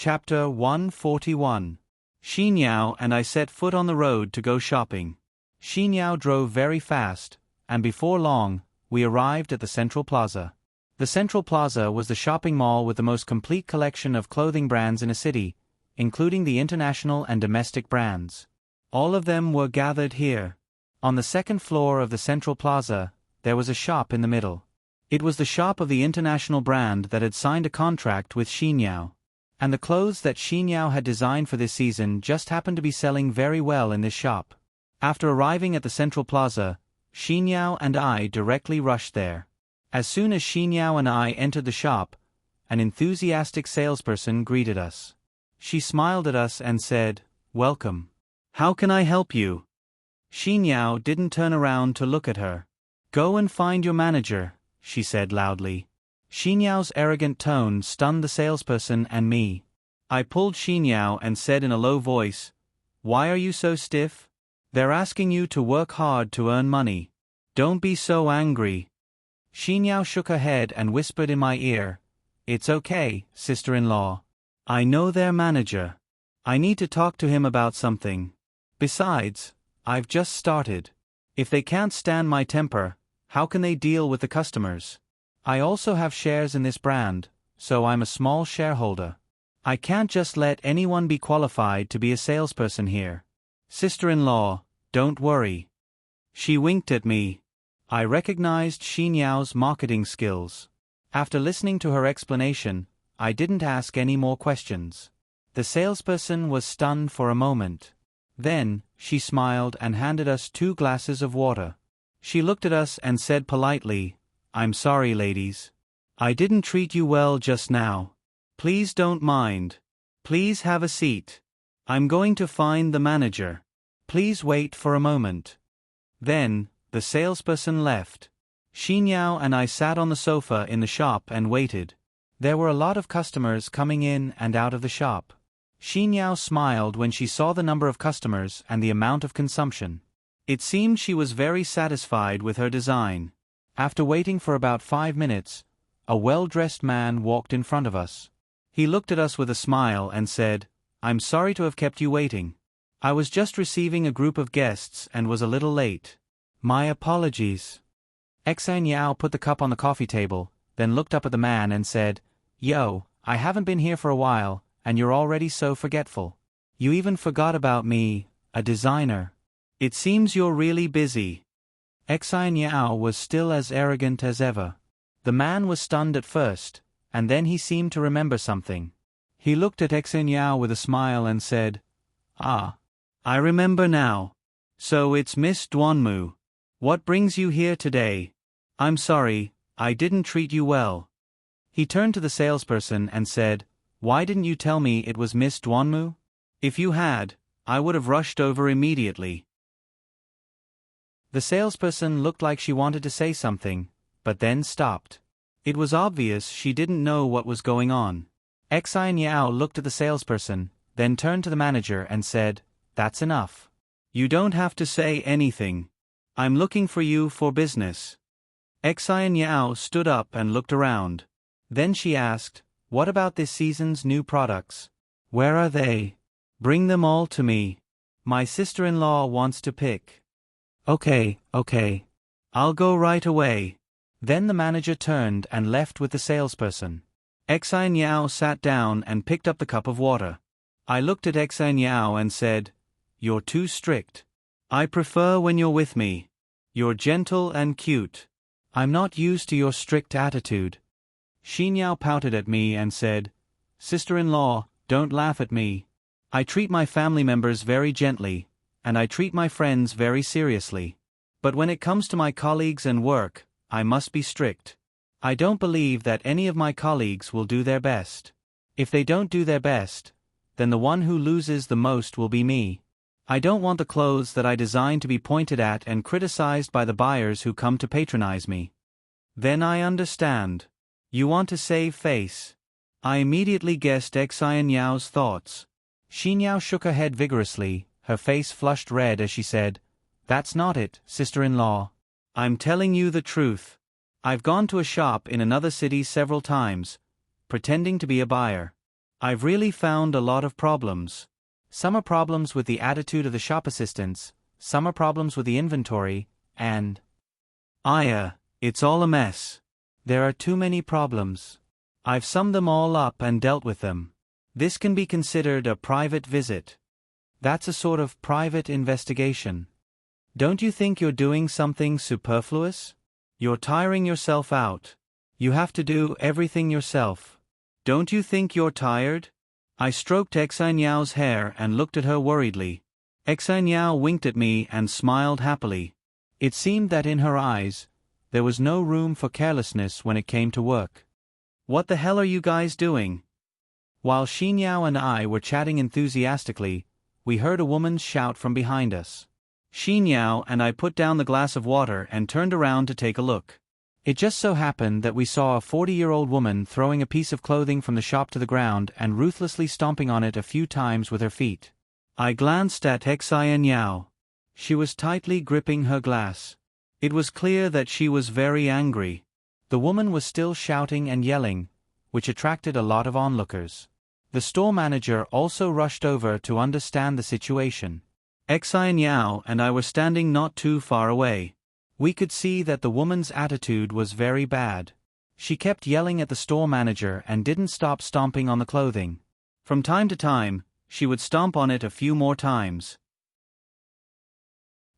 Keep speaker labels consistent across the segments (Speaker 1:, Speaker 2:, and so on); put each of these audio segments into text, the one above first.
Speaker 1: Chapter 141. Xinyao and I set foot on the road to go shopping. Xinyao drove very fast, and before long, we arrived at the Central Plaza. The Central Plaza was the shopping mall with the most complete collection of clothing brands in a city, including the international and domestic brands. All of them were gathered here. On the second floor of the Central Plaza, there was a shop in the middle. It was the shop of the international brand that had signed a contract with Xinyao. And the clothes that Xinyao had designed for this season just happened to be selling very well in this shop. After arriving at the Central Plaza, Xinyao and I directly rushed there. As soon as Xinyao and I entered the shop, an enthusiastic salesperson greeted us. She smiled at us and said, "Welcome. How can I help you?" Xinyao didn't turn around to look at her. "Go and find your manager," she said loudly. Xinyao's arrogant tone stunned the salesperson and me. I pulled Xinyao and said in a low voice, "Why are you so stiff? They're asking you to work hard to earn money. Don't be so angry." Xinyao shook her head and whispered in my ear, "It's okay, sister-in-law. I know their manager. I need to talk to him about something. Besides, I've just started. If they can't stand my temper, how can they deal with the customers? I also have shares in this brand, so I'm a small shareholder. I can't just let anyone be qualified to be a salesperson here. Sister-in-law, don't worry." She winked at me. I recognized Xinyao's marketing skills. After listening to her explanation, I didn't ask any more questions. The salesperson was stunned for a moment. Then, she smiled and handed us 2 glasses of water. She looked at us and said politely, "I'm sorry, ladies. I didn't treat you well just now. Please don't mind. Please have a seat. I'm going to find the manager. Please wait for a moment." Then, the salesperson left. Xinyao and I sat on the sofa in the shop and waited. There were a lot of customers coming in and out of the shop. Xinyao smiled when she saw the number of customers and the amount of consumption. It seemed she was very satisfied with her design. After waiting for about 5 minutes, a well-dressed man walked in front of us. He looked at us with a smile and said, "I'm sorry to have kept you waiting. I was just receiving a group of guests and was a little late. My apologies." Xinyao put the cup on the coffee table, then looked up at the man and said, "Yo, I haven't been here for a while, and you're already so forgetful. You even forgot about me, a designer. It seems you're really busy." Xinyao was still as arrogant as ever. The man was stunned at first, and then he seemed to remember something. He looked at Xinyao with a smile and said, "Ah, I remember now. So it's Miss Duanmu. What brings you here today? I'm sorry, I didn't treat you well." He turned to the salesperson and said, "Why didn't you tell me it was Miss Duanmu? If you had, I would have rushed over immediately." The salesperson looked like she wanted to say something, but then stopped. It was obvious she didn't know what was going on. Xinyao looked at the salesperson, then turned to the manager and said, "That's enough. You don't have to say anything. I'm looking for you for business." Xinyao stood up and looked around. Then she asked, "What about this season's new products? Where are they? Bring them all to me. My sister-in-law wants to pick." Okay. I'll go right away." Then the manager turned and left with the salesperson. Xinyao sat down and picked up the cup of water. I looked at Xinyao and said, "You're too strict. I prefer when you're with me. You're gentle and cute. I'm not used to your strict attitude." Xinyao pouted at me and said, "Sister-in-law, don't laugh at me. I treat my family members very gently, and I treat my friends very seriously. But when it comes to my colleagues and work, I must be strict. I don't believe that any of my colleagues will do their best. If they don't do their best, then the one who loses the most will be me. I don't want the clothes that I design to be pointed at and criticized by the buyers who come to patronize me." "Then I understand. You want to save face." I immediately guessed Xinyao's thoughts. Xinyao shook her head vigorously, her face flushed red as she said, "That's not it, sister-in-law. I'm telling you the truth. I've gone to a shop in another city several times, pretending to be a buyer. I've really found a lot of problems. Some are problems with the attitude of the shop assistants, some are problems with the inventory, and it's all a mess. There are too many problems. I've summed them all up and dealt with them. This can be considered a private visit. That's a sort of private investigation. Don't you think you're doing something superfluous? You're tiring yourself out. You have to do everything yourself. Don't you think you're tired? I stroked Xai Niao's hair and looked at her worriedly. Xai Niao winked at me and smiled happily. It seemed that in her eyes, there was no room for carelessness when it came to work. What the hell are you guys doing? While Xiniao and I were chatting enthusiastically, we heard a woman's shout from behind us. Xiniao and I put down the glass of water and turned around to take a look. It just so happened that we saw a 40-year-old woman throwing a piece of clothing from the shop to the ground and ruthlessly stomping on it a few times with her feet. I glanced at Xai Niao. She was tightly gripping her glass. It was clear that she was very angry. The woman was still shouting and yelling, which attracted a lot of onlookers. The store manager also rushed over to understand the situation. Xai Niao and I were standing not too far away. We could see that the woman's attitude was very bad. She kept yelling at the store manager and didn't stop stomping on the clothing. From time to time, she would stomp on it a few more times.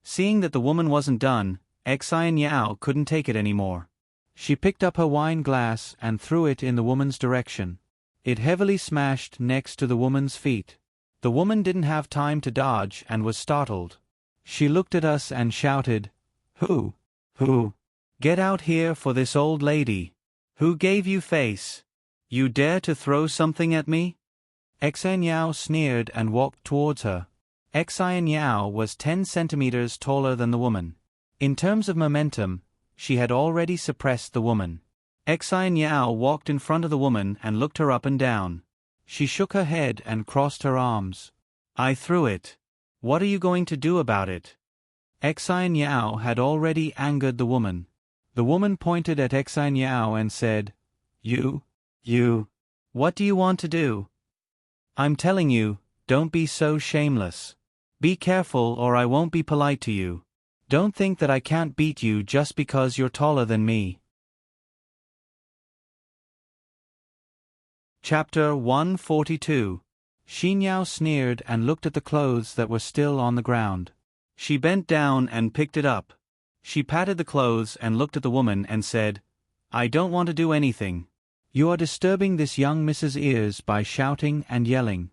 Speaker 1: Seeing that the woman wasn't done, Xai Niao couldn't take it anymore. She picked up her wine glass and threw it in the woman's direction. It heavily smashed next to the woman's feet. The woman didn't have time to dodge and was startled. She looked at us and shouted, Who? Get out here for this old lady. Who gave you face? You dare to throw something at me? Xai Niao sneered and walked towards her. Xai Niao was 10 centimeters taller than the woman. In terms of momentum, she had already suppressed the woman. Xai Niao walked in front of the woman and looked her up and down. She shook her head and crossed her arms. I threw it. What are you going to do about it? Xai Niao had already angered the woman. The woman pointed at Xai Niao and said, You. What do you want to do? I'm telling you, don't be so shameless. Be careful or I won't be polite to you. Don't think that I can't beat you just because you're taller than me. Chapter 142. Xiniao sneered and looked at the clothes that were still on the ground. She bent down and picked it up. She patted the clothes and looked at the woman and said, I don't want to do anything. You are disturbing this young Mrs. ears by shouting and yelling.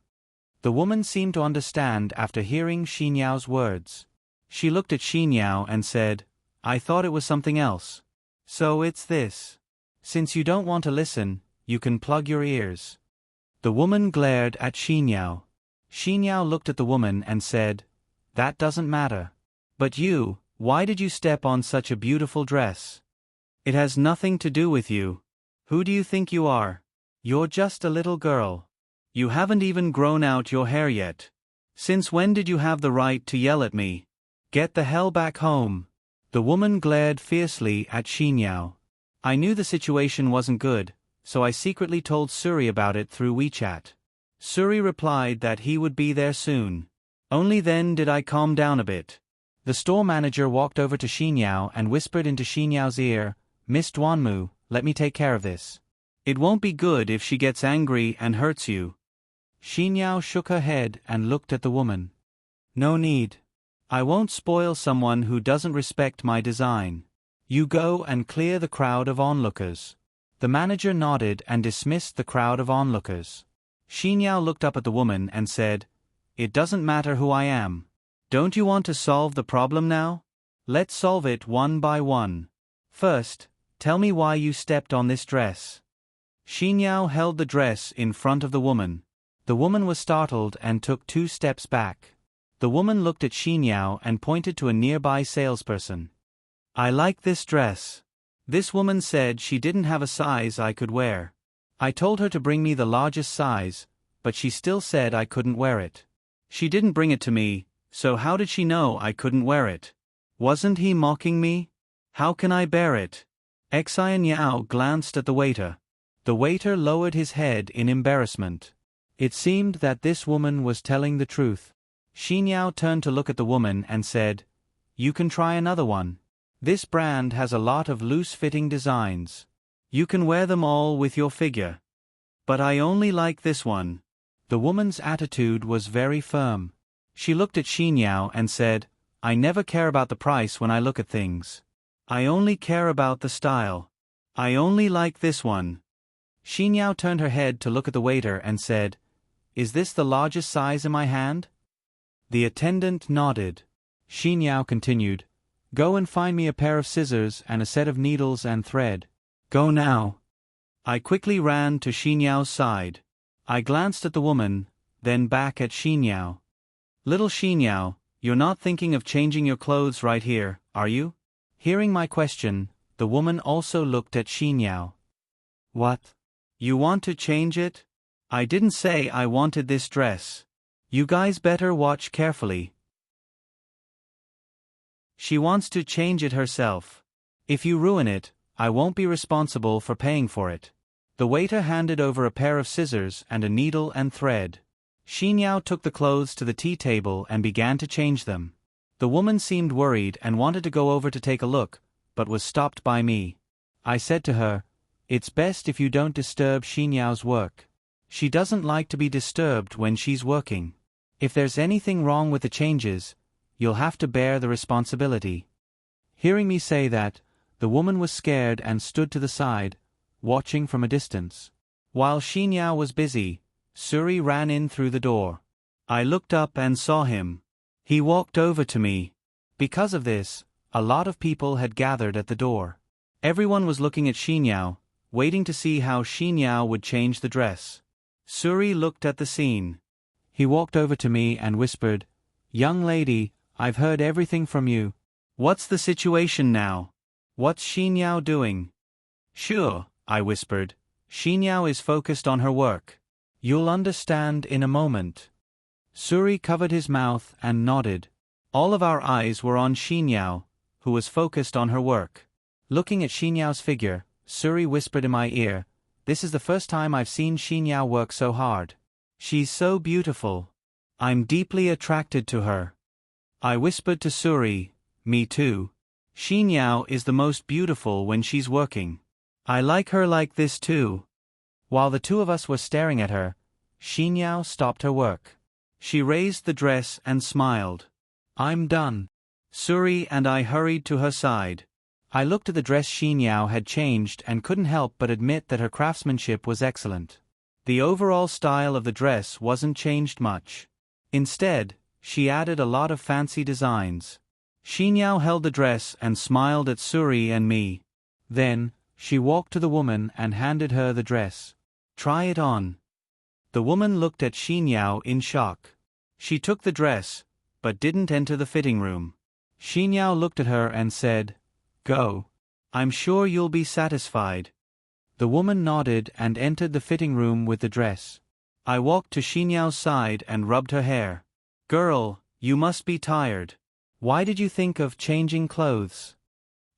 Speaker 1: The woman seemed to understand after hearing Xiniao's words. She looked at Xiniao and said, I thought it was something else. So it's this. Since you don't want to listen, you can plug your ears. The woman glared at Xiniao. Xiniao looked at the woman and said, That doesn't matter. But you, why did you step on such a beautiful dress? It has nothing to do with you. Who do you think you are? You're just a little girl. You haven't even grown out your hair yet. Since when did you have the right to yell at me? Get the hell back home. The woman glared fiercely at Xiniao. I knew the situation wasn't good, so I secretly told Suri about it through WeChat. Suri replied that he would be there soon. Only then did I calm down a bit. The store manager walked over to Xiniao and whispered into Xiniao's ear, Miss Duanmu, let me take care of this. It won't be good if she gets angry and hurts you. Xiniao shook her head and looked at the woman. No need. I won't spoil someone who doesn't respect my design. You go and clear the crowd of onlookers. The manager nodded and dismissed the crowd of onlookers. Xiniao looked up at the woman and said, It doesn't matter who I am. Don't you want to solve the problem now? Let's solve it one by one. First, tell me why you stepped on this dress. Xiniao held the dress in front of the woman. The woman was startled and took 2 steps back. The woman looked at Xiniao and pointed to a nearby salesperson. I like this dress. This woman said she didn't have a size I could wear. I told her to bring me the largest size, but she still said I couldn't wear it. She didn't bring it to me, so how did she know I couldn't wear it? Wasn't he mocking me? How can I bear it? Xai Niao glanced at the waiter. The waiter lowered his head in embarrassment. It seemed that this woman was telling the truth. Xiniao turned to look at the woman and said, "You can try another one. This brand has a lot of loose-fitting designs. You can wear them all with your figure. But I only like this one." The woman's attitude was very firm. She looked at Xiniao and said, "I never care about the price when I look at things. I only care about the style. I only like this one." Xiniao turned her head to look at the waiter and said, "Is this the largest size in my hand?" The attendant nodded. Xiniao continued, "Go and find me a pair of scissors and a set of needles and thread. Go now." I quickly ran to Xiniao's side. I glanced at the woman, then back at Xiniao. "Little Xiniao, you're not thinking of changing your clothes right here, are you?" Hearing my question, the woman also looked at Xiniao. "What? You want to change it? I didn't say I wanted this dress. You guys better watch carefully. She wants to change it herself. If you ruin it, I won't be responsible for paying for it." The waiter handed over a pair of scissors and a needle and thread. Xiniao took the clothes to the tea table and began to change them. The woman seemed worried and wanted to go over to take a look, but was stopped by me. I said to her, "It's best if you don't disturb Xiniao's work. She doesn't like to be disturbed when she's working. If there's anything wrong with the changes, you'll have to bear the responsibility." Hearing me say that, the woman was scared and stood to the side, watching from a distance. While Xiniao was busy, Suri ran in through the door. I looked up and saw him. He walked over to me. Because of this, a lot of people had gathered at the door. Everyone was looking at Xiniao, waiting to see how Xiniao would change the dress. Suri looked at the scene. He walked over to me and whispered, "Young lady, I've heard everything from you. What's the situation now? What's Xiniao doing?" "Sure," I whispered. "Xiniao is focused on her work. You'll understand in a moment." Suri covered his mouth and nodded. All of our eyes were on Xiniao, who was focused on her work. Looking at Xiniao's figure, Suri whispered in my ear, "This is the first time I've seen Xiniao work so hard. She's so beautiful. I'm deeply attracted to her." I whispered to Suri, "Me too. Xiniao is the most beautiful when she's working. I like her like this too." While the two of us were staring at her, Xiniao stopped her work. She raised the dress and smiled. "I'm done." Suri and I hurried to her side. I looked at the dress Xiniao had changed and couldn't help but admit that her craftsmanship was excellent. The overall style of the dress wasn't changed much. Instead, she added a lot of fancy designs. Xiniao held the dress and smiled at Suri and me. Then, she walked to the woman and handed her the dress. "Try it on." The woman looked at Xiniao in shock. She took the dress, but didn't enter the fitting room. Xiniao looked at her and said, "Go. I'm sure you'll be satisfied." The woman nodded and entered the fitting room with the dress. I walked to Xiniao's side and rubbed her hair. "Girl, you must be tired. Why did you think of changing clothes?"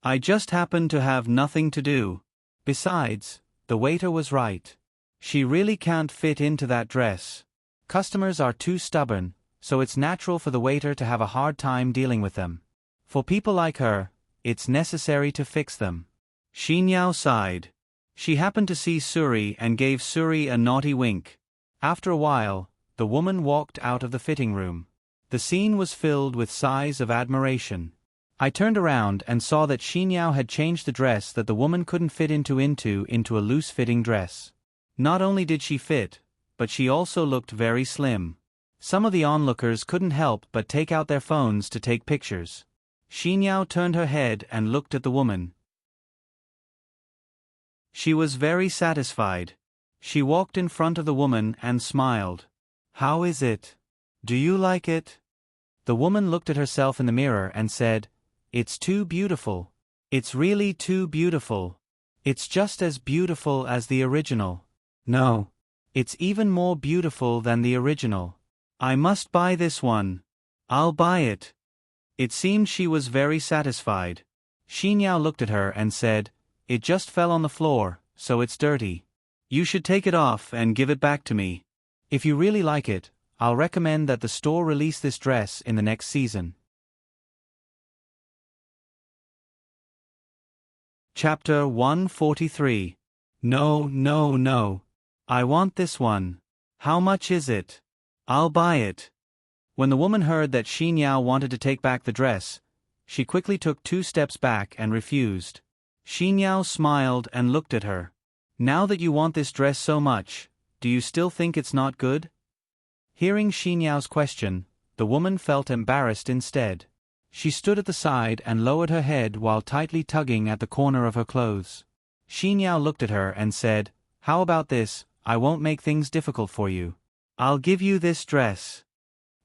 Speaker 1: "I just happened to have nothing to do. Besides, the waiter was right. She really can't fit into that dress. Customers are too stubborn, so it's natural for the waiter to have a hard time dealing with them. For people like her, it's necessary to fix them." Xiniao sighed. She happened to see Suri and gave Suri a naughty wink. After a while, the woman walked out of the fitting room. The scene was filled with sighs of admiration. I turned around and saw that Xiniao had changed the dress that the woman couldn't fit into a loose-fitting dress. Not only did she fit, but she also looked very slim. Some of the onlookers couldn't help but take out their phones to take pictures. Xiniao turned her head and looked at the woman. She was very satisfied. She walked in front of the woman and smiled. "How is it? Do you like it?" The woman looked at herself in the mirror and said, "It's too beautiful. It's really too beautiful. It's just as beautiful as the original. No, it's even more beautiful than the original. I must buy this one. I'll buy it." It seemed she was very satisfied. Xiniao looked at her and said, "It just fell on the floor, so it's dirty. You should take it off and give it back to me. If you really like it, I'll recommend that the store release this dress in the next season. Chapter 143. No, no, no. I want this one. How much is it? I'll buy it. When the woman heard that Xinyao wanted to take back the dress, she quickly took 2 steps back and refused. Xinyao smiled and looked at her. Now that you want this dress so much, do you still think it's not good? Hearing Xinyao's question, the woman felt embarrassed instead. She stood at the side and lowered her head while tightly tugging at the corner of her clothes. Xinyao looked at her and said, "How about this? I won't make things difficult for you. I'll give you this dress."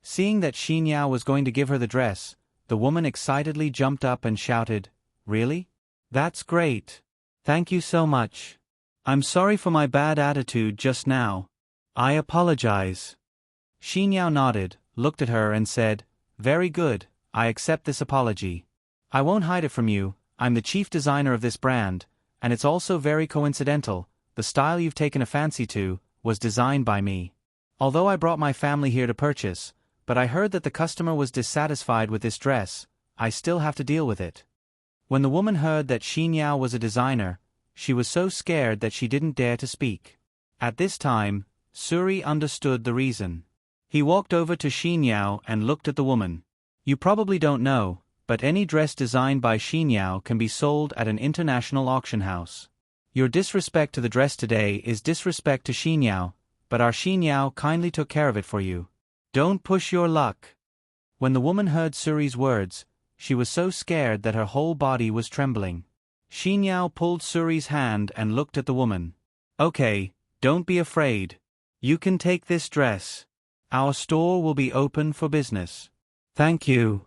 Speaker 1: Seeing that Xinyao was going to give her the dress, the woman excitedly jumped up and shouted, "Really? That's great. Thank you so much. I'm sorry for my bad attitude just now. I apologize." Xinyao nodded, looked at her and said, "Very good, I accept this apology. I won't hide it from you, I'm the chief designer of this brand, and it's also very coincidental, the style you've taken a fancy to, was designed by me. Although I brought my family here to purchase, but I heard that the customer was dissatisfied with this dress, I still have to deal with it." When the woman heard that Xinyao was a designer, she was so scared that she didn't dare to speak. At this time, Suri understood the reason. He walked over to Xinyao and looked at the woman. "You probably don't know, but any dress designed by Xinyao can be sold at an international auction house. Your disrespect to the dress today is disrespect to Xinyao, but our Xinyao kindly took care of it for you. Don't push your luck." When the woman heard Suri's words, she was so scared that her whole body was trembling. Xinyao pulled Suri's hand and looked at the woman. "Okay, don't be afraid. You can take this dress. Our store will be open for business." "Thank you."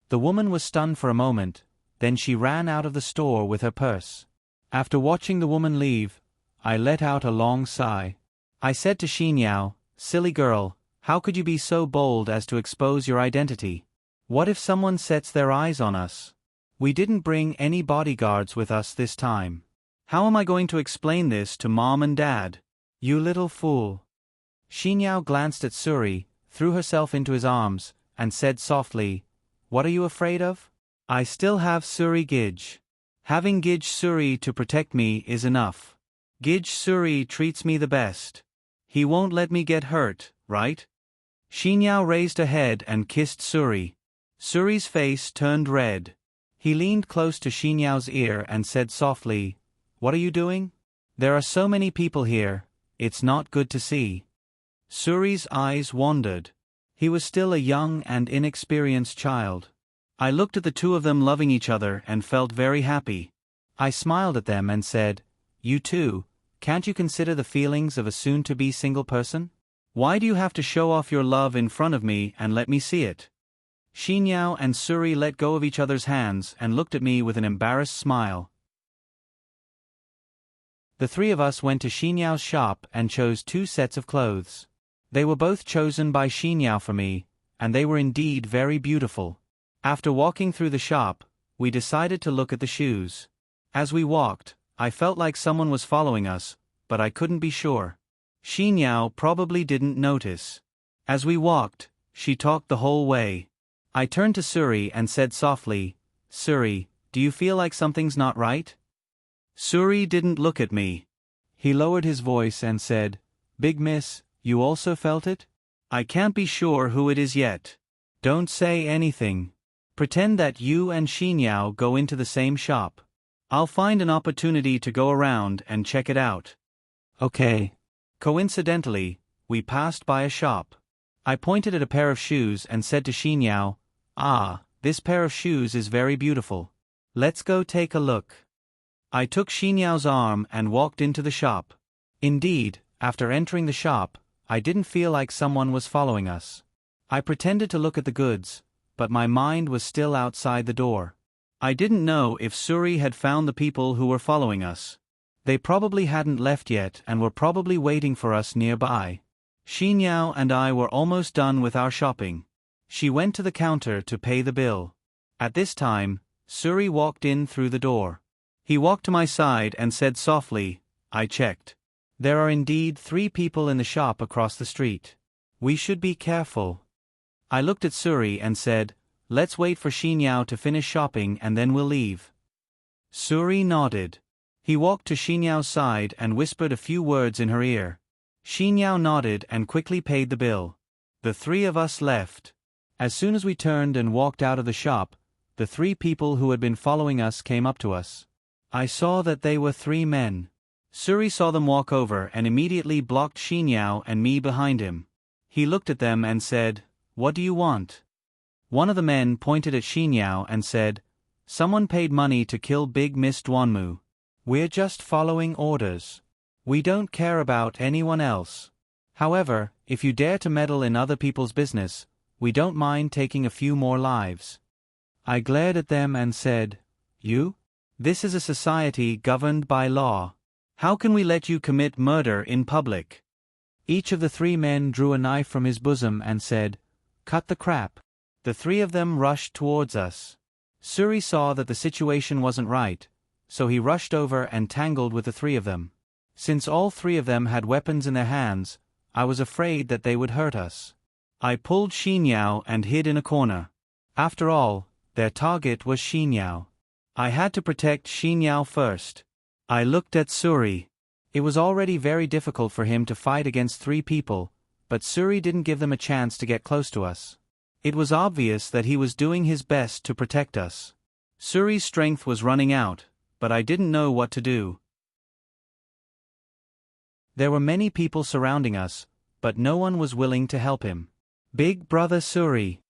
Speaker 1: The woman was stunned for a moment, then she ran out of the store with her purse. After watching the woman leave, I let out a long sigh. I said to Xinyao, "Silly girl, how could you be so bold as to expose your identity? What if someone sets their eyes on us? We didn't bring any bodyguards with us this time. How am I going to explain this to Mom and Dad? You little fool." Xinyao glanced at Suri, threw herself into his arms, and said softly, "What are you afraid of? I still have Suri Gij. Having Gij Suri to protect me is enough. Gij Suri treats me the best. He won't let me get hurt, right?" Xinyao raised her head and kissed Suri. Suri's face turned red. He leaned close to Xinyao's ear and said softly, "What are you doing? There are so many people here, it's not good to see." Suri's eyes wandered. He was still a young and inexperienced child. I looked at the two of them loving each other and felt very happy. I smiled at them and said, "You too, can't you consider the feelings of a soon-to-be single person? Why do you have to show off your love in front of me and let me see it?" Xinyao and Suri let go of each other's hands and looked at me with an embarrassed smile. The 3 of us went to Xinyao's shop and chose 2 sets of clothes. They were both chosen by Xinyao for me, and they were indeed very beautiful. After walking through the shop, we decided to look at the shoes. As we walked, I felt like someone was following us, but I couldn't be sure. Xinyao probably didn't notice. As we walked, she talked the whole way. I turned to Suri and said softly, "Suri, do you feel like something's not right?" Suri didn't look at me. He lowered his voice and said, "Big miss, you also felt it? I can't be sure who it is yet. Don't say anything. Pretend that you and Xinyao go into the same shop. I'll find an opportunity to go around and check it out." "Okay." Coincidentally, we passed by a shop. I pointed at a pair of shoes and said to Xinyao, "Ah, this pair of shoes is very beautiful. Let's go take a look." I took Xinyao's arm and walked into the shop. Indeed, after entering the shop, I didn't feel like someone was following us. I pretended to look at the goods, but my mind was still outside the door. I didn't know if Suri had found the people who were following us. They probably hadn't left yet and were probably waiting for us nearby. Xinyao and I were almost done with our shopping. She went to the counter to pay the bill. At this time, Suri walked in through the door. He walked to my side and said softly, "I checked. There are indeed 3 people in the shop across the street. We should be careful. I looked at Suri and said, let's wait for Xinyao to finish shopping and then we'll leave. Suri nodded. He walked to Xinyao's side and whispered a few words in her ear. Xinyao nodded and quickly paid the bill. The 3 of us left. As soon as we turned and walked out of the shop, the 3 people who had been following us came up to us. I saw that they were 3 men. Suri saw them walk over and immediately blocked Xinyao and me behind him. He looked at them and said, "What do you want?" One of the men pointed at Xinyao and said, "Someone paid money to kill Big Miss Duanmu. We're just following orders. We don't care about anyone else. However, if you dare to meddle in other people's business, we don't mind taking a few more lives." I glared at them and said, "You? This is a society governed by law. How can we let you commit murder in public?" Each of the 3 men drew a knife from his bosom and said, "Cut the crap." The 3 of them rushed towards us. Suri saw that the situation wasn't right, so he rushed over and tangled with the 3 of them. Since all 3 of them had weapons in their hands, I was afraid that they would hurt us. I pulled Xinyao and hid in a corner. After all, their target was Xinyao. I had to protect Xinyao first. I looked at Suri. It was already very difficult for him to fight against 3 people, but Suri didn't give them a chance to get close to us. It was obvious that he was doing his best to protect us. Suri's strength was running out, but I didn't know what to do. There were many people surrounding us, but no one was willing to help him. "Big brother Suri!"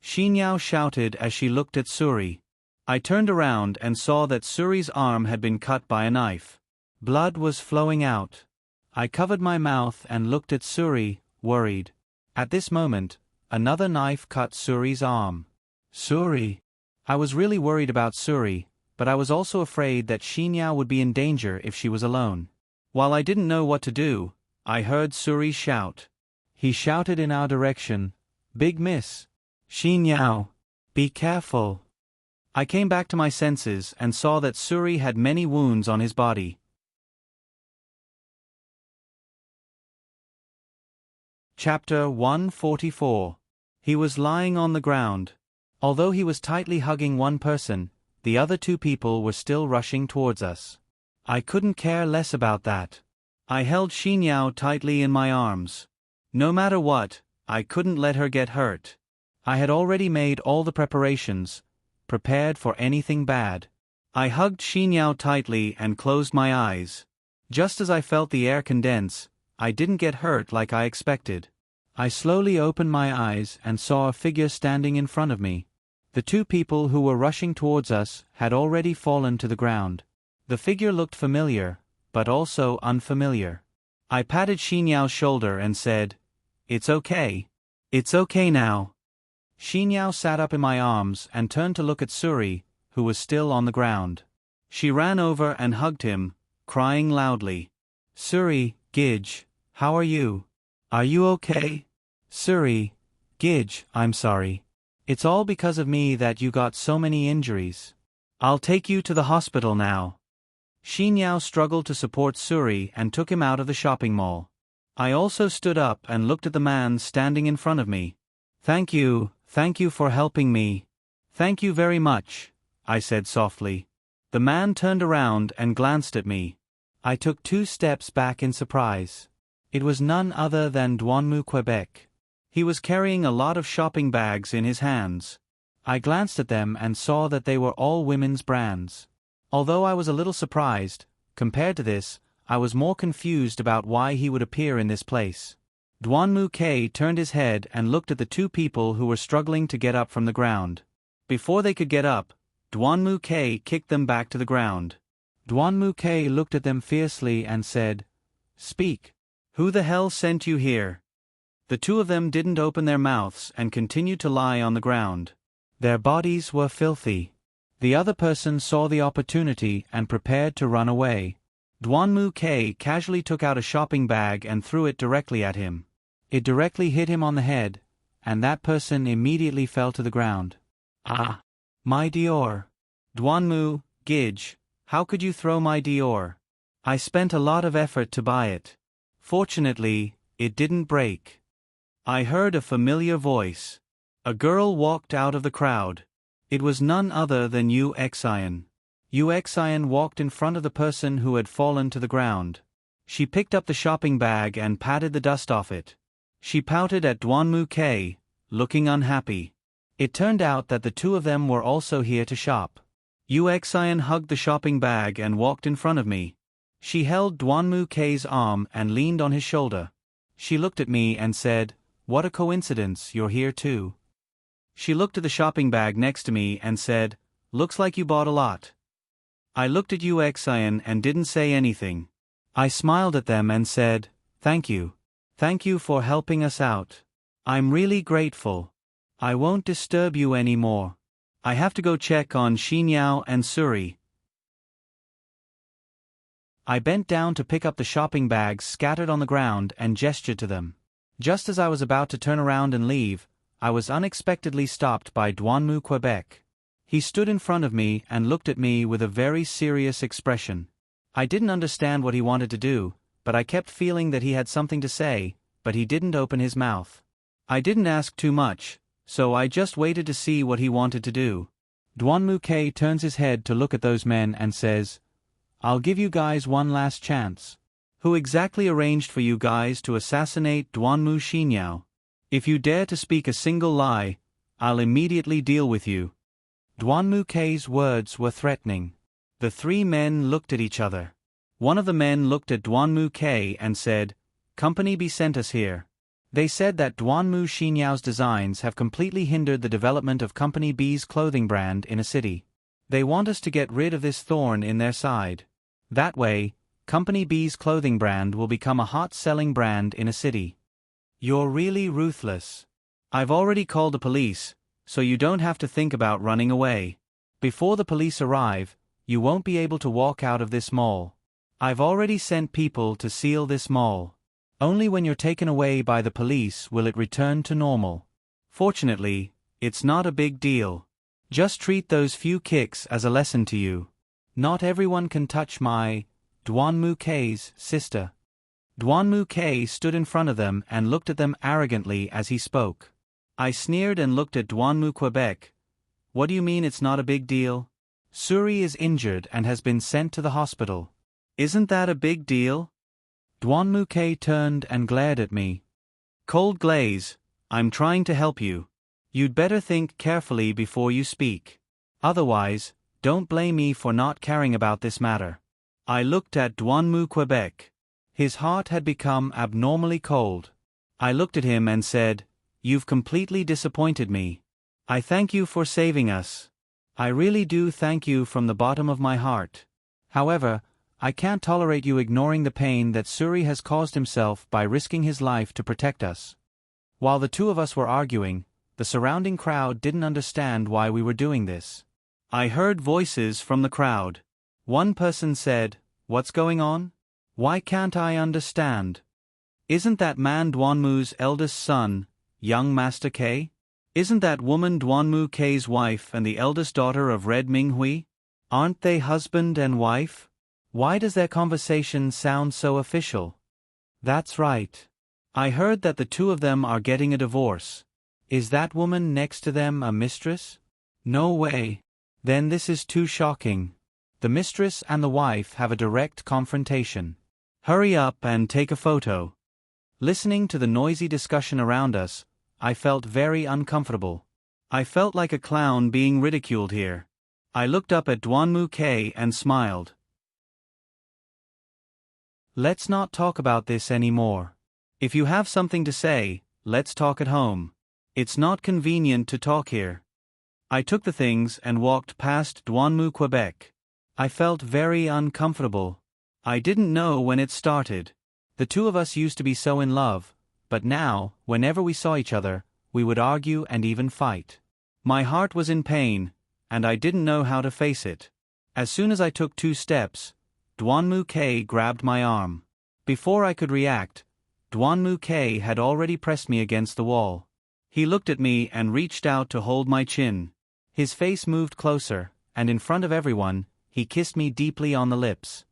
Speaker 1: Xinyao shouted as she looked at Suri. I turned around and saw that Suri's arm had been cut by a knife. Blood was flowing out. I covered my mouth and looked at Suri, worried. At this moment, another knife cut Suri's arm. Suri! I was really worried about Suri, but I was also afraid that Xinyao would be in danger if she was alone. While I didn't know what to do, I heard Suri shout. He shouted in our direction, "Big Miss! Xinyao! Be careful!" I came back to my senses and saw that Suri had many wounds on his body. Chapter 144. He was lying on the ground. Although he was tightly hugging one person, the other 2 people were still rushing towards us. I couldn't care less about that. I held Xinyao tightly in my arms. No matter what, I couldn't let her get hurt. I had already made all the preparations, prepared for anything bad. I hugged Xinyao tightly and closed my eyes. Just as I felt the air condense, I didn't get hurt like I expected. I slowly opened my eyes and saw a figure standing in front of me. The 2 people who were rushing towards us had already fallen to the ground. The figure looked familiar, but also unfamiliar. I patted Xinyao's shoulder and said, "It's okay. It's okay now." Xinyao sat up in my arms and turned to look at Suri, who was still on the ground. She ran over and hugged him, crying loudly. "Suri, Gidge, how are you? Are you okay?" "Suri, Gidge, I'm sorry. It's all because of me that you got so many injuries. I'll take you to the hospital now." Xinyao struggled to support Suri and took him out of the shopping mall. I also stood up and looked at the man standing in front of me. Thank you for helping me. "Thank you very much," I said softly. The man turned around and glanced at me. I took 2 steps back in surprise. It was none other than Duanmu, Quebec. He was carrying a lot of shopping bags in his hands. I glanced at them and saw that they were all women's brands. Although I was a little surprised, compared to this, I was more confused about why he would appear in this place. Duanmu K turned his head and looked at the 2 people who were struggling to get up from the ground. Before they could get up, Duanmu K kicked them back to the ground. Duanmu K looked at them fiercely and said, "Speak. Who the hell sent you here?" The 2 of them didn't open their mouths and continued to lie on the ground. Their bodies were filthy. The other person saw the opportunity and prepared to run away. Duanmu K casually took out a shopping bag and threw it directly at him. It directly hit him on the head, and that person immediately fell to the ground. "Ah! My Dior! Duanmu, Gidge, how could you throw my Dior?" I spent a lot of effort to buy it. Fortunately, it didn't break. I heard a familiar voice. A girl walked out of the crowd. It was none other than Yu Xian. Yu Xian walked in front of the person who had fallen to the ground. She picked up the shopping bag and patted the dust off it. She pouted at Duanmu Ke, looking unhappy. It turned out that the two of them were also here to shop. Yu Xian hugged the shopping bag and walked in front of me. She held Duanmu Ke's arm and leaned on his shoulder. She looked at me and said, "What a coincidence, you're here too." She looked at the shopping bag next to me and said, "Looks like you bought a lot." I looked at Yu Xian and didn't say anything. I smiled at them and said, "Thank you. Thank you for helping us out. I'm really grateful. I won't disturb you anymore. I have to go check on Xinyao and Suri." I bent down to pick up the shopping bags scattered on the ground and gestured to them. Just as I was about to turn around and leave, I was unexpectedly stopped by Duanmu Quebec. He stood in front of me and looked at me with a very serious expression. I didn't understand what he wanted to do, but I kept feeling that he had something to say, but he didn't open his mouth. I didn't ask too much, so I just waited to see what he wanted to do. Duanmu Ke turns his head to look at those men and says, "I'll give you guys one last chance. Who exactly arranged for you guys to assassinate Duanmu Xinyao? If you dare to speak a single lie, I'll immediately deal with you." Duanmu Ke's words were threatening. The three men looked at each other. One of the men looked at Duanmu Ke and said, "Company B sent us here. They said that Duanmu Xinyao's designs have completely hindered the development of Company B's clothing brand in a city. They want us to get rid of this thorn in their side. That way, Company B's clothing brand will become a hot-selling brand in a city." "You're really ruthless. I've already called the police, so you don't have to think about running away. Before the police arrive, you won't be able to walk out of this mall. I've already sent people to seal this mall. Only when you're taken away by the police will it return to normal. Fortunately, it's not a big deal. Just treat those few kicks as a lesson to you. Not everyone can touch my Duanmu Ke's sister." Duanmu Ke stood in front of them and looked at them arrogantly as he spoke. I sneered and looked at Duanmu Quebec. "What do you mean it's not a big deal? Suri is injured and has been sent to the hospital. Isn't that a big deal?" Duanmu Ke turned and glared at me. "Cold glaze, I'm trying to help you. You'd better think carefully before you speak. Otherwise, don't blame me for not caring about this matter." I looked at Duanmu Quebec. His heart had become abnormally cold. I looked at him and said, "You've completely disappointed me. I thank you for saving us. I really do thank you from the bottom of my heart. However, I can't tolerate you ignoring the pain that Suri has caused himself by risking his life to protect us." While the two of us were arguing, the surrounding crowd didn't understand why we were doing this. I heard voices from the crowd. One person said, "What's going on? Why can't I understand? Isn't that man Duanmu's eldest son, young Master K? Isn't that woman Duanmu Ke's wife and the eldest daughter of Red Minghui? Aren't they husband and wife? Why does their conversation sound so official? That's right. I heard that the two of them are getting a divorce. Is that woman next to them a mistress? No way. Then this is too shocking. The mistress and the wife have a direct confrontation. Hurry up and take a photo." Listening to the noisy discussion around us, I felt very uncomfortable. I felt like a clown being ridiculed here. I looked up at Duanmu Ke and smiled. "Let's not talk about this anymore. If you have something to say, let's talk at home. It's not convenient to talk here." I took the things and walked past Duanmu Quebec. I felt very uncomfortable. I didn't know when it started. The two of us used to be so in love, but now, whenever we saw each other, we would argue and even fight. My heart was in pain, and I didn't know how to face it. As soon as I took 2 steps, Duanmu Ke grabbed my arm. Before I could react, Duanmu Ke had already pressed me against the wall. He looked at me and reached out to hold my chin. His face moved closer, and in front of everyone, he kissed me deeply on the lips.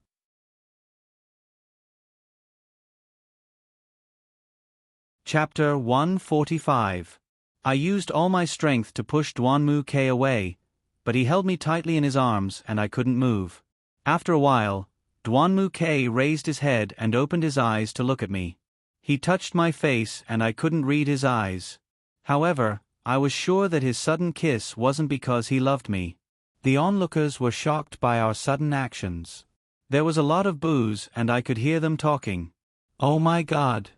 Speaker 1: Chapter 145. I used all my strength to push Duanmu-K away, but he held me tightly in his arms and I couldn't move. After a while, Duanmu-K raised his head and opened his eyes to look at me. He touched my face and I couldn't read his eyes. However, I was sure that his sudden kiss wasn't because he loved me. The onlookers were shocked by our sudden actions. There was a lot of boos and I could hear them talking. "Oh my God!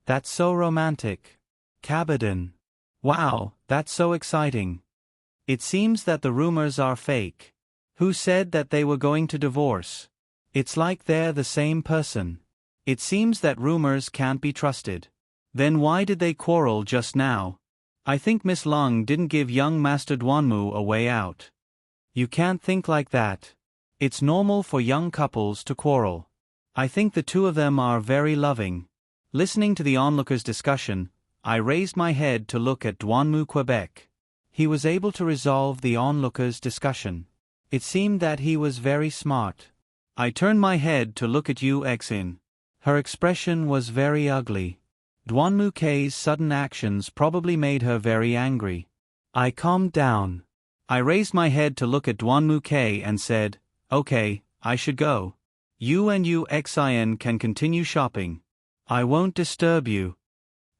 Speaker 1: That's so romantic. Kabadan. Wow, that's so exciting. It seems that the rumors are fake. Who said that they were going to divorce? It's like they're the same person. It seems that rumors can't be trusted. Then why did they quarrel just now? I think Miss Lung didn't give young Master Duanmu a way out. You can't think like that. It's normal for young couples to quarrel. I think the two of them are very loving." Listening to the onlookers' discussion, I raised my head to look at Duanmu Quebec. He was able to resolve the onlookers' discussion. It seemed that he was very smart. I turned my head to look at Yu Xin. Her expression was very ugly. Duanmu-K's sudden actions probably made her very angry. I calmed down. I raised my head to look at Duanmu-K and said, "Okay, I should go. You and Yu Xin can continue shopping. I won't disturb you."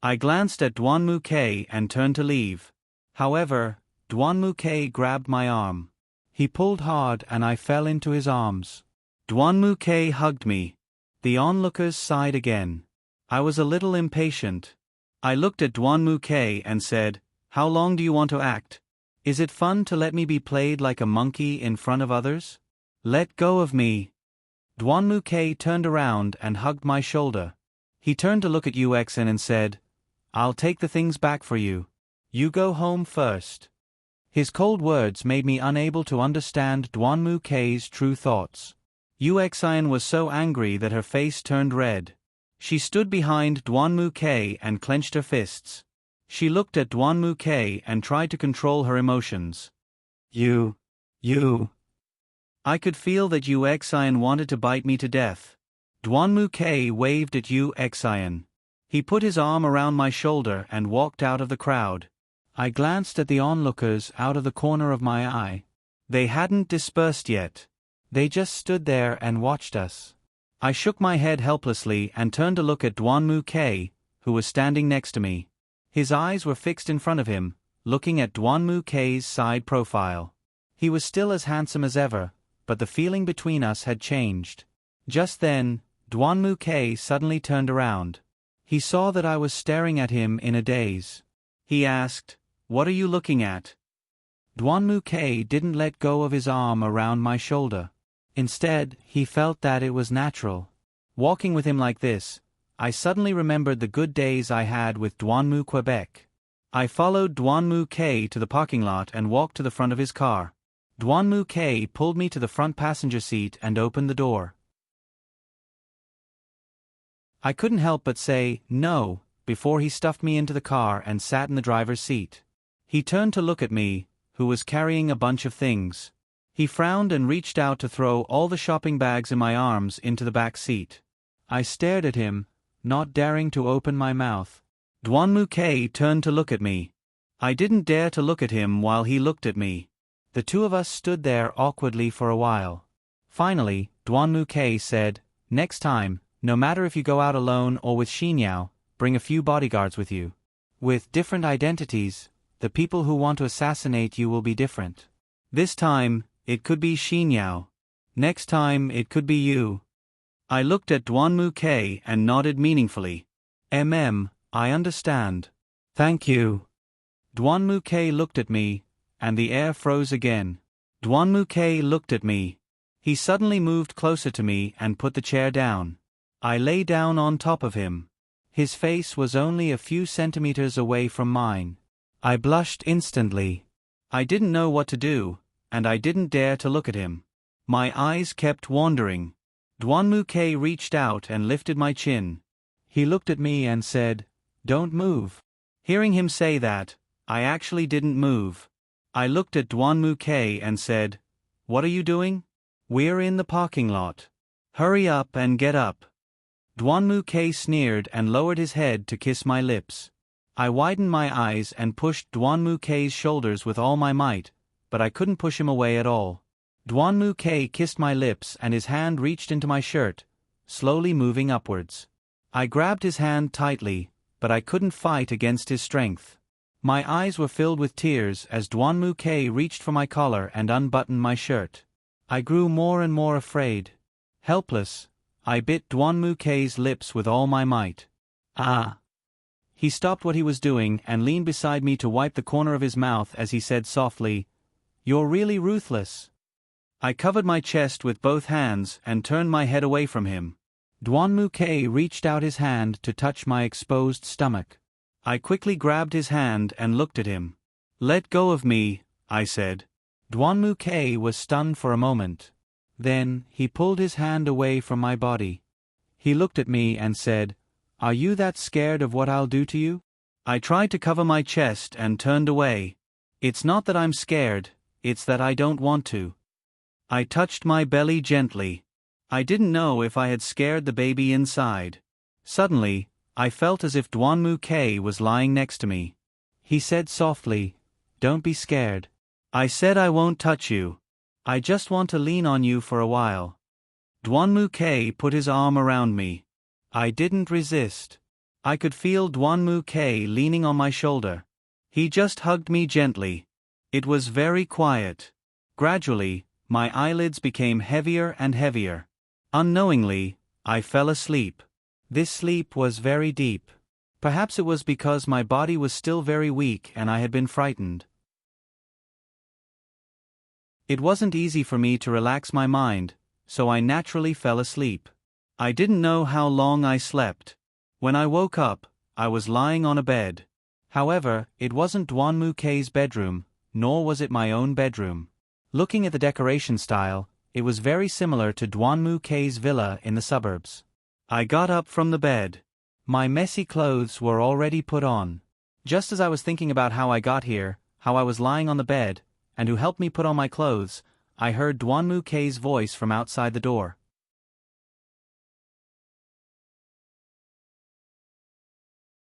Speaker 1: I glanced at Duanmu-K and turned to leave. However, Duanmu-K grabbed my arm. He pulled hard and I fell into his arms. Duanmu-K hugged me. The onlookers sighed again. I was a little impatient. I looked at Duanmu-K and said, "How long do you want to act? Is it fun to let me be played like a monkey in front of others? Let go of me." Duanmu-K turned around and hugged my shoulder. He turned to look at Yu Xin and said, "I'll take the things back for you. You go home first." His cold words made me unable to understand Duanmu-K's true thoughts. Yu Xin was so angry that her face turned red. She stood behind Duanmu-K and clenched her fists. She looked at Duanmu-K and tried to control her emotions. You. I could feel that Yu Xin wanted to bite me to death. Duanmu-K waved at Yu Xin. He put his arm around my shoulder and walked out of the crowd. I glanced at the onlookers out of the corner of my eye. They hadn't dispersed yet. They just stood there and watched us. I shook my head helplessly and turned to look at Duanmu-K, who was standing next to me. His eyes were fixed in front of him, looking at Duanmu-K's side profile. He was still as handsome as ever, but the feeling between us had changed. Just then, Duanmu-K suddenly turned around. He saw that I was staring at him in a daze. He asked, "What are you looking at?" Duanmu-K didn't let go of his arm around my shoulder. Instead, he felt that it was natural. Walking with him like this, I suddenly remembered the good days I had with Duanmu Quebec. I followed Duanmu-K to the parking lot and walked to the front of his car. Duanmu-K pulled me to the front passenger seat and opened the door. I couldn't help but say, "No," before he stuffed me into the car and sat in the driver's seat. He turned to look at me, who was carrying a bunch of things. He frowned and reached out to throw all the shopping bags in my arms into the back seat. I stared at him, not daring to open my mouth. Duanmu-K turned to look at me. I didn't dare to look at him while he looked at me. The two of us stood there awkwardly for a while. Finally, Duanmu-K said, "Next time, no matter if you go out alone or with Xinyao, bring a few bodyguards with you. With different identities, the people who want to assassinate you will be different. This time, it could be Xinyao. Next time it could be you." I looked at Duanmu-K and nodded meaningfully. I understand. Thank you." Duanmu-K looked at me, and the air froze again. Duanmu-K looked at me. He suddenly moved closer to me and put the chair down. I lay down on top of him. His face was only a few centimeters away from mine. I blushed instantly. I didn't know what to do, and I didn't dare to look at him. My eyes kept wandering. Duanmu-K reached out and lifted my chin. He looked at me and said, "Don't move." Hearing him say that, I actually didn't move. I looked at Duanmu-K and said, "What are you doing?" "We're in the parking lot. Hurry up and get up." Duanmu K sneered and lowered his head to kiss my lips. I widened my eyes and pushed Duanmu K's shoulders with all my might, but I couldn't push him away at all. Duanmu K kissed my lips and his hand reached into my shirt, slowly moving upwards. I grabbed his hand tightly, but I couldn't fight against his strength. My eyes were filled with tears as Duanmu K reached for my collar and unbuttoned my shirt. I grew more and more afraid. Helpless, I bit Duanmu K's lips with all my might. Ah! He stopped what he was doing and leaned beside me to wipe the corner of his mouth as he said softly, "You're really ruthless." I covered my chest with both hands and turned my head away from him. Duanmu K reached out his hand to touch my exposed stomach. I quickly grabbed his hand and looked at him. "Let go of me," I said. Duanmu K was stunned for a moment. Then, he pulled his hand away from my body. He looked at me and said, "Are you that scared of what I'll do to you?" I tried to cover my chest and turned away. "It's not that I'm scared, it's that I don't want to." I touched my belly gently. I didn't know if I had scared the baby inside. Suddenly, I felt as if Duanmu K was lying next to me. He said softly, "Don't be scared." I said, "I won't touch you. I just want to lean on you for a while." Duanmu K put his arm around me. I didn't resist. I could feel Duanmu K leaning on my shoulder. He just hugged me gently. It was very quiet. Gradually, my eyelids became heavier and heavier. Unknowingly, I fell asleep. This sleep was very deep. Perhaps it was because my body was still very weak and I had been frightened. It wasn't easy for me to relax my mind, so I naturally fell asleep. I didn't know how long I slept. When I woke up, I was lying on a bed. However, it wasn't Duanmu K's bedroom, nor was it my own bedroom. Looking at the decoration style, it was very similar to Duanmu K's villa in the suburbs. I got up from the bed. My messy clothes were already put on. Just as I was thinking about how I got here, how I was lying on the bed, and who helped me put on my clothes, I heard Duanmu K's voice from outside the door.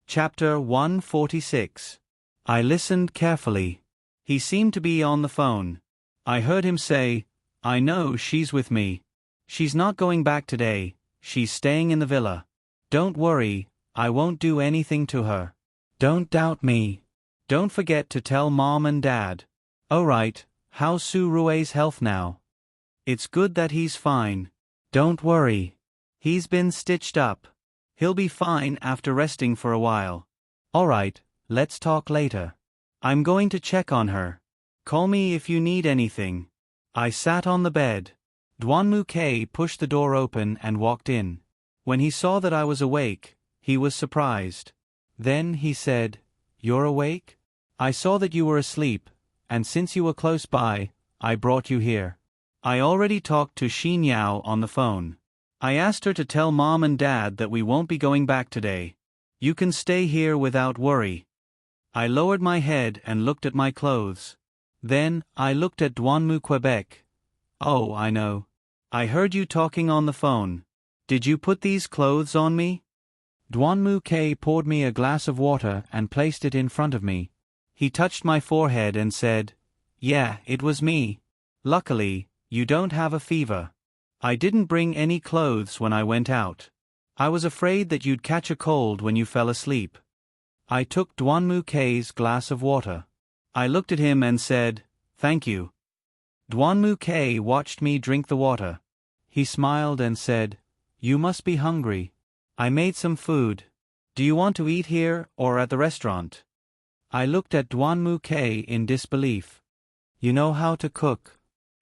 Speaker 1: Chapter 146. I listened carefully. He seemed to be on the phone. I heard him say, "I know she's with me. She's not going back today, she's staying in the villa. Don't worry, I won't do anything to her. Don't doubt me. Don't forget to tell Mom and Dad. Oh right, how's Su-Rue's health now?" "It's good that he's fine. Don't worry. He's been stitched up. He'll be fine after resting for a while. Alright, let's talk later. I'm going to check on her. Call me if you need anything." I sat on the bed. Duanmu K pushed the door open and walked in. When he saw that I was awake, he was surprised. Then he said, "You're awake? I saw that you were asleep, and since you were close by, I brought you here. I already talked to Xinyao on the phone. I asked her to tell Mom and Dad that we won't be going back today. You can stay here without worry." I lowered my head and looked at my clothes. Then, I looked at Duanmu Quebec. "Oh, I know. I heard you talking on the phone. Did you put these clothes on me?" Duanmu K poured me a glass of water and placed it in front of me. He touched my forehead and said, "Yeah, it was me. Luckily, you don't have a fever. I didn't bring any clothes when I went out. I was afraid that you'd catch a cold when you fell asleep." I took Duanmu K's glass of water. I looked at him and said, "Thank you." Duanmu K watched me drink the water. He smiled and said, "You must be hungry. I made some food. Do you want to eat here or at the restaurant?" I looked at Duanmu K in disbelief. "You know how to cook?"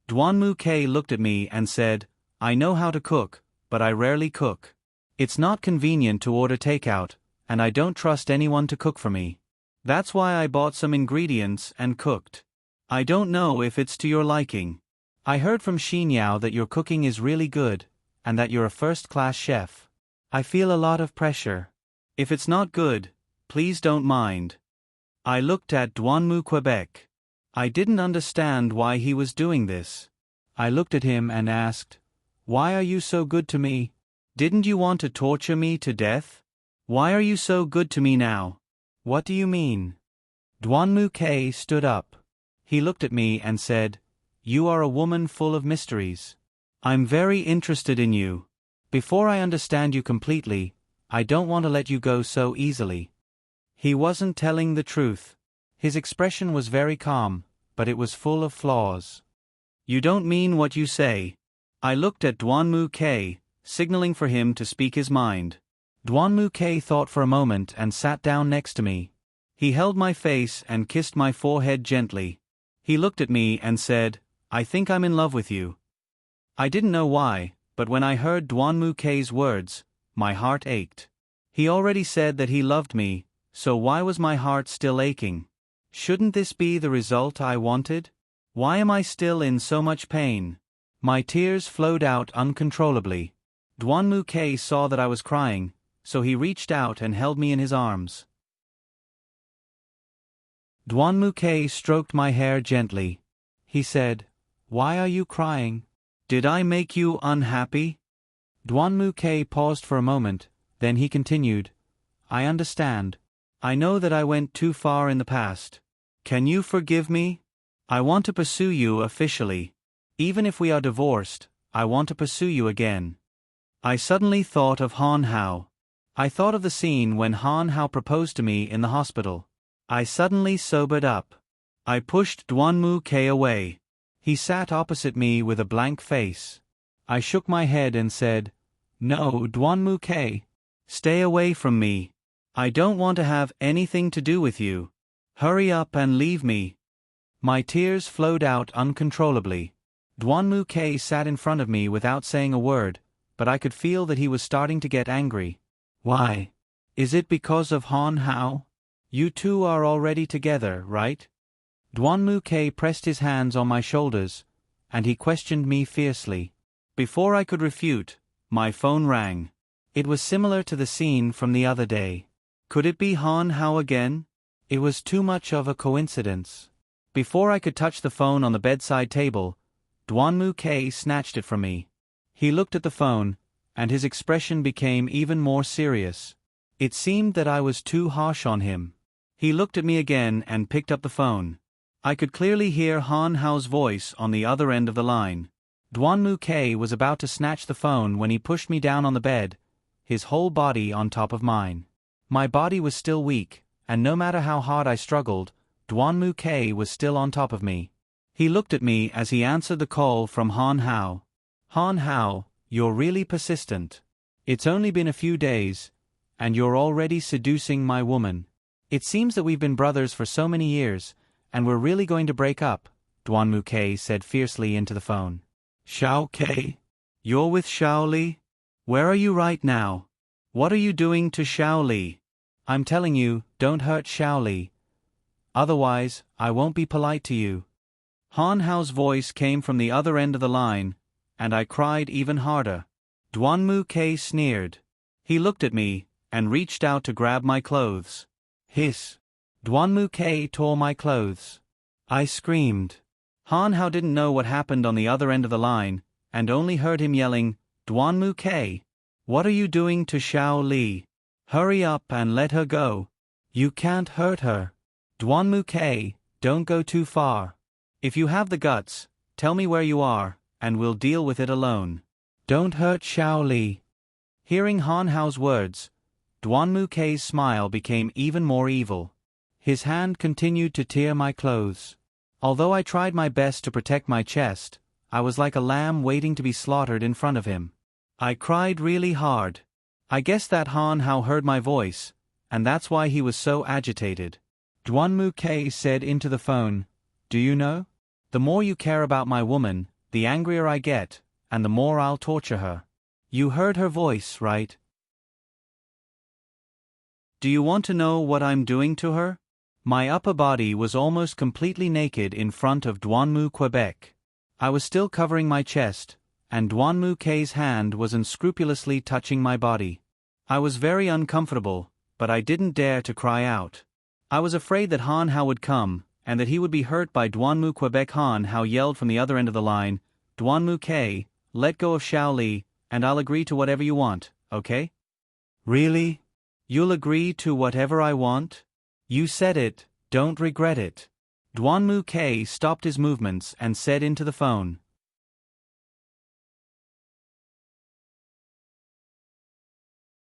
Speaker 1: Duanmu K looked at me and said, "I know how to cook, but I rarely cook. It's not convenient to order takeout, and I don't trust anyone to cook for me. That's why I bought some ingredients and cooked. I don't know if it's to your liking. I heard from Xinyao that your cooking is really good, and that you're a first-class chef. I feel a lot of pressure. If it's not good, please don't mind." I looked at Duanmu Quebec. I didn't understand why he was doing this. I looked at him and asked, "Why are you so good to me?" Didn't you want to torture me to death? Why are you so good to me now? What do you mean? Duanmu K stood up. He looked at me and said, "You are a woman full of mysteries. I'm very interested in you. Before I understand you completely, I don't want to let you go so easily." He wasn't telling the truth. His expression was very calm, but it was full of flaws. "You don't mean what you say." I looked at Duanmu K, signaling for him to speak his mind. Duanmu K thought for a moment and sat down next to me. He held my face and kissed my forehead gently. He looked at me and said, "I think I'm in love with you." I didn't know why, but when I heard Duanmu K's words, my heart ached. He already said that he loved me, so why was my heart still aching? Shouldn't this be the result I wanted? Why am I still in so much pain? My tears flowed out uncontrollably. Duanmu K saw that I was crying, so he reached out and held me in his arms. Duanmu K stroked my hair gently. He said, "Why are you crying? Did I make you unhappy?" Duanmu K paused for a moment, then he continued, "I understand. I know that I went too far in the past. Can you forgive me? I want to pursue you officially. Even if we are divorced, I want to pursue you again." I suddenly thought of Han Hao. I thought of the scene when Han Hao proposed to me in the hospital. I suddenly sobered up. I pushed Duanmu K away. He sat opposite me with a blank face. I shook my head and said, "No, Duanmu K. Stay away from me. I don't want to have anything to do with you. Hurry up and leave me." My tears flowed out uncontrollably. Duanmu K sat in front of me without saying a word, but I could feel that he was starting to get angry. "Why? Is it because of Han Hao? You two are already together, right?" Duanmu K pressed his hands on my shoulders, and he questioned me fiercely. Before I could refute, my phone rang. It was similar to the scene from the other day. Could it be Han Hao again? It was too much of a coincidence. Before I could touch the phone on the bedside table, Duanmu K snatched it from me. He looked at the phone, and his expression became even more serious. It seemed that I was too harsh on him. He looked at me again and picked up the phone. I could clearly hear Han Hao's voice on the other end of the line. Duanmu K was about to snatch the phone when he pushed me down on the bed, his whole body on top of mine. My body was still weak, and no matter how hard I struggled, Duanmu K was still on top of me. He looked at me as he answered the call from Han Hao. "Han Hao, you're really persistent. It's only been a few days, and you're already seducing my woman. It seems that we've been brothers for so many years, and we're really going to break up," Duanmu K said fiercely into the phone. "Xiao K? You're with Xiao Li? Where are you right now? What are you doing to Xiao Li? I'm telling you, don't hurt Xiao Li. Otherwise, I won't be polite to you." Han Hao's voice came from the other end of the line, and I cried even harder. Duanmu K sneered. He looked at me, and reached out to grab my clothes. Hiss. Duanmu K tore my clothes. I screamed. Han Hao didn't know what happened on the other end of the line, and only heard him yelling, "Duanmu K, what are you doing to Xiao Li? Hurry up and let her go. You can't hurt her. Duanmu K, don't go too far. If you have the guts, tell me where you are, and we'll deal with it alone. Don't hurt Xiao Li." Hearing Han Hao's words, Duanmu K's smile became even more evil. His hand continued to tear my clothes. Although I tried my best to protect my chest, I was like a lamb waiting to be slaughtered in front of him. I cried really hard. I guess that Han Hao heard my voice, and that's why he was so agitated. Duanmu K said into the phone, "Do you know? The more you care about my woman, the angrier I get, and the more I'll torture her. You heard her voice, right? Do you want to know what I'm doing to her?" My upper body was almost completely naked in front of Duanmu Quebec. I was still covering my chest, and Duanmu K's hand was unscrupulously touching my body. I was very uncomfortable, but I didn't dare to cry out. I was afraid that Han Hao would come, and that he would be hurt by Duanmu Quebec. Han Hao yelled from the other end of the line, "Duanmu K, let go of Xiao Li, and I'll agree to whatever you want, okay? Really? You'll agree to whatever I want? You said it, don't regret it. Duanmu K stopped his movements and said into the phone.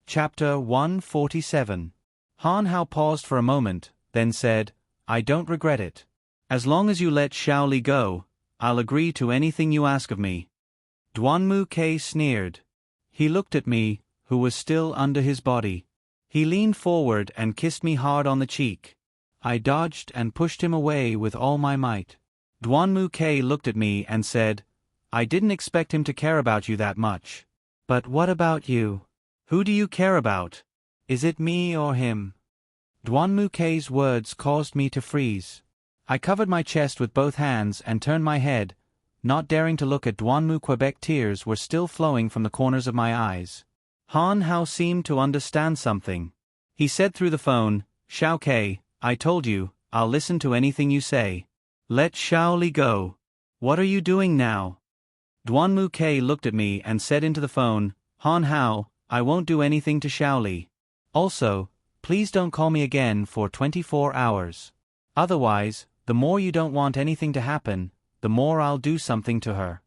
Speaker 1: Chapter 147. Han Hao paused for a moment, then said, I don't regret it. As long as you let Xiaoli go, I'll agree to anything you ask of me. Duanmu K sneered. He looked at me, who was still under his body. He leaned forward and kissed me hard on the cheek. I dodged and pushed him away with all my might. Duanmu K looked at me and said, I didn't expect him to care about you that much. But what about you? Who do you care about? Is it me or him? Duanmu K's words caused me to freeze. I covered my chest with both hands and turned my head, not daring to look at Duanmu. Quebec. Tears were still flowing from the corners of my eyes. Han Hao seemed to understand something. He said through the phone, Xiao Ke, I told you, I'll listen to anything you say. Let Xiaoli go. What are you doing now? Duanmu Ke looked at me and said into the phone, Han Hao, I won't do anything to Xiaoli. Also, please don't call me again for 24 hours. Otherwise, the more you don't want anything to happen, the more I'll do something to her.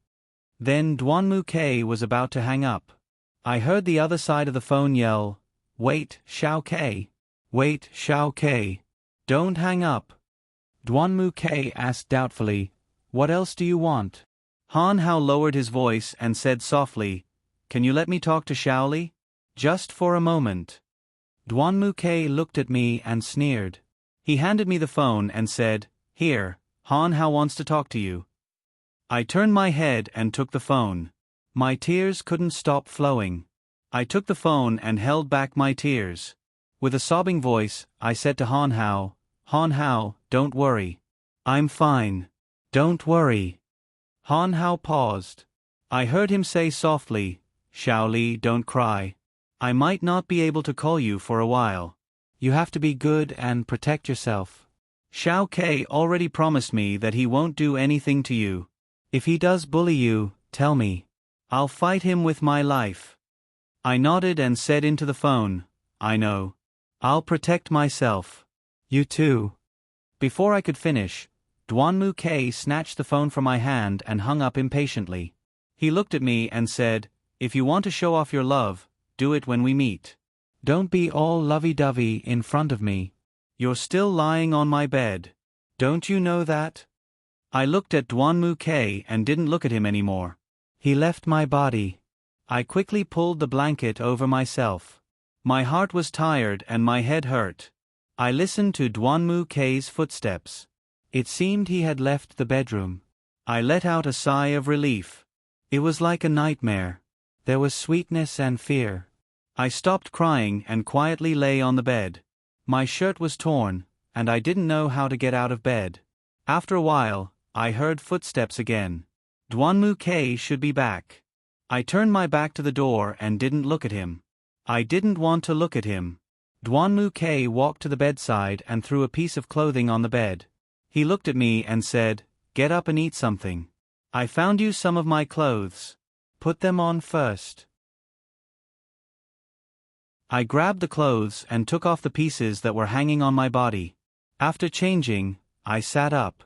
Speaker 1: Then Duanmu Ke was about to hang up. I heard the other side of the phone yell, Wait, Xiao Ke. Wait, Xiao Ke. Don't hang up. Duanmu Ke asked doubtfully, What else do you want? Han Hao lowered his voice and said softly, Can you let me talk to Xiaoli? Just for a moment. Duanmu Ke looked at me and sneered. He handed me the phone and said, Here, Han Hao wants to talk to you. I turned my head and took the phone. My tears couldn't stop flowing. I took the phone and held back my tears. With a sobbing voice, I said to Han Hao, don't worry. I'm fine. Don't worry. Han Hao paused. I heard him say softly, Xiaoli, don't cry. I might not be able to call you for a while. You have to be good and protect yourself. Xiao Ke already promised me that he won't do anything to you. If he does bully you, tell me. I'll fight him with my life. I nodded and said into the phone, I know. I'll protect myself. You too. Before I could finish, Duanmu Ke snatched the phone from my hand and hung up impatiently. He looked at me and said, If you want to show off your love, do it when we meet. Don't be all lovey-dovey in front of me. You're still lying on my bed. Don't you know that? I looked at Duanmu Ke and didn't look at him anymore. He left my body. I quickly pulled the blanket over myself. My heart was tired and my head hurt. I listened to Duanmu Ke's footsteps. It seemed he had left the bedroom. I let out a sigh of relief. It was like a nightmare. There was sweetness and fear. I stopped crying and quietly lay on the bed. My shirt was torn, and I didn't know how to get out of bed. After a while, I heard footsteps again. Duanmu Ke should be back. I turned my back to the door and didn't look at him. I didn't want to look at him. Duanmu Ke walked to the bedside and threw a piece of clothing on the bed. He looked at me and said, Get up and eat something. I found you some of my clothes. Put them on first. I grabbed the clothes and took off the pieces that were hanging on my body. After changing, I sat up.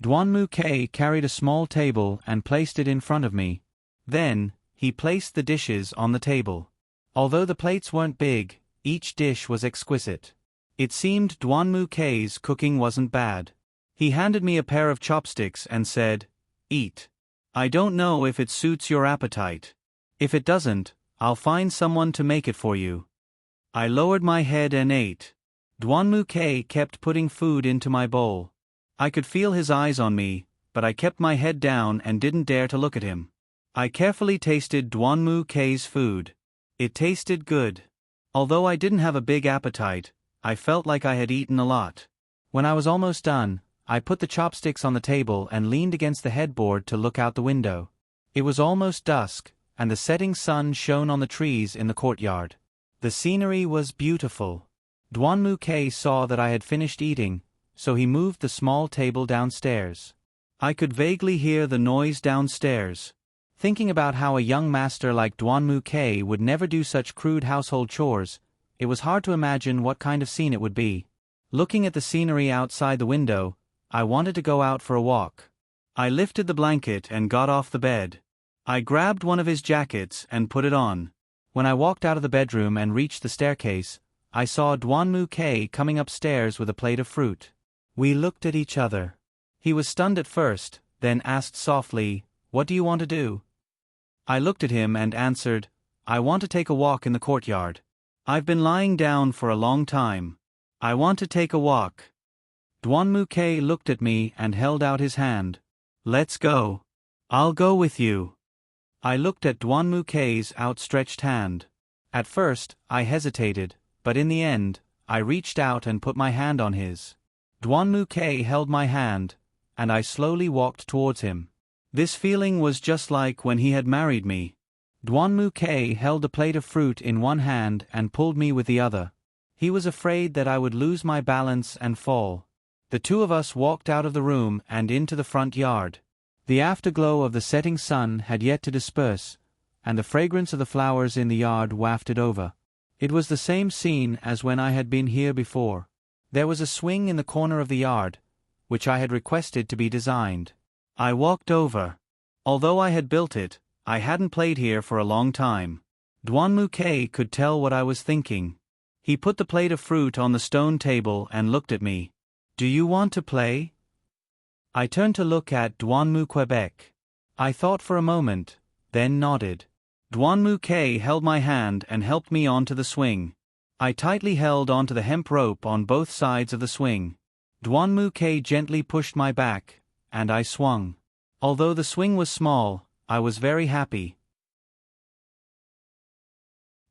Speaker 1: Duanmu Ke carried a small table and placed it in front of me. Then, he placed the dishes on the table. Although the plates weren't big, each dish was exquisite. It seemed Duanmu Ke's cooking wasn't bad. He handed me a pair of chopsticks and said, Eat. I don't know if it suits your appetite. If it doesn't, I'll find someone to make it for you. I lowered my head and ate. Duanmu Ke kept putting food into my bowl. I could feel his eyes on me, but I kept my head down and didn't dare to look at him. I carefully tasted Duanmu Ke's food. It tasted good. Although I didn't have a big appetite, I felt like I had eaten a lot. When I was almost done, I put the chopsticks on the table and leaned against the headboard to look out the window. It was almost dusk, and the setting sun shone on the trees in the courtyard. The scenery was beautiful. Duanmu Ke saw that I had finished eating, so he moved the small table downstairs. I could vaguely hear the noise downstairs. Thinking about how a young master like Duan Mu Ke would never do such crude household chores, it was hard to imagine what kind of scene it would be. Looking at the scenery outside the window, I wanted to go out for a walk. I lifted the blanket and got off the bed. I grabbed one of his jackets and put it on. When I walked out of the bedroom and reached the staircase, I saw Duan Mu Ke coming upstairs with a plate of fruit. We looked at each other. He was stunned at first, then asked softly, "What do you want to do?" I looked at him and answered, "I want to take a walk in the courtyard. I've been lying down for a long time. I want to take a walk." Duan Mu Ke looked at me and held out his hand. "Let's go. I'll go with you." I looked at Duan Mu Ke's outstretched hand. At first, I hesitated, but in the end, I reached out and put my hand on his. Duan Mu Ke held my hand, and I slowly walked towards him. This feeling was just like when he had married me. Duan Mu Ke held a plate of fruit in one hand and pulled me with the other. He was afraid that I would lose my balance and fall. The two of us walked out of the room and into the front yard. The afterglow of the setting sun had yet to disperse, and the fragrance of the flowers in the yard wafted over. It was the same scene as when I had been here before. There was a swing in the corner of the yard, which I had requested to be designed. I walked over. Although I had built it, I hadn't played here for a long time. Duan Mu Ke could tell what I was thinking. He put the plate of fruit on the stone table and looked at me. "Do you want to play?" I turned to look at Duan Mu Quebec. I thought for a moment, then nodded. Duan Mu Ke held my hand and helped me onto the swing. I tightly held onto the hemp rope on both sides of the swing. Duan Mu Ke gently pushed my back, and I swung. Although the swing was small, I was very happy.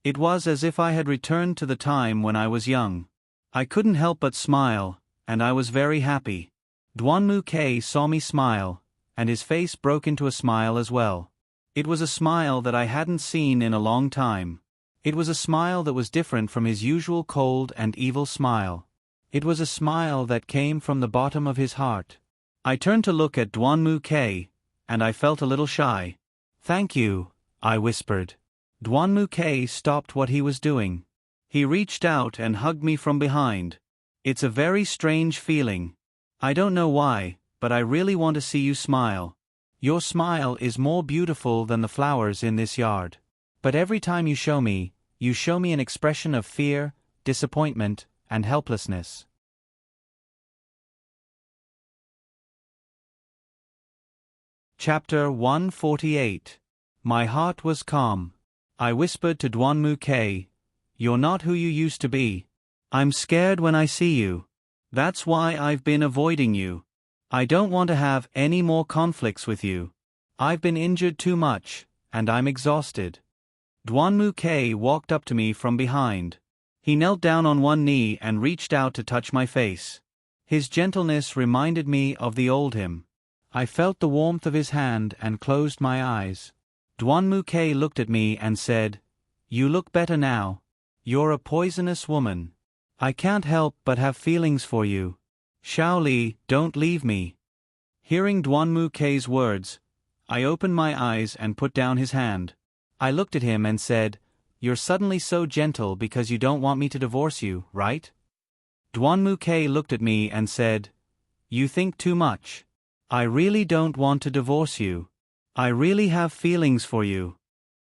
Speaker 1: It was as if I had returned to the time when I was young. I couldn't help but smile, and I was very happy. Duan Mu Ke saw me smile, and his face broke into a smile as well. It was a smile that I hadn't seen in a long time. It was a smile that was different from his usual cold and evil smile. It was a smile that came from the bottom of his heart. I turned to look at Duan Mu Ke, and I felt a little shy. "Thank you," I whispered. Duan Mu Ke stopped what he was doing. He reached out and hugged me from behind. It's a very strange feeling. I don't know why, but I really want to see you smile. Your smile is more beautiful than the flowers in this yard. But every time you show me an expression of fear, disappointment, and helplessness. Chapter 148. My heart was calm. I whispered to Duan Mu Ke, "You're not who you used to be. I'm scared when I see you. That's why I've been avoiding you. I don't want to have any more conflicts with you. I've been injured too much, and I'm exhausted." Duan Mu Ke walked up to me from behind. He knelt down on one knee and reached out to touch my face. His gentleness reminded me of the old him. I felt the warmth of his hand and closed my eyes. Duan Mu Ke looked at me and said, "You look better now. You're a poisonous woman. I can't help but have feelings for you. Shaoli, don't leave me." Hearing Duan Mu Ke's words, I opened my eyes and put down his hand. I looked at him and said, "You're suddenly so gentle because you don't want me to divorce you, right?" Duan Mu Ke looked at me and said, "You think too much. I really don't want to divorce you. I really have feelings for you."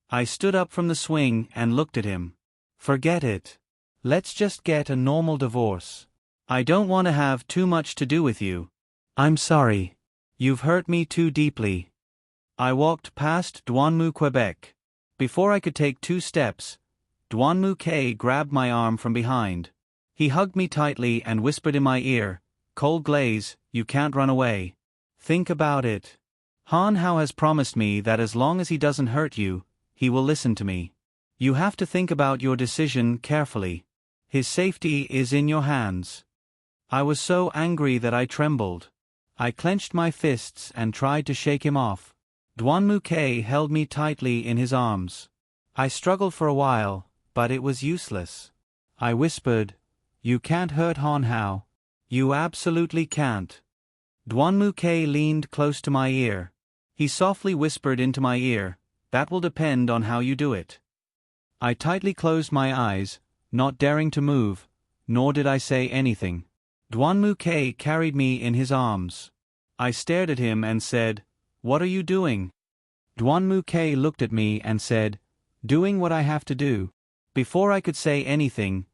Speaker 1: I stood up from the swing and looked at him. "Forget it. Let's just get a normal divorce. I don't want to have too much to do with you. I'm sorry. You've hurt me too deeply." I walked past Duan Mu Quebec. Before I could take 2 steps, Duan Mu Ke grabbed my arm from behind. He hugged me tightly and whispered in my ear, "Cold Glaze, you can't run away. Think about it. Han Hao has promised me that as long as he doesn't hurt you, he will listen to me. You have to think about your decision carefully. His safety is in your hands." I was so angry that I trembled. I clenched my fists and tried to shake him off. Duan Mu Ke held me tightly in his arms. I struggled for a while, but it was useless. I whispered, "You can't hurt Han Hao. You absolutely can't." Duan Mu Ke leaned close to my ear. He softly whispered into my ear, "That will depend on how you do it." I tightly closed my eyes, not daring to move, nor did I say anything. Duanmu-Ke carried me in his arms. I stared at him and said, "What are you doing?" Duanmu-Ke looked at me and said, "Doing what I have to do." Before I could say anything,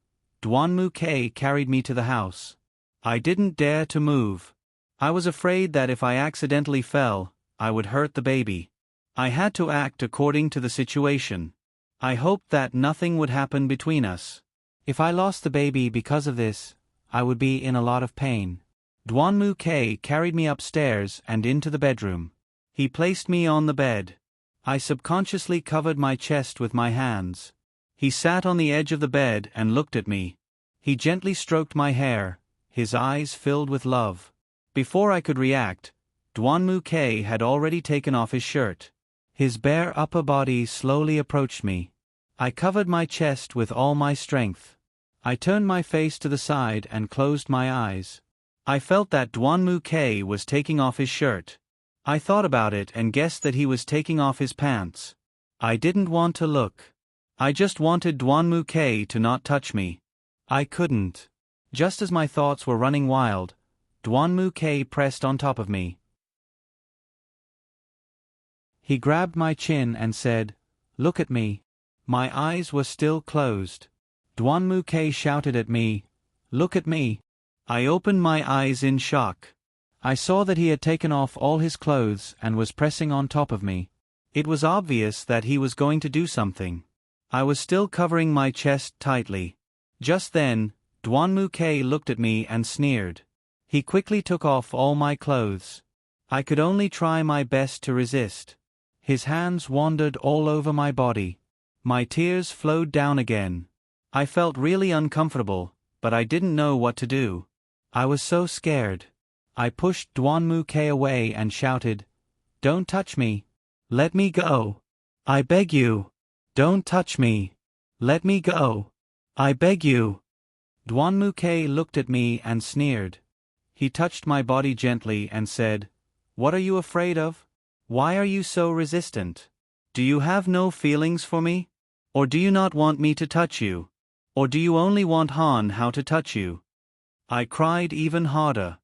Speaker 1: Duanmu-Ke carried me to the house. I didn't dare to move. I was afraid that if I accidentally fell, I would hurt the baby. I had to act according to the situation. I hoped that nothing would happen between us. If I lost the baby because of this, I would be in a lot of pain. Duanmu-Ke carried me upstairs and into the bedroom. He placed me on the bed. I subconsciously covered my chest with my hands. He sat on the edge of the bed and looked at me. He gently stroked my hair, his eyes filled with love. Before I could react, Duanmu-Ke had already taken off his shirt. His bare upper body slowly approached me. I covered my chest with all my strength. I turned my face to the side and closed my eyes. I felt that Duanmu-Ke was taking off his shirt. I thought about it and guessed that he was taking off his pants. I didn't want to look. I just wanted Duanmu-Ke to not touch me. I couldn't. Just as my thoughts were running wild, Duanmu-Ke pressed on top of me. He grabbed my chin and said, "Look at me." My eyes were still closed. Duanmu-Ke shouted at me, "Look at me." I opened my eyes in shock. I saw that he had taken off all his clothes and was pressing on top of me. It was obvious that he was going to do something. I was still covering my chest tightly. Just then, Duanmu-Ke looked at me and sneered. He quickly took off all my clothes. I could only try my best to resist. His hands wandered all over my body. My tears flowed down again. I felt really uncomfortable, but I didn't know what to do. I was so scared. I pushed Duanmu-Ke away and shouted, "Don't touch me. Let me go. I beg you. Don't touch me. Let me go. I beg you." Duanmu-Ke looked at me and sneered. He touched my body gently and said, "What are you afraid of? Why are you so resistant? Do you have no feelings for me? Or do you not want me to touch you? Or do you only want Han how to touch you?" I cried even harder.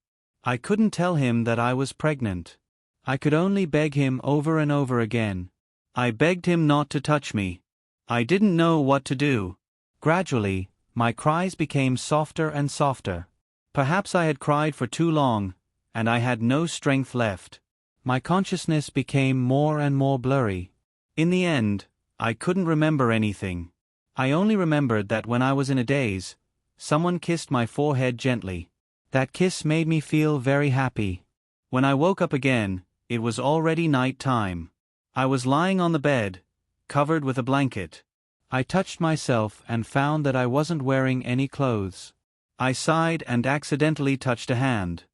Speaker 1: I couldn't tell him that I was pregnant. I could only beg him over and over again. I begged him not to touch me. I didn't know what to do. Gradually, my cries became softer and softer. Perhaps I had cried for too long, and I had no strength left. My consciousness became more and more blurry. In the end, I couldn't remember anything. I only remembered that when I was in a daze, someone kissed my forehead gently. That kiss made me feel very happy. When I woke up again, it was already night time. I was lying on the bed, covered with a blanket. I touched myself and found that I wasn't wearing any clothes. I sighed and accidentally touched a hand.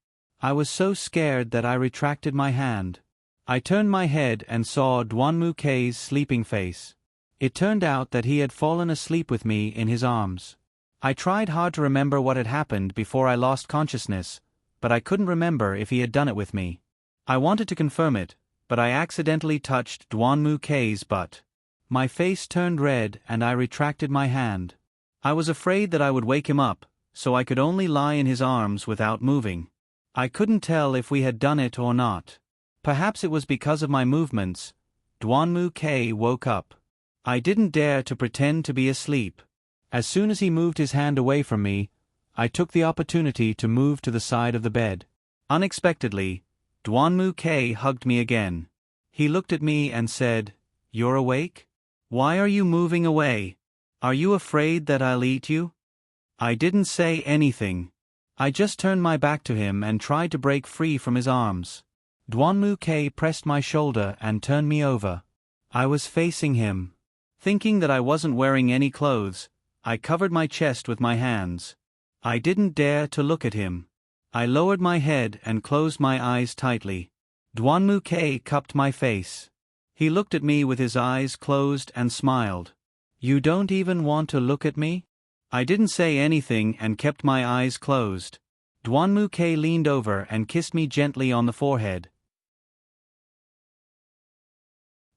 Speaker 1: I was so scared that I retracted my hand. I turned my head and saw Duanmu-Ke's sleeping face. It turned out that he had fallen asleep with me in his arms. I tried hard to remember what had happened before I lost consciousness, but I couldn't remember if he had done it with me. I wanted to confirm it, but I accidentally touched Duanmu-Ke's butt. My face turned red and I retracted my hand. I was afraid that I would wake him up, so I could only lie in his arms without moving. I couldn't tell if we had done it or not. Perhaps it was because of my movements. Duanmu-Ke woke up. I didn't dare to pretend to be asleep. As soon as he moved his hand away from me, I took the opportunity to move to the side of the bed. Unexpectedly, Duanmu-Ke hugged me again. He looked at me and said, "You're awake? Why are you moving away? Are you afraid that I'll eat you?" I didn't say anything. I just turned my back to him and tried to break free from his arms. Duanmu-Ke pressed my shoulder and turned me over. I was facing him. Thinking that I wasn't wearing any clothes, I covered my chest with my hands. I didn't dare to look at him. I lowered my head and closed my eyes tightly. Duanmu-Ke cupped my face. He looked at me with his eyes closed and smiled. "You don't even want to look at me?" I didn't say anything and kept my eyes closed. Duanmu-Ke leaned over and kissed me gently on the forehead.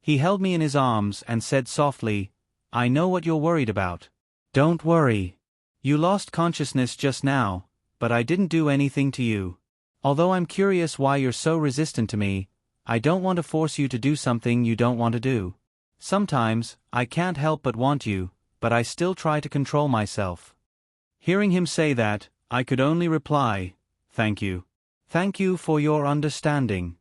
Speaker 1: He held me in his arms and said softly, "I know what you're worried about. Don't worry. You lost consciousness just now, but I didn't do anything to you. Although I'm curious why you're so resistant to me, I don't want to force you to do something you don't want to do. Sometimes, I can't help but want you, but I still try to control myself." Hearing him say that, I could only reply, "Thank you. Thank you for your understanding."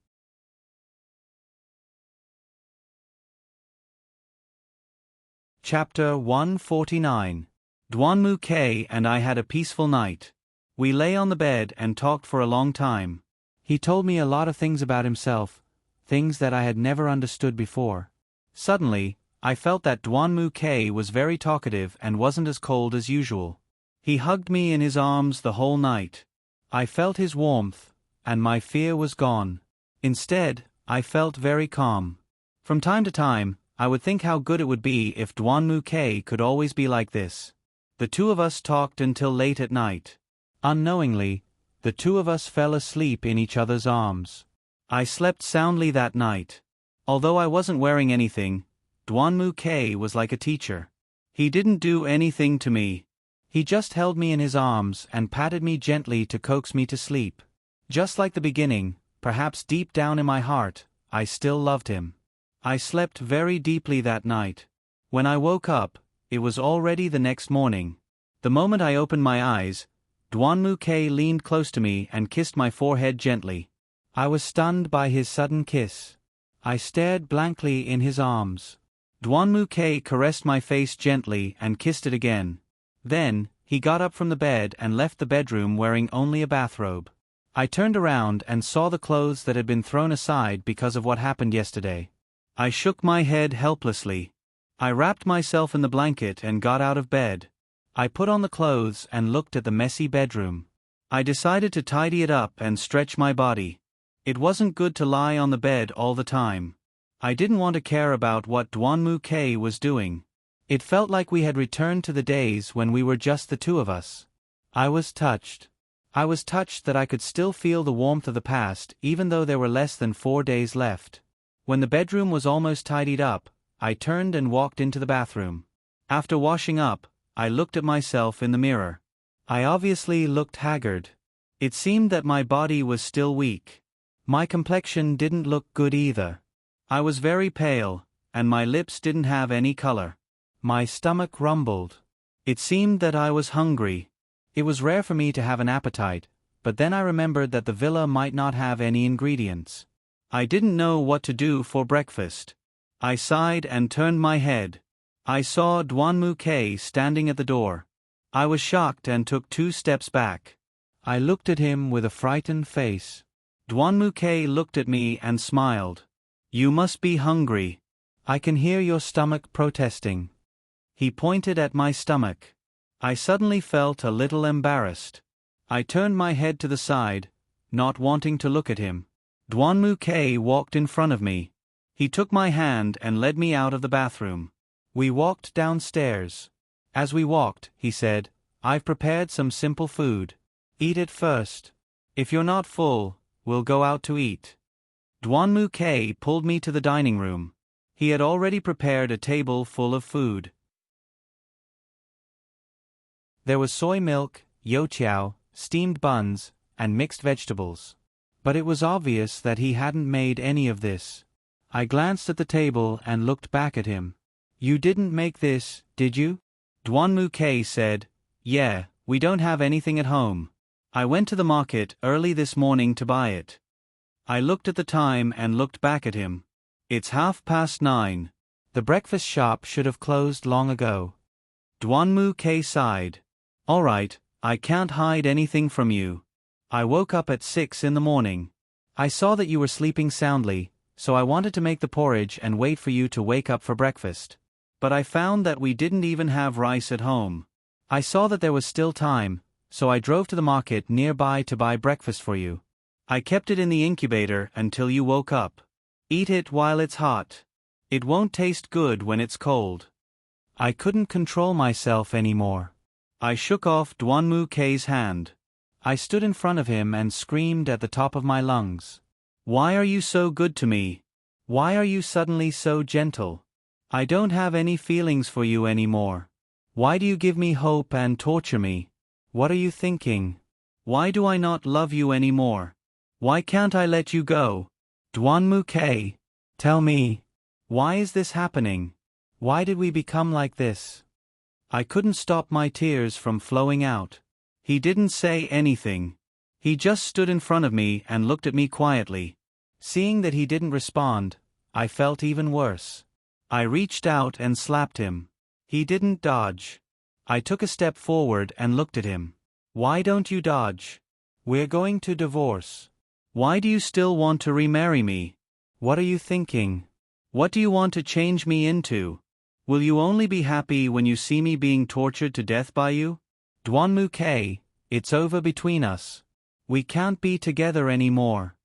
Speaker 1: Chapter 149. Duanmu K and I had a peaceful night. We lay on the bed and talked for a long time. He told me a lot of things about himself, things that I had never understood before. Suddenly, I felt that Duanmu K was very talkative and wasn't as cold as usual. He hugged me in his arms the whole night. I felt his warmth, and my fear was gone. Instead, I felt very calm. From time to time, I would think how good it would be if Duanmu K could always be like this. The two of us talked until late at night. Unknowingly, the two of us fell asleep in each other's arms. I slept soundly that night. Although I wasn't wearing anything, Duanmu K was like a teacher. He didn't do anything to me. He just held me in his arms and patted me gently to coax me to sleep. Just like the beginning, perhaps deep down in my heart, I still loved him. I slept very deeply that night. When I woke up, it was already the next morning. The moment I opened my eyes, Duanmu K leaned close to me and kissed my forehead gently. I was stunned by his sudden kiss. I stared blankly in his arms. Duanmu K caressed my face gently and kissed it again. Then, he got up from the bed and left the bedroom wearing only a bathrobe. I turned around and saw the clothes that had been thrown aside because of what happened yesterday. I shook my head helplessly. I wrapped myself in the blanket and got out of bed. I put on the clothes and looked at the messy bedroom. I decided to tidy it up and stretch my body. It wasn't good to lie on the bed all the time. I didn't want to care about what Duanmu K was doing. It felt like we had returned to the days when we were just the two of us. I was touched. I was touched that I could still feel the warmth of the past even though there were less than 4 days left. When the bedroom was almost tidied up, I turned and walked into the bathroom. After washing up, I looked at myself in the mirror. I obviously looked haggard. It seemed that my body was still weak. My complexion didn't look good either. I was very pale, and my lips didn't have any color. My stomach rumbled. It seemed that I was hungry. It was rare for me to have an appetite, but then I remembered that the villa might not have any ingredients. I didn't know what to do for breakfast. I sighed and turned my head. I saw Duanmu K standing at the door. I was shocked and took 2 steps back. I looked at him with a frightened face. Duanmu K looked at me and smiled. "You must be hungry. I can hear your stomach protesting." He pointed at my stomach. I suddenly felt a little embarrassed. I turned my head to the side, not wanting to look at him. Duanmu K walked in front of me. He took my hand and led me out of the bathroom. We walked downstairs. As we walked, he said, "I've prepared some simple food. Eat it first. If you're not full, we'll go out to eat." Duanmu K pulled me to the dining room. He had already prepared a table full of food. There was soy milk, youtiao, steamed buns, and mixed vegetables. But it was obvious that he hadn't made any of this. I glanced at the table and looked back at him. "You didn't make this, did you?" Duanmu K said, "Yeah, we don't have anything at home. I went to the market early this morning to buy it." I looked at the time and looked back at him. It's 9:30. The breakfast shop should have closed long ago. Duanmu K sighed. "All right, I can't hide anything from you. I woke up at 6 in the morning. I saw that you were sleeping soundly, so I wanted to make the porridge and wait for you to wake up for breakfast. But I found that we didn't even have rice at home. I saw that there was still time, so I drove to the market nearby to buy breakfast for you. I kept it in the incubator until you woke up. Eat it while it's hot. It won't taste good when it's cold." I couldn't control myself anymore. I shook off Duanmu K's hand. I stood in front of him and screamed at the top of my lungs. "Why are you so good to me? Why are you suddenly so gentle? I don't have any feelings for you anymore. Why do you give me hope and torture me? What are you thinking? Why do I not love you anymore? Why can't I let you go? Dwanmuke, tell me. Why is this happening? Why did we become like this? I couldn't stop my tears from flowing out. He didn't say anything. He just stood in front of me and looked at me quietly. Seeing that he didn't respond, I felt even worse. I reached out and slapped him. He didn't dodge. I took a step forward and looked at him. Why don't you dodge? We're going to divorce. Why do you still want to remarry me? What are you thinking? What do you want to change me into? Will you only be happy when you see me being tortured to death by you? Dwanmuke, it's over between us. We can't be together anymore.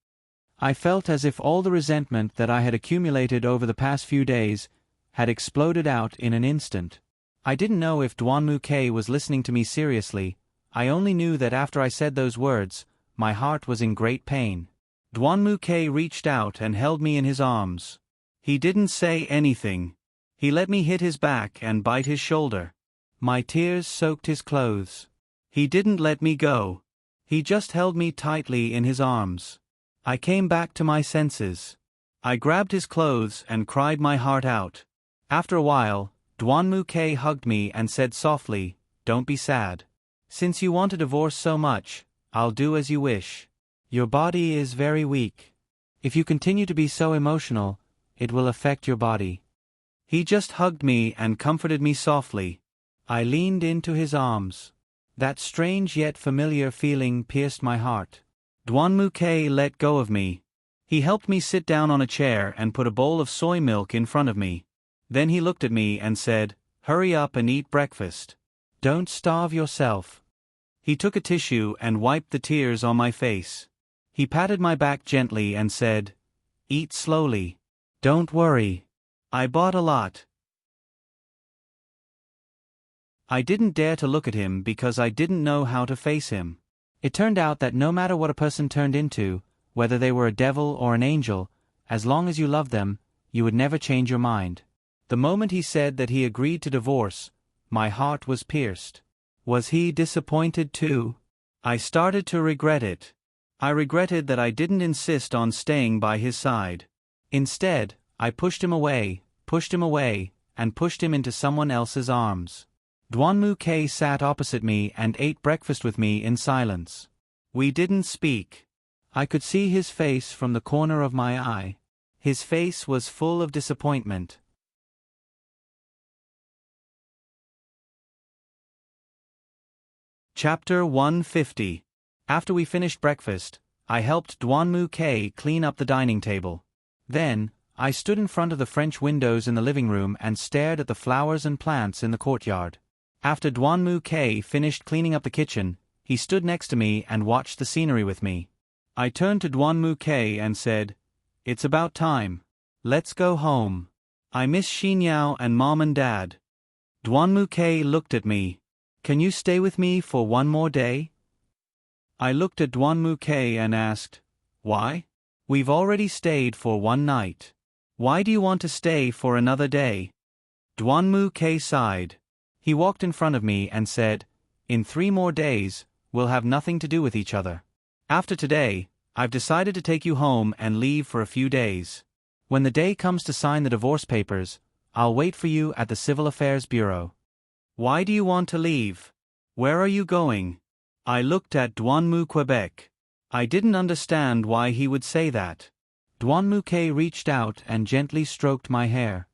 Speaker 1: I felt as if all the resentment that I had accumulated over the past few days had exploded out in an instant. I didn't know if Dwanmuke was listening to me seriously. I only knew that after I said those words, my heart was in great pain. Dwanmuke reached out and held me in his arms. He didn't say anything. He let me hit his back and bite his shoulder. My tears soaked his clothes. He didn't let me go. He just held me tightly in his arms. I came back to my senses. I grabbed his clothes and cried my heart out. After a while, Dwanmuke hugged me and said softly, "Don't be sad. Since you want a divorce so much, I'll do as you wish. Your body is very weak. If you continue to be so emotional, it will affect your body." He just hugged me and comforted me softly. I leaned into his arms. That strange yet familiar feeling pierced my heart. Dwanmuke let go of me. He helped me sit down on a chair and put a bowl of soy milk in front of me. Then he looked at me and said, "Hurry up and eat breakfast. Don't starve yourself." He took a tissue and wiped the tears on my face. He patted my back gently and said, "Eat slowly. Don't worry. I bought a lot." I didn't dare to look at him because I didn't know how to face him. It turned out that no matter what a person turned into, whether they were a devil or an angel, as long as you loved them, you would never change your mind. The moment he said that he agreed to divorce, my heart was pierced. Was he disappointed too? I started to regret it. I regretted that I didn't insist on staying by his side. Instead, I pushed him away, and pushed him into someone else's arms. Dwanmuke sat opposite me and ate breakfast with me in silence. We didn't speak. I could see his face from the corner of my eye. His face was full of disappointment. Chapter 150. After we finished breakfast, I helped Dwanmuke clean up the dining table. Then, I stood in front of the French windows in the living room and stared at the flowers and plants in the courtyard. After Dwanmuke finished cleaning up the kitchen, he stood next to me and watched the scenery with me. I turned to Dwanmuke and said, "It's about time. Let's go home. I miss Xinyao and Mom and Dad." Dwanmuke looked at me. "Can you stay with me for one more day?" I looked at Dwanmuke and asked, "Why? We've already stayed for one night. Why do you want to stay for another day?" Dwanmuke sighed. He walked in front of me and said, "In 3 more days, we'll have nothing to do with each other. After today, I've decided to take you home and leave for a few days. When the day comes to sign the divorce papers, I'll wait for you at the Civil Affairs Bureau." "Why do you want to leave? Where are you going?" I looked at Dwanmuke. I didn't understand why he would say that. Dwanmuke reached out and gently stroked my hair.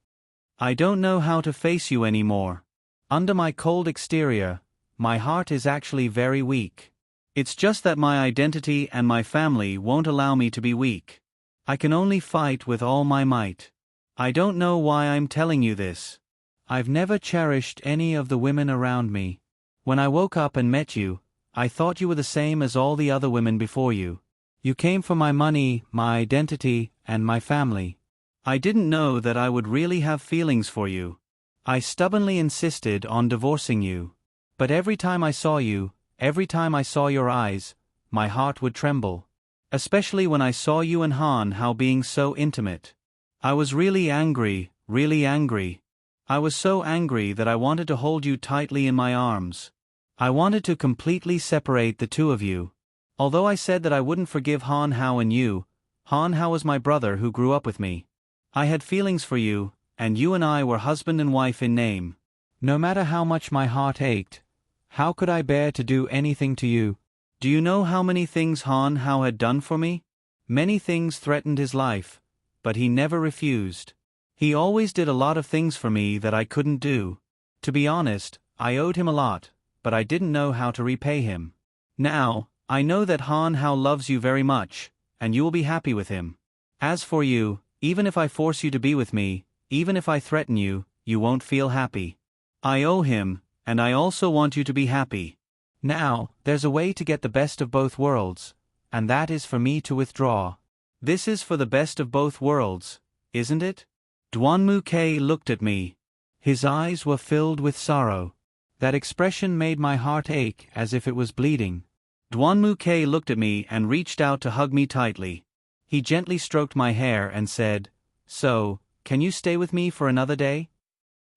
Speaker 1: "I don't know how to face you anymore. Under my cold exterior, my heart is actually very weak. It's just that my identity and my family won't allow me to be weak. I can only fight with all my might. I don't know why I'm telling you this. I've never cherished any of the women around me. When I woke up and met you, I thought you were the same as all the other women before you. You came for my money, my identity, and my family. I didn't know that I would really have feelings for you. I stubbornly insisted on divorcing you. But every time I saw you, every time I saw your eyes, my heart would tremble. Especially when I saw you and Han Hao being so intimate. I was really angry, really angry. I was so angry that I wanted to hold you tightly in my arms. I wanted to completely separate the two of you. Although I said that I wouldn't forgive Han Hao and you, Han Hao was my brother who grew up with me. I had feelings for you, and you and I were husband and wife in name. No matter how much my heart ached, how could I bear to do anything to you? Do you know how many things Han Hao had done for me? Many things threatened his life, but he never refused. He always did a lot of things for me that I couldn't do. To be honest, I owed him a lot, but I didn't know how to repay him. Now, I know that Han Hao loves you very much, and you will be happy with him. As for you, even if I force you to be with me, even if I threaten you, you won't feel happy. I owe him, and I also want you to be happy. Now, there's a way to get the best of both worlds, and that is for me to withdraw. This is for the best of both worlds, isn't it? Duanmu Ke looked at me. His eyes were filled with sorrow. That expression made my heart ache as if it was bleeding. Duanmu Ke looked at me and reached out to hug me tightly. He gently stroked my hair and said, "So, can you stay with me for another day?"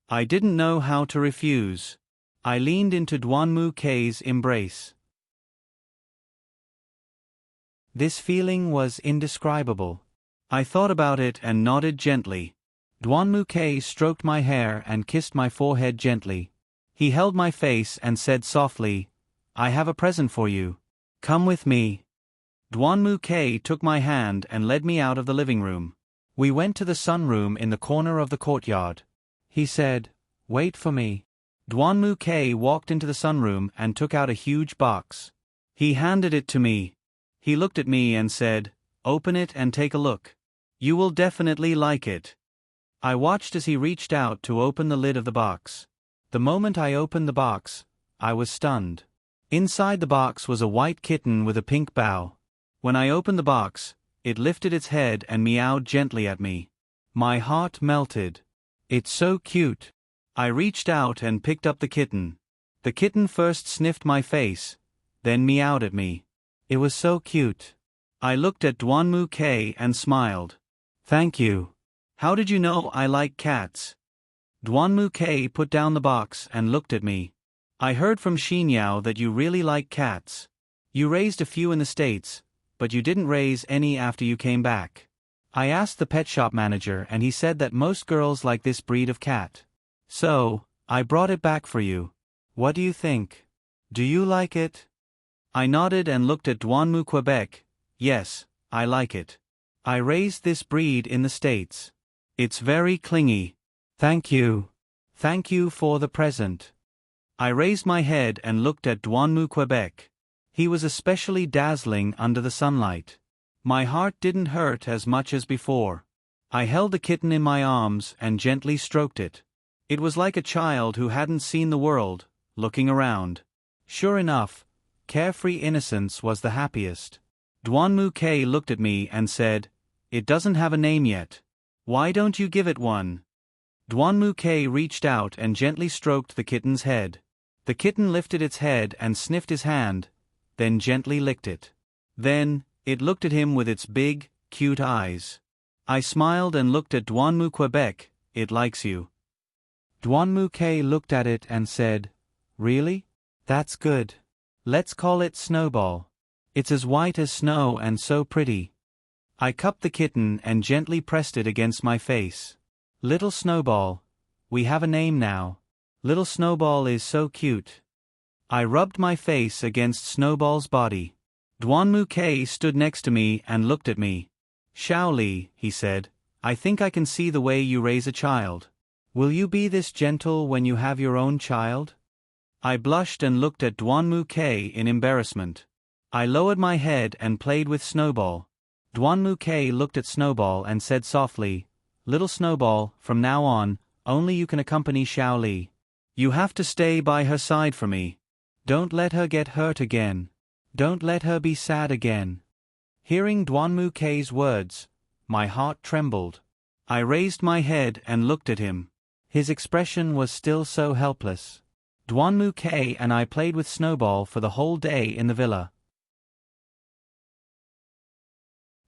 Speaker 1: I didn't know how to refuse. I leaned into Duanmu Ke's embrace. This feeling was indescribable. I thought about it and nodded gently. Duanmu Ke stroked my hair and kissed my forehead gently. He held my face and said softly, "I have a present for you. Come with me." Duanmu Ke took my hand and led me out of the living room. We went to the sunroom in the corner of the courtyard. He said, "Wait for me." Duanmu Ke walked into the sunroom and took out a huge box. He handed it to me. He looked at me and said, "Open it and take a look. You will definitely like it." I watched as he reached out to open the lid of the box. The moment I opened the box, I was stunned. Inside the box was a white kitten with a pink bow. When I opened the box, it lifted its head and meowed gently at me. My heart melted. "It's so cute." I reached out and picked up the kitten. The kitten first sniffed my face, then meowed at me. It was so cute. I looked at Duanmu Ke and smiled. "Thank you. How did you know I like cats?" Duanmu Ke put down the box and looked at me. "I heard from Xinyao that you really like cats. You raised a few in the States, but you didn't raise any after you came back. I asked the pet shop manager and he said that most girls like this breed of cat. So, I brought it back for you. What do you think? Do you like it?" I nodded and looked at Duanmu Quebec. "Yes, I like it. I raised this breed in the States. It's very clingy." "Thank you. Thank you for the present." I raised my head and looked at Duanmu Quebec. He was especially dazzling under the sunlight. My heart didn't hurt as much as before. I held the kitten in my arms and gently stroked it. It was like a child who hadn't seen the world, looking around. Sure enough, carefree innocence was the happiest. Duanmu Ke looked at me and said, "It doesn't have a name yet. Why don't you give it one?" Duanmu Ke reached out and gently stroked the kitten's head. The kitten lifted its head and sniffed his hand, then gently licked it. Then, it looked at him with its big, cute eyes. I smiled and looked at Duanmu Quebec. "It likes you." Duanmu Ke looked at it and said, "Really? That's good. Let's call it Snowball. It's as white as snow and so pretty." I cupped the kitten and gently pressed it against my face. "Little Snowball, we have a name now. Little Snowball is so cute." I rubbed my face against Snowball's body. Duanmu Ke stood next to me and looked at me. "Shaoli," he said, "I think I can see the way you raise a child. Will you be this gentle when you have your own child?" I blushed and looked at Duanmu Ke in embarrassment. I lowered my head and played with Snowball. Duanmu Ke looked at Snowball and said softly, "Little Snowball, from now on, only you can accompany Shaoli. You have to stay by her side for me. Don't let her get hurt again. Don't let her be sad again." Hearing Duanmu Ke's words, my heart trembled. I raised my head and looked at him. His expression was still so helpless. Duanmu Ke and I played with Snowball for the whole day in the villa.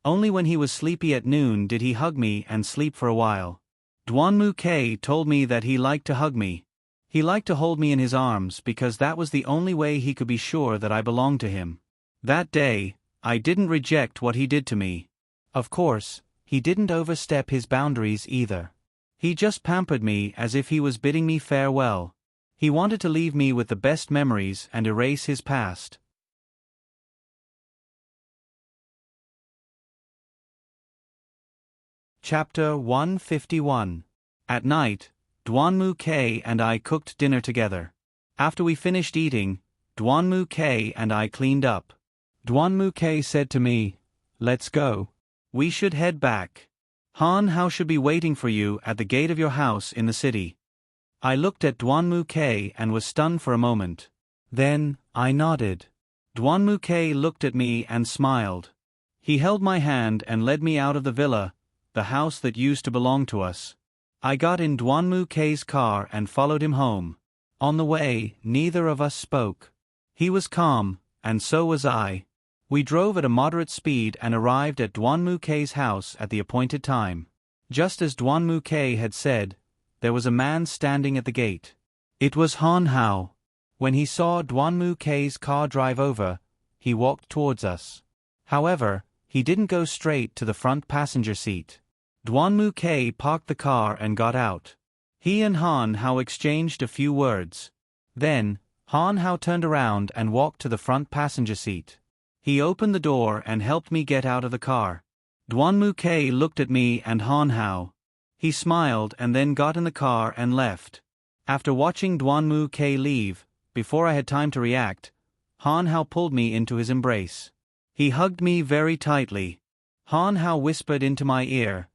Speaker 1: Only when he was sleepy at noon did he hug me and sleep for a while. Duanmu K told me that he liked to hug me. He liked to hold me in his arms because that was the only way he could be sure that I belonged to him. That day, I didn't reject what he did to me. Of course, he didn't overstep his boundaries either. He just pampered me as if he was bidding me farewell. He wanted to leave me with the best memories and erase his past. Chapter 151. At night, Duanmu K and I cooked dinner together. After we finished eating, Duanmu K and I cleaned up. Duanmu K said to me, "Let's go. We should head back. Han Hao should be waiting for you at the gate of your house in the city." I looked at Duanmu K and was stunned for a moment. Then, I nodded. Duanmu K looked at me and smiled. He held my hand and led me out of the villa, the house that used to belong to us. I got in Duanmu K's car and followed him home. On the way, neither of us spoke. He was calm, and so was I. We drove at a moderate speed and arrived at Duanmu K's house at the appointed time. Just as Duanmu K had said, there was a man standing at the gate. It was Han Hao. When he saw Duanmu K's car drive over, he walked towards us. However, he didn't go straight to the front passenger seat. Duanmu K parked the car and got out. He and Han Hao exchanged a few words. Then, Han Hao turned around and walked to the front passenger seat. He opened the door and helped me get out of the car. Duanmu K looked at me and Han Hao. He smiled and then got in the car and left. After watching Duanmu K leave, before I had time to react, Han Hao pulled me into his embrace. He hugged me very tightly. Han Hao whispered into my ear,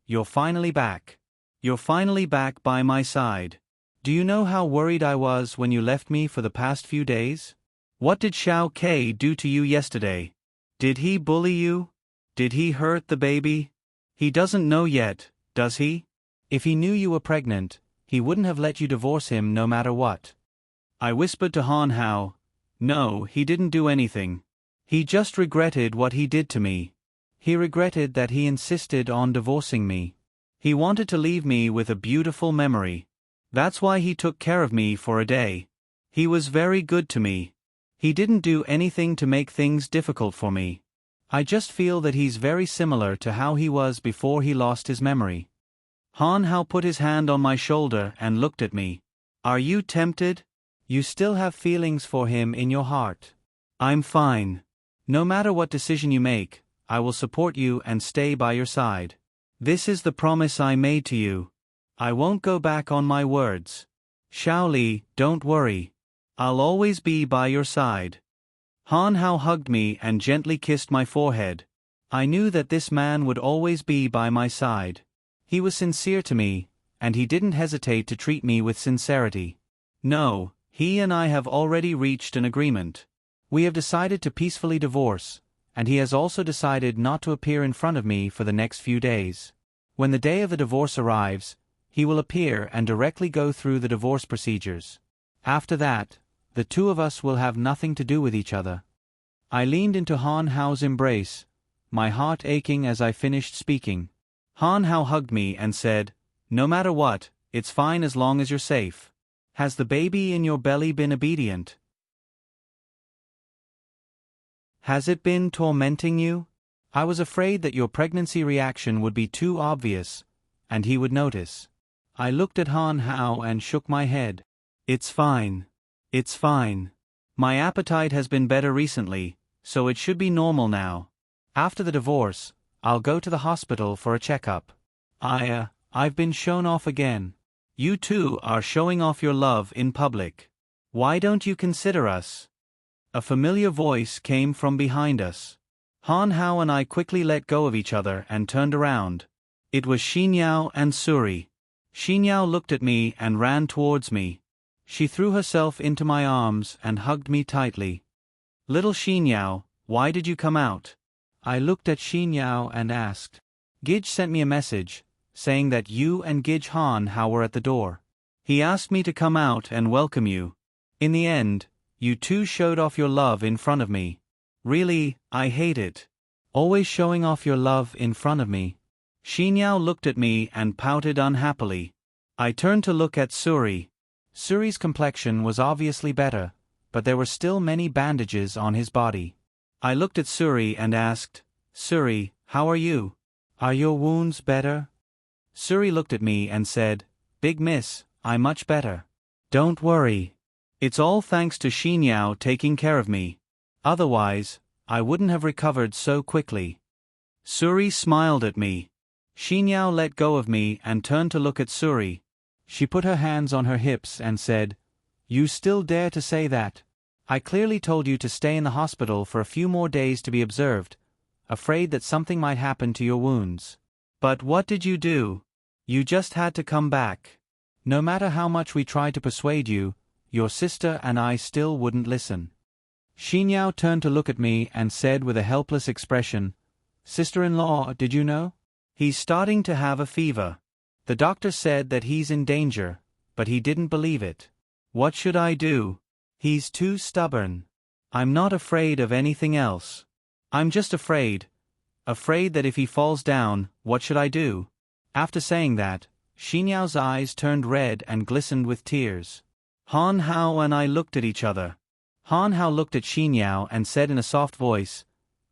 Speaker 1: "You're finally back. You're finally back by my side. Do you know how worried I was when you left me for the past few days? What did Xiao K do to you yesterday? Did he bully you? Did he hurt the baby? He doesn't know yet, does he? If he knew you were pregnant, he wouldn't have let you divorce him no matter what." I whispered to Han Hao, "No, he didn't do anything. He just regretted what he did to me. He regretted that he insisted on divorcing me. He wanted to leave me with a beautiful memory. That's why he took care of me for a day. He was very good to me. He didn't do anything to make things difficult for me. I just feel that he's very similar to how he was before he lost his memory." Han Hao put his hand on my shoulder and looked at me. "Are you tempted? You still have feelings for him in your heart." "I'm fine. No matter what decision you make, I will support you and stay by your side. This is the promise I made to you. I won't go back on my words. Xiaoli, don't worry. I'll always be by your side." Han Hao hugged me and gently kissed my forehead. I knew that this man would always be by my side. He was sincere to me, and he didn't hesitate to treat me with sincerity. No, he and I have already reached an agreement. We have decided to peacefully divorce, and he has also decided not to appear in front of me for the next few days. When the day of the divorce arrives, he will appear and directly go through the divorce procedures. After that, the two of us will have nothing to do with each other. I leaned into Han Hao's embrace, my heart aching as I finished speaking. Han Hao hugged me and said, "No matter what, it's fine as long as you're safe. Has the baby in your belly been obedient? Has it been tormenting you? I was afraid that your pregnancy reaction would be too obvious, and he would notice." I looked at Han Hao and shook my head. "It's fine. It's fine. My appetite has been better recently, so it should be normal now. After the divorce, I'll go to the hospital for a checkup. I've been shown off again. You two are showing off your love in public. Why don't you consider us?" A familiar voice came from behind us. Han Hao and I quickly let go of each other and turned around. It was Xinyao and Suri. Xinyao looked at me and ran towards me. She threw herself into my arms and hugged me tightly. "Little Xinyao, why did you come out?" I looked at Xinyao and asked. "Gij sent me a message, saying that you and Gij Han Hao were at the door. He asked me to come out and welcome you. In the end, you two showed off your love in front of me. Really, I hate it. Always showing off your love in front of me. Xinyao looked at me and pouted unhappily. I turned to look at Suri. Suri's complexion was obviously better, but there were still many bandages on his body. I looked at Suri and asked, Suri, how are you? Are your wounds better? Suri looked at me and said, Big miss, I'm much better. Don't worry. It's all thanks to Xinyao taking care of me. Otherwise, I wouldn't have recovered so quickly. Suri smiled at me. Xinyao let go of me and turned to look at Suri. She put her hands on her hips and said, You still dare to say that? I clearly told you to stay in the hospital for a few more days to be observed, afraid that something might happen to your wounds. But what did you do? You just had to come back. No matter how much we tried to persuade you, your sister and I still wouldn't listen. Xinyao turned to look at me and said with a helpless expression, Sister-in-law, did you know? He's starting to have a fever. The doctor said that he's in danger, but he didn't believe it. What should I do? He's too stubborn. I'm not afraid of anything else. I'm just afraid that if he falls down, what should I do? After saying that, Xinyao's eyes turned red and glistened with tears. Han Hao and I looked at each other. Han Hao looked at Xinyao and said in a soft voice,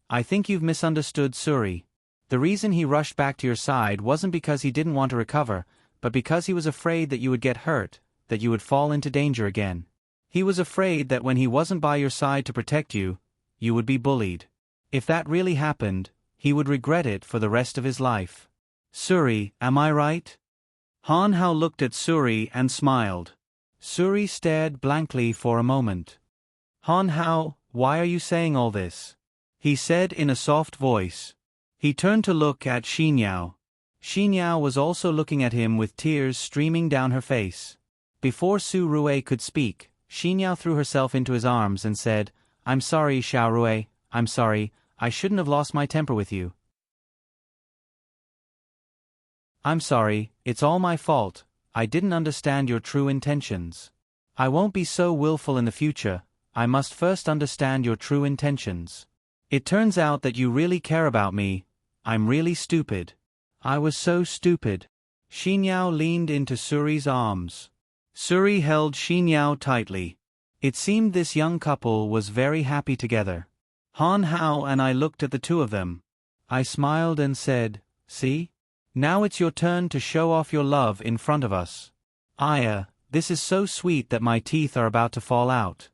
Speaker 1: I think you've misunderstood Suri. The reason he rushed back to your side wasn't because he didn't want to recover, but because he was afraid that you would get hurt, that you would fall into danger again. He was afraid that when he wasn't by your side to protect you, you would be bullied. If that really happened, he would regret it for the rest of his life. Suri, am I right? Han Hao looked at Suri and smiled. Suri stared blankly for a moment. Han Hao, why are you saying all this? He said in a soft voice. He turned to look at Xinyao. Xinyao was also looking at him with tears streaming down her face. Before Su Rui could speak, Xinyao threw herself into his arms and said, I'm sorry, Xiao Rui, I'm sorry, I shouldn't have lost my temper with you. I'm sorry, it's all my fault, I didn't understand your true intentions. I won't be so willful in the future, I must first understand your true intentions. It turns out that you really care about me. I'm really stupid. I was so stupid. Xinyao leaned into Suri's arms. Suri held Xinyao tightly. It seemed this young couple was very happy together. Han Hao and I looked at the two of them. I smiled and said, See? Now it's your turn to show off your love in front of us. Aya, this is so sweet that my teeth are about to fall out.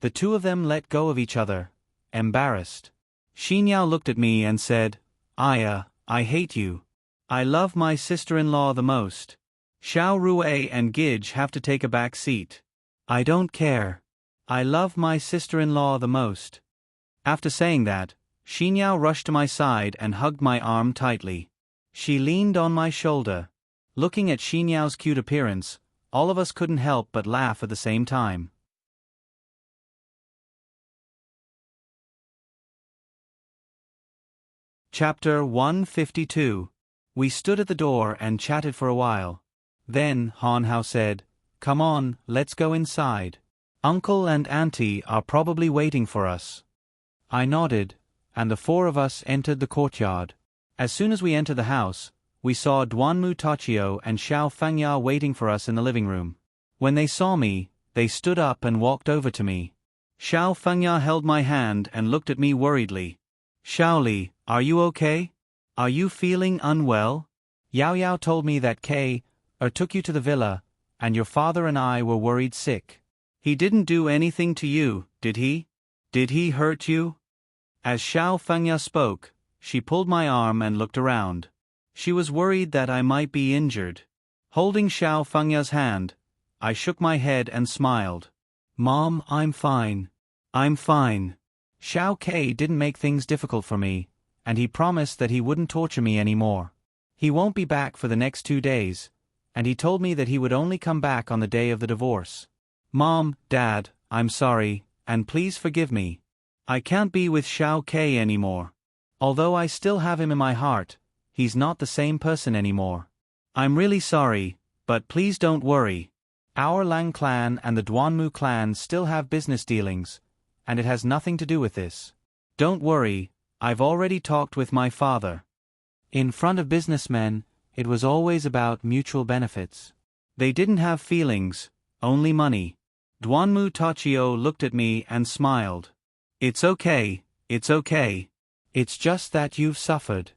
Speaker 1: The two of them let go of each other, embarrassed. Xinyao looked at me and said, Aya, I hate you. I love my sister-in-law the most. Xiao Rui and Gij have to take a back seat. I don't care. I love my sister-in-law the most. After saying that, Xinyao rushed to my side and hugged my arm tightly. She leaned on my shoulder. Looking at Xinyao's cute appearance, all of us couldn't help but laugh at the same time. Chapter 152. We stood at the door and chatted for a while. Then Han Hao said, Come on, let's go inside. Uncle and Auntie are probably waiting for us. I nodded, and the four of us entered the courtyard. As soon as we entered the house, we saw Duanmu Tachio and Xiao Fengya waiting for us in the living room. When they saw me, they stood up and walked over to me. Xiao Fengya held my hand and looked at me worriedly. Xiaoli, are you okay? Are you feeling unwell? Yao Yao told me that took you to the villa, and your father and I were worried sick. He didn't do anything to you, did he? Did he hurt you? As Xiao Fengya spoke, she pulled my arm and looked around. She was worried that I might be injured. Holding Xiao Fengya's hand, I shook my head and smiled. Mom, I'm fine. I'm fine. Xiao K didn't make things difficult for me, and he promised that he wouldn't torture me anymore. He won't be back for the next 2 days, and he told me that he would only come back on the day of the divorce. Mom, Dad, I'm sorry, and please forgive me. I can't be with Xiao K anymore. Although I still have him in my heart, he's not the same person anymore. I'm really sorry, but please don't worry. Our Lang clan and the Duanmu clan still have business dealings, and it has nothing to do with this. Don't worry, I've already talked with my father. In front of businessmen, it was always about mutual benefits. They didn't have feelings, only money. Duanmu Tachio looked at me and smiled. It's okay, it's okay. It's just that you've suffered.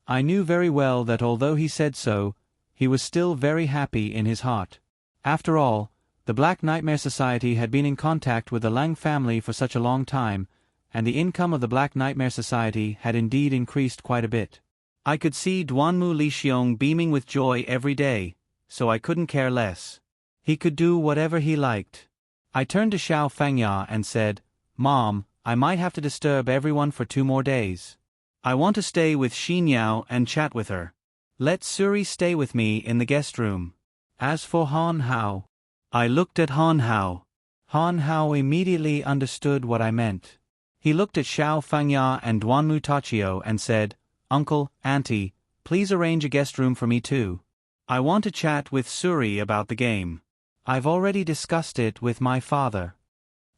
Speaker 1: I knew very well that although he said so, he was still very happy in his heart. After all, the Black Nightmare Society had been in contact with the Lang family for such a long time, and the income of the Black Nightmare Society had indeed increased quite a bit. I could see Duanmu Lixiong beaming with joy every day, so I couldn't care less. He could do whatever he liked. I turned to Xiao Fengya and said, Mom, I might have to disturb everyone for 2 more days. I want to stay with Xinyao and chat with her. Let Suri stay with me in the guest room. As for Han Hao, I looked at Han Hao. Han Hao immediately understood what I meant. He looked at Xiao Fengya and Duanmu Tachio and said, Uncle, Auntie, please arrange a guest room for me too. I want to chat with Suri about the game. I've already discussed it with my father.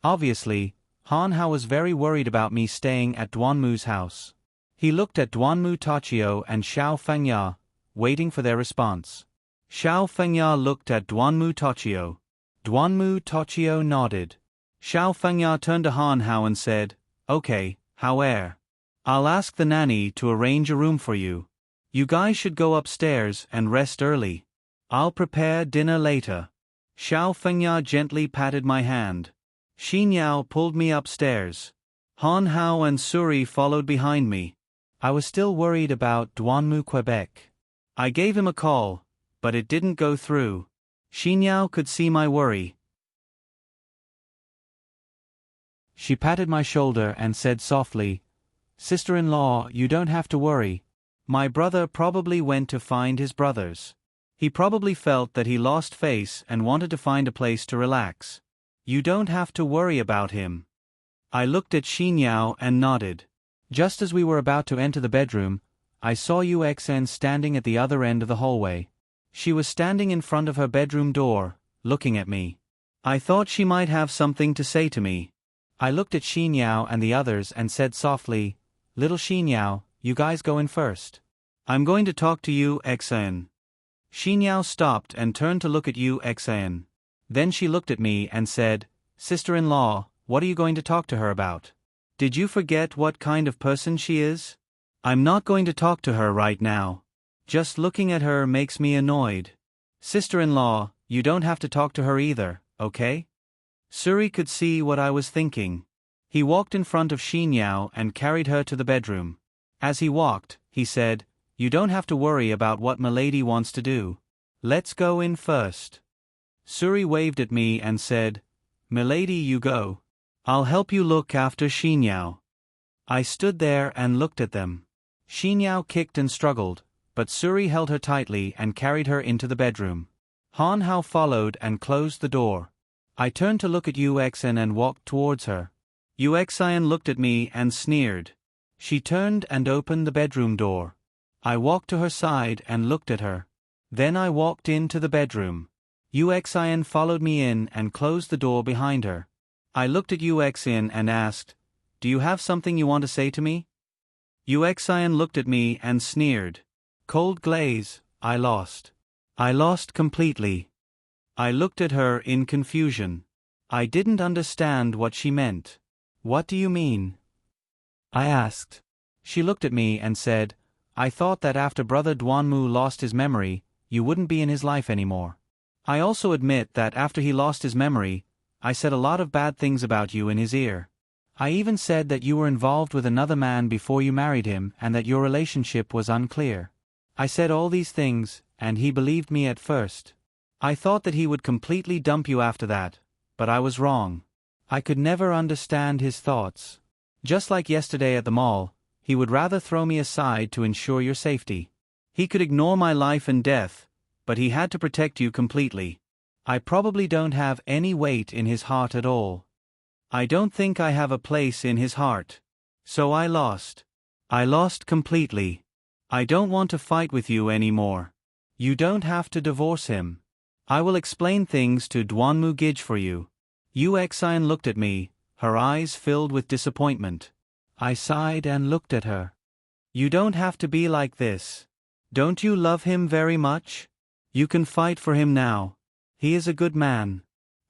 Speaker 1: Obviously, Han Hao was very worried about me staying at Duanmu's house. He looked at Duanmu Tachio and Xiao Fengya, waiting for their response. Xiao Fengya looked at Duanmu Tachio. Duanmu Tachio nodded. Xiao Fengya turned to Han Hao and said, Okay, however, I'll ask the nanny to arrange a room for you. You guys should go upstairs and rest early. I'll prepare dinner later. Xiao Fengya gently patted my hand. Xinyao pulled me upstairs. Han Hao and Suri followed behind me. I was still worried about Duanmu, Quebec. I gave him a call, but it didn't go through. Xinyao could see my worry. She patted my shoulder and said softly, Sister-in-law, you don't have to worry. My brother probably went to find his brothers. He probably felt that he lost face and wanted to find a place to relax. You don't have to worry about him. I looked at Xinyao and nodded. Just as we were about to enter the bedroom, I saw UXN standing at the other end of the hallway. She was standing in front of her bedroom door, looking at me. I thought she might have something to say to me. I looked at Xinyao and the others and said softly, Little Xinyao, you guys go in first. I'm going to talk to you, XN. Xinyao stopped and turned to look at you, XN. Then she looked at me and said, Sister-in-law, what are you going to talk to her about? Did you forget what kind of person she is? I'm not going to talk to her right now. Just looking at her makes me annoyed. Sister-in-law, you don't have to talk to her either, okay? Suri could see what I was thinking. He walked in front of Xinyao and carried her to the bedroom. As he walked, he said, You don't have to worry about what Milady wants to do. Let's go in first. Suri waved at me and said, Milady, you go. I'll help you look after Xinyao. I stood there and looked at them. Xinyao kicked and struggled, but Suri held her tightly and carried her into the bedroom. Han Hao followed and closed the door. I turned to look at UXN and walked towards her. UXN looked at me and sneered. She turned and opened the bedroom door. I walked to her side and looked at her. Then I walked into the bedroom. UXN followed me in and closed the door behind her. I looked at UXN and asked, Do you have something you want to say to me? UXN looked at me and sneered. Cold glaze, I lost. I lost completely. I looked at her in confusion. I didn't understand what she meant. What do you mean? I asked. She looked at me and said, I thought that after Brother Duanmu lost his memory, you wouldn't be in his life anymore. I also admit that after he lost his memory, I said a lot of bad things about you in his ear. I even said that you were involved with another man before you married him and that your relationship was unclear. I said all these things, and he believed me at first. I thought that he would completely dump you after that, but I was wrong. I could never understand his thoughts. Just like yesterday at the mall, he would rather throw me aside to ensure your safety. He could ignore my life and death, but he had to protect you completely. I probably don't have any weight in his heart at all. I don't think I have a place in his heart. So I lost. I lost completely. I don't want to fight with you anymore. You don't have to divorce him. I will explain things to Duanmu Gij for you. UXN looked at me, her eyes filled with disappointment. I sighed and looked at her. You don't have to be like this. Don't you love him very much? You can fight for him now. He is a good man.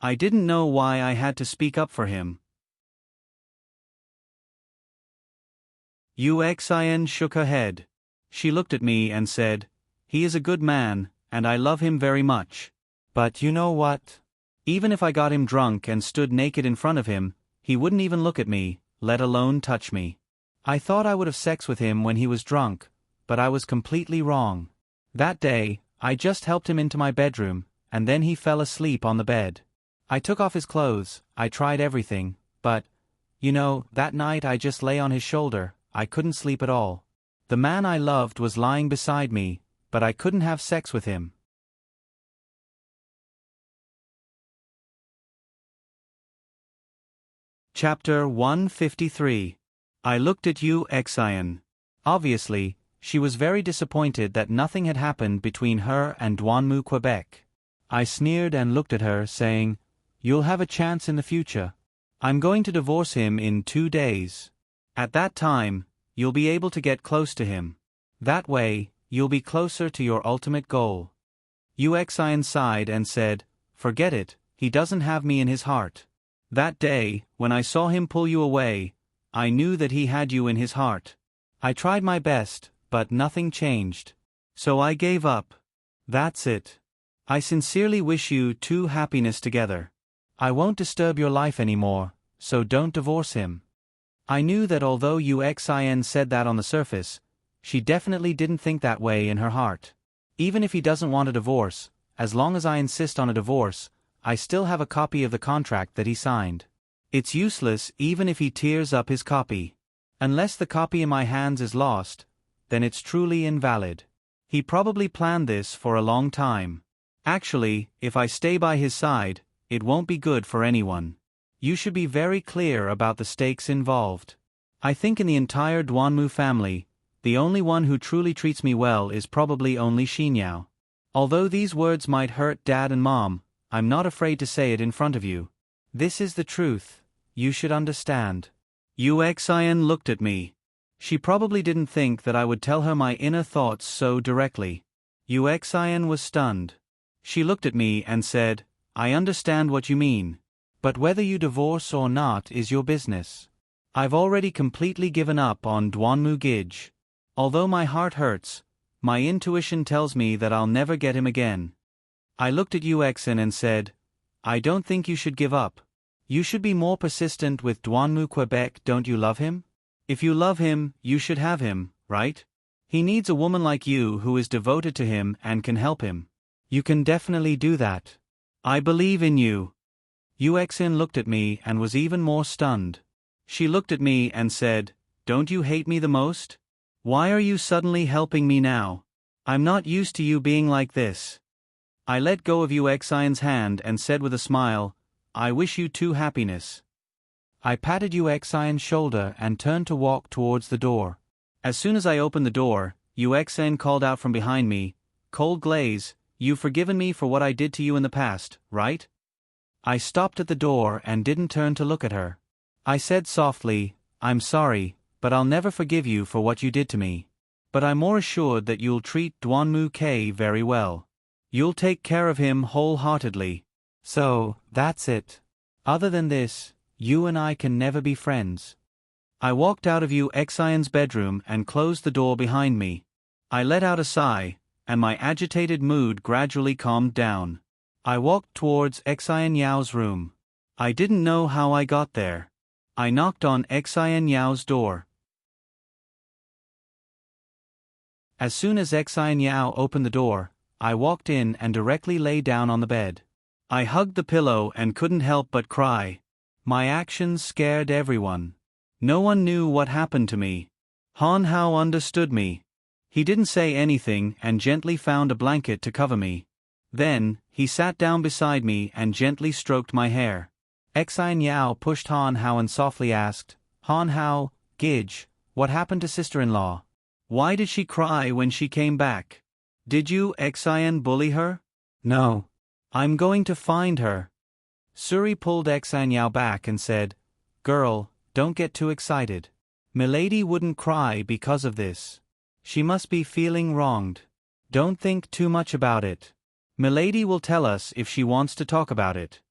Speaker 1: I didn't know why I had to speak up for him. Uxin shook her head. She looked at me and said, he is a good man, and I love him very much. But you know what? Even if I got him drunk and stood naked in front of him, he wouldn't even look at me, let alone touch me. I thought I would have sex with him when he was drunk, but I was completely wrong. That day, I just helped him into my bedroom, and then he fell asleep on the bed. I took off his clothes, I tried everything, but, that night I just lay on his shoulder, I couldn't sleep at all. The man I loved was lying beside me, but I couldn't have sex with him. Chapter 153. I looked at Uxin. Obviously, she was very disappointed that nothing had happened between her and Duanmu, Quebec. I sneered and looked at her, saying, you'll have a chance in the future. I'm going to divorce him in 2 days. At that time, you'll be able to get close to him. That way, you'll be closer to your ultimate goal. Uxin sighed and said, forget it, he doesn't have me in his heart. That day, when I saw him pull you away, I knew that he had you in his heart. I tried my best, but nothing changed. So I gave up. That's it. I sincerely wish you 2 happiness together. I won't disturb your life anymore, so don't divorce him. I knew that although Uxin said that on the surface, she definitely didn't think that way in her heart. Even if he doesn't want a divorce, as long as I insist on a divorce, I still have a copy of the contract that he signed. It's useless even if he tears up his copy. Unless the copy in my hands is lost, then it's truly invalid. He probably planned this for a long time. Actually, if I stay by his side, it won't be good for anyone. You should be very clear about the stakes involved. I think in the entire Duanmu family, the only one who truly treats me well is probably only Xinyao. Although these words might hurt Dad and Mom, I'm not afraid to say it in front of you. This is the truth. You should understand. Uxin looked at me. She probably didn't think that I would tell her my inner thoughts so directly. Uxin was stunned. She looked at me and said, I understand what you mean. But whether you divorce or not is your business. I've already completely given up on Duanmu Gij. Although my heart hurts, my intuition tells me that I'll never get him again. I looked at Uxin and said, I don't think you should give up. You should be more persistent with Duanmu, Quebec. Don't you love him? If you love him, you should have him, right? He needs a woman like you who is devoted to him and can help him. You can definitely do that. I believe in you. Uxin looked at me and was even more stunned. She looked at me and said, don't you hate me the most? Why are you suddenly helping me now? I'm not used to you being like this. I let go of Uxin's hand and said with a smile, I wish you 2 happiness. I patted Uxin's shoulder and turned to walk towards the door. As soon as I opened the door, Uxin called out from behind me, Cold Glaze, you've forgiven me for what I did to you in the past, right? I stopped at the door and didn't turn to look at her. I said softly, I'm sorry, but I'll never forgive you for what you did to me. But I'm more assured that you'll treat Duanmu K very well. You'll take care of him wholeheartedly. So, that's it. Other than this, you and I can never be friends. I walked out of Uxin's bedroom and closed the door behind me. I let out a sigh, and my agitated mood gradually calmed down. I walked towards Xin Yao's room. I didn't know how I got there. I knocked on Xin Yao's door. As soon as Xin Yao opened the door, I walked in and directly lay down on the bed. I hugged the pillow and couldn't help but cry. My actions scared everyone. No one knew what happened to me. Han Hao understood me. He didn't say anything and gently found a blanket to cover me. Then, he sat down beside me and gently stroked my hair. Xin Yao pushed Han Hao and softly asked, Han Hao, Gij, what happened to sister-in-law? Why did she cry when she came back? Did you, Xin, bully her? No. I'm going to find her. Suri pulled Xin Yao back and said, Girl, don't get too excited. Milady wouldn't cry because of this. She must be feeling wronged. Don't think too much about it. Milady will tell us if she wants to talk about it.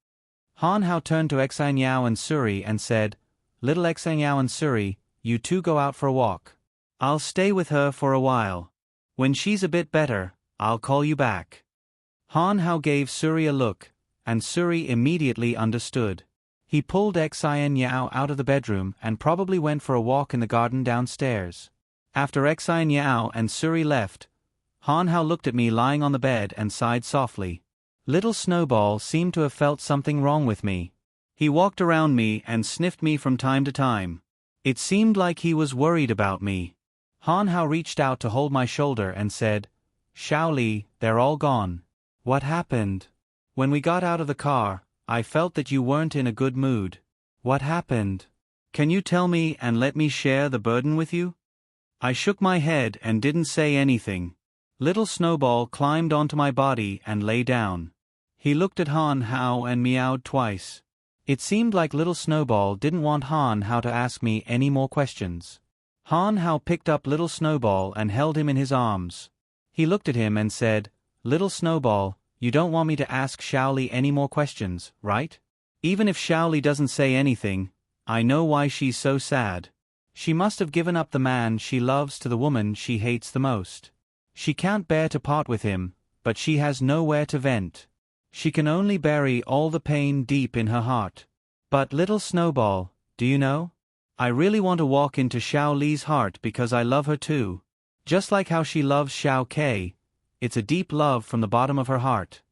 Speaker 1: Han Hao turned to Xianyao and Suri and said, Little Xianyao and Suri, you two go out for a walk. I'll stay with her for a while. When she's a bit better, I'll call you back. Han Hao gave Suri a look, and Suri immediately understood. He pulled Xianyao out of the bedroom and probably went for a walk in the garden downstairs. After Xianyao and Suri left, Han Hao looked at me lying on the bed and sighed softly. Little Snowball seemed to have felt something wrong with me. He walked around me and sniffed me from time to time. It seemed like he was worried about me. Han Hao reached out to hold my shoulder and said, Xiao Li, they're all gone. What happened? When we got out of the car, I felt that you weren't in a good mood. What happened? Can you tell me and let me share the burden with you? I shook my head and didn't say anything. Little Snowball climbed onto my body and lay down. He looked at Han Hao and meowed twice. It seemed like Little Snowball didn't want Han Hao to ask me any more questions. Han Hao picked up Little Snowball and held him in his arms. He looked at him and said, Little Snowball, you don't want me to ask Xiao Li any more questions, right? Even if Xiao Li doesn't say anything, I know why she's so sad. She must have given up the man she loves to the woman she hates the most. She can't bear to part with him, but she has nowhere to vent. She can only bury all the pain deep in her heart. But Little Snowball, do you know? I really want to walk into Xiao Li's heart because I love her too. Just like how she loves Xiao Ke, it's a deep love from the bottom of her heart.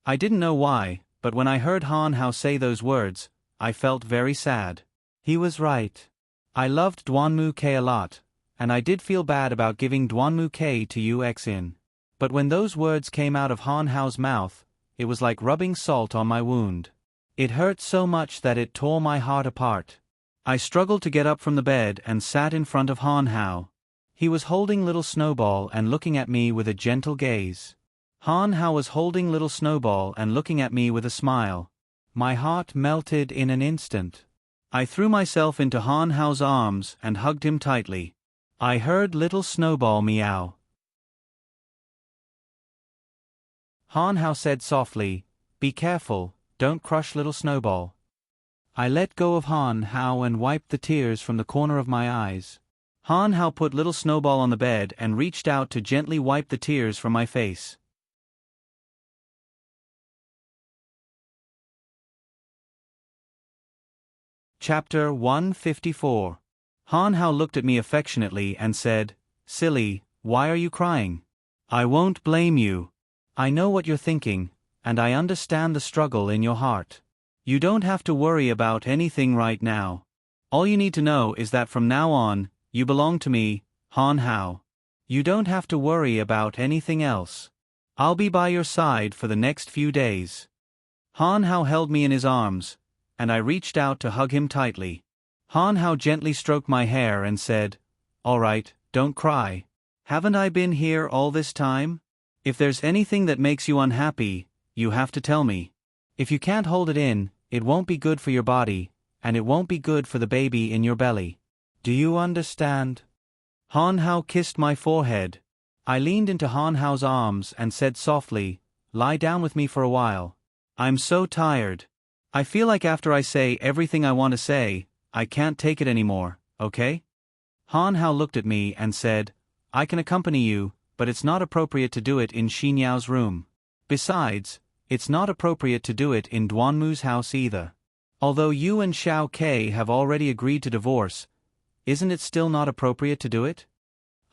Speaker 1: I didn't know why, but when I heard Han Hao say those words, I felt very sad. He was right. I loved Duanmu Ke a lot, and I did feel bad about giving Duanmu Ke to you Xin. But when those words came out of Han Hao's mouth, it was like rubbing salt on my wound. It hurt so much that it tore my heart apart. I struggled to get up from the bed and sat in front of Han Hao. He was holding Little Snowball and looking at me with a gentle gaze. Han Hao was holding Little Snowball and looking at me with a smile. My heart melted in an instant. I threw myself into Han Hao's arms and hugged him tightly. I heard Little Snowball meow. Han Hao said softly, Be careful, don't crush Little Snowball. I let go of Han Hao and wiped the tears from the corner of my eyes. Han Hao put Little Snowball on the bed and reached out to gently wipe the tears from my face. Chapter 154. Han Hao looked at me affectionately and said, Silly, why are you crying? I won't blame you. I know what you're thinking, and I understand the struggle in your heart. You don't have to worry about anything right now. All you need to know is that from now on, you belong to me, Han Hao. You don't have to worry about anything else. I'll be by your side for the next few days. Han Hao held me in his arms, and I reached out to hug him tightly. Han Hao gently stroked my hair and said, All right, don't cry. Haven't I been here all this time? If there's anything that makes you unhappy, you have to tell me. If you can't hold it in, it won't be good for your body, and it won't be good for the baby in your belly. Do you understand? Han Hao kissed my forehead. I leaned into Han Hao's arms and said softly, Lie down with me for a while. I'm so tired. I feel like after I say everything I want to say, I can't take it anymore, okay? Han Hao looked at me and said, I can accompany you, but it's not appropriate to do it in Xinyao's room. Besides, it's not appropriate to do it in Duanmu's house either. Although you and Xiao Ke have already agreed to divorce, isn't it still not appropriate to do it?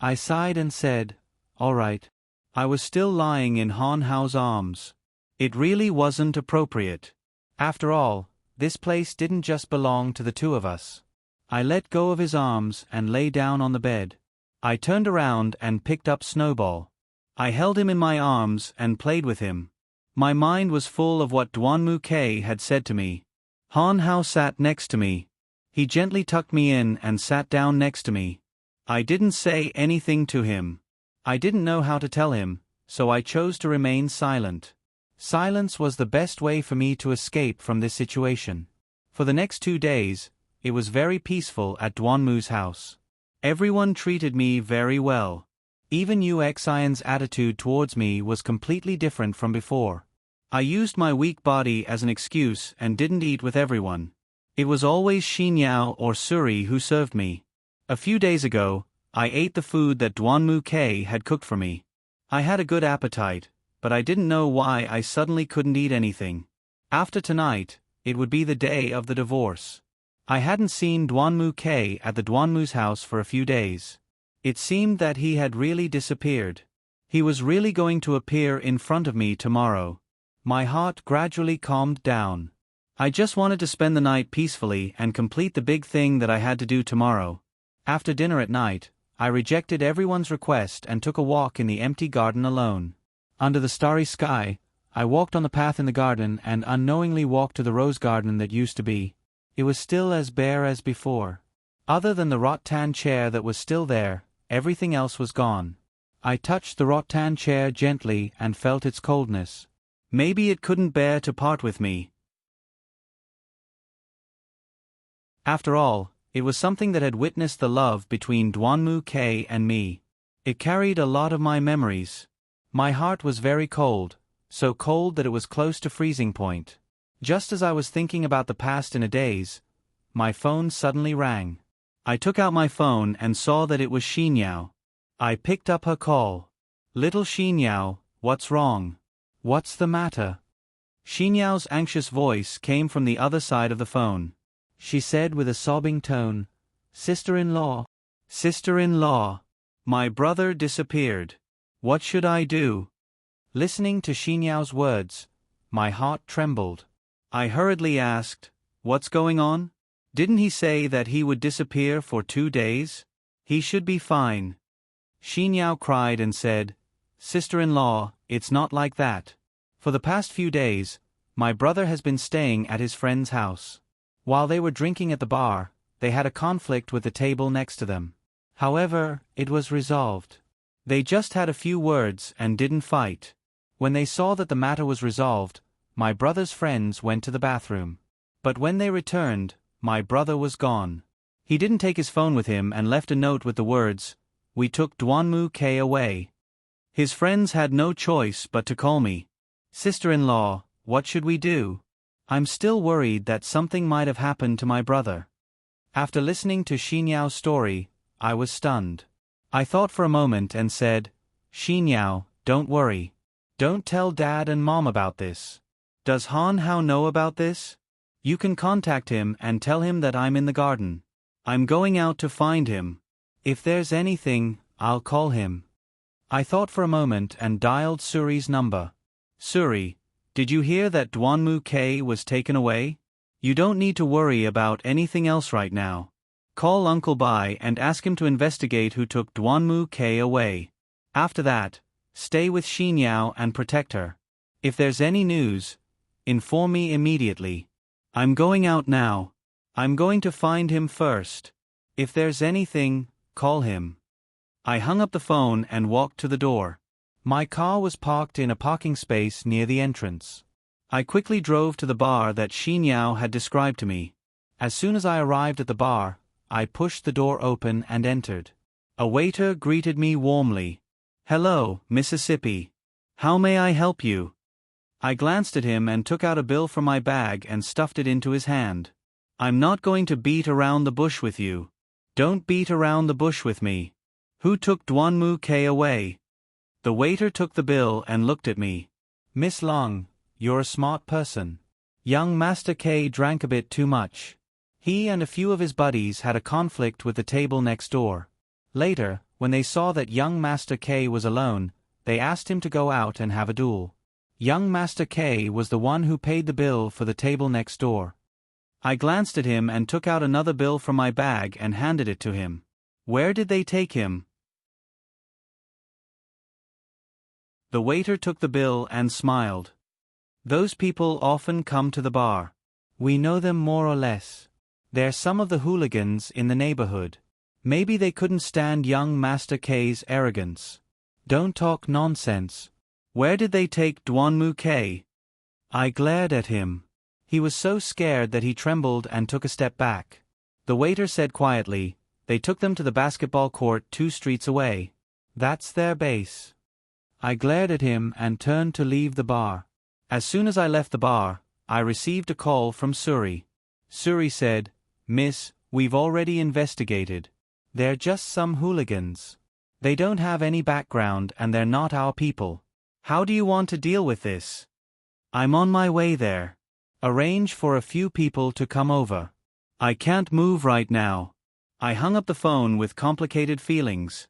Speaker 1: I sighed and said, All right. I was still lying in Han Hao's arms. It really wasn't appropriate. After all, this place didn't just belong to the two of us. I let go of his arms and lay down on the bed. I turned around and picked up Snowball. I held him in my arms and played with him. My mind was full of what Duanmu Ke had said to me. Han Hao sat next to me. He gently tucked me in and sat down next to me. I didn't say anything to him. I didn't know how to tell him, so I chose to remain silent. Silence was the best way for me to escape from this situation. For the next 2 days, it was very peaceful at Duanmu's house. Everyone treated me very well. Even Yu Xian's attitude towards me was completely different from before. I used my weak body as an excuse and didn't eat with everyone. It was always Xinyao or Suri who served me. A few days ago, I ate the food that Duanmu K had cooked for me. I had a good appetite, but I didn't know why I suddenly couldn't eat anything. After tonight, it would be the day of the divorce. I hadn't seen Duanmu K at the Duanmu's house for a few days. It seemed that he had really disappeared. He was really going to appear in front of me tomorrow. My heart gradually calmed down. I just wanted to spend the night peacefully and complete the big thing that I had to do tomorrow. After dinner at night, I rejected everyone's request and took a walk in the empty garden alone. Under the starry sky, I walked on the path in the garden and unknowingly walked to the rose garden that used to be. It was still as bare as before. Other than the rattan chair that was still there, everything else was gone. I touched the rattan chair gently and felt its coldness. Maybe it couldn't bear to part with me. After all, it was something that had witnessed the love between Duanmu K and me. It carried a lot of my memories. My heart was very cold, so cold that it was close to freezing point. Just as I was thinking about the past in a daze, my phone suddenly rang. I took out my phone and saw that it was Xinyao. I picked up her call. "Little Xinyao, what's wrong? What's the matter?" Xinyao's anxious voice came from the other side of the phone. She said with a sobbing tone, "Sister-in-law, sister-in-law, my brother disappeared. What should I do?" Listening to Xinyao's words, my heart trembled. I hurriedly asked, "What's going on? Didn't he say that he would disappear for 2 days? He should be fine." Xinyao cried and said, "Sister-in-law, it's not like that. For the past few days, my brother has been staying at his friend's house. While they were drinking at the bar, they had a conflict with the table next to them. However, it was resolved. They just had a few words and didn't fight. When they saw that the matter was resolved, my brother's friends went to the bathroom. But when they returned, my brother was gone. He didn't take his phone with him and left a note with the words, 'We took Duanmu K away.' His friends had no choice but to call me. Sister-in-law, what should we do? I'm still worried that something might have happened to my brother." After listening to Xinyao's story, I was stunned. I thought for a moment and said, "Xinyao, don't worry. Don't tell Dad and Mom about this. Does Han Hao know about this? You can contact him and tell him that I'm in the garden. I'm going out to find him. If there's anything, I'll call him." I thought for a moment and dialed Suri's number. "Suri, did you hear that Duanmu K was taken away? You don't need to worry about anything else right now. Call Uncle Bai and ask him to investigate who took Duanmu K away. After that, stay with Xinyao and protect her. If there's any news, inform me immediately. I'm going out now. I'm going to find him first. If there's anything, call him." I hung up the phone and walked to the door. My car was parked in a parking space near the entrance. I quickly drove to the bar that Xinyao had described to me. As soon as I arrived at the bar, I pushed the door open and entered. A waiter greeted me warmly. "Hello, Mississippi. How may I help you?" I glanced at him and took out a bill from my bag and stuffed it into his hand. "I'm not going to beat around the bush with you. Don't beat around the bush with me. Who took Duanmu K away?" The waiter took the bill and looked at me. "Miss Long, you're a smart person. Young Master K drank a bit too much. He and a few of his buddies had a conflict with the table next door. Later, when they saw that young Master K was alone, they asked him to go out and have a duel. Young Master K was the one who paid the bill for the table next door." I glanced at him and took out another bill from my bag and handed it to him. "Where did they take him?" The waiter took the bill and smiled. "Those people often come to the bar. We know them more or less. They're some of the hooligans in the neighborhood. Maybe they couldn't stand young Master K's arrogance. Don't talk nonsense. Where did they take Duanmu K?" I glared at him. He was so scared that he trembled and took a step back. The waiter said quietly, "They took them to the basketball court 2 streets away. That's their base." I glared at him and turned to leave the bar. As soon as I left the bar, I received a call from Suri. Suri said, "Miss, we've already investigated. They're just some hooligans. They don't have any background and they're not our people. How do you want to deal with this?" "I'm on my way there. Arrange for a few people to come over." "I can't move right now." I hung up the phone with complicated feelings.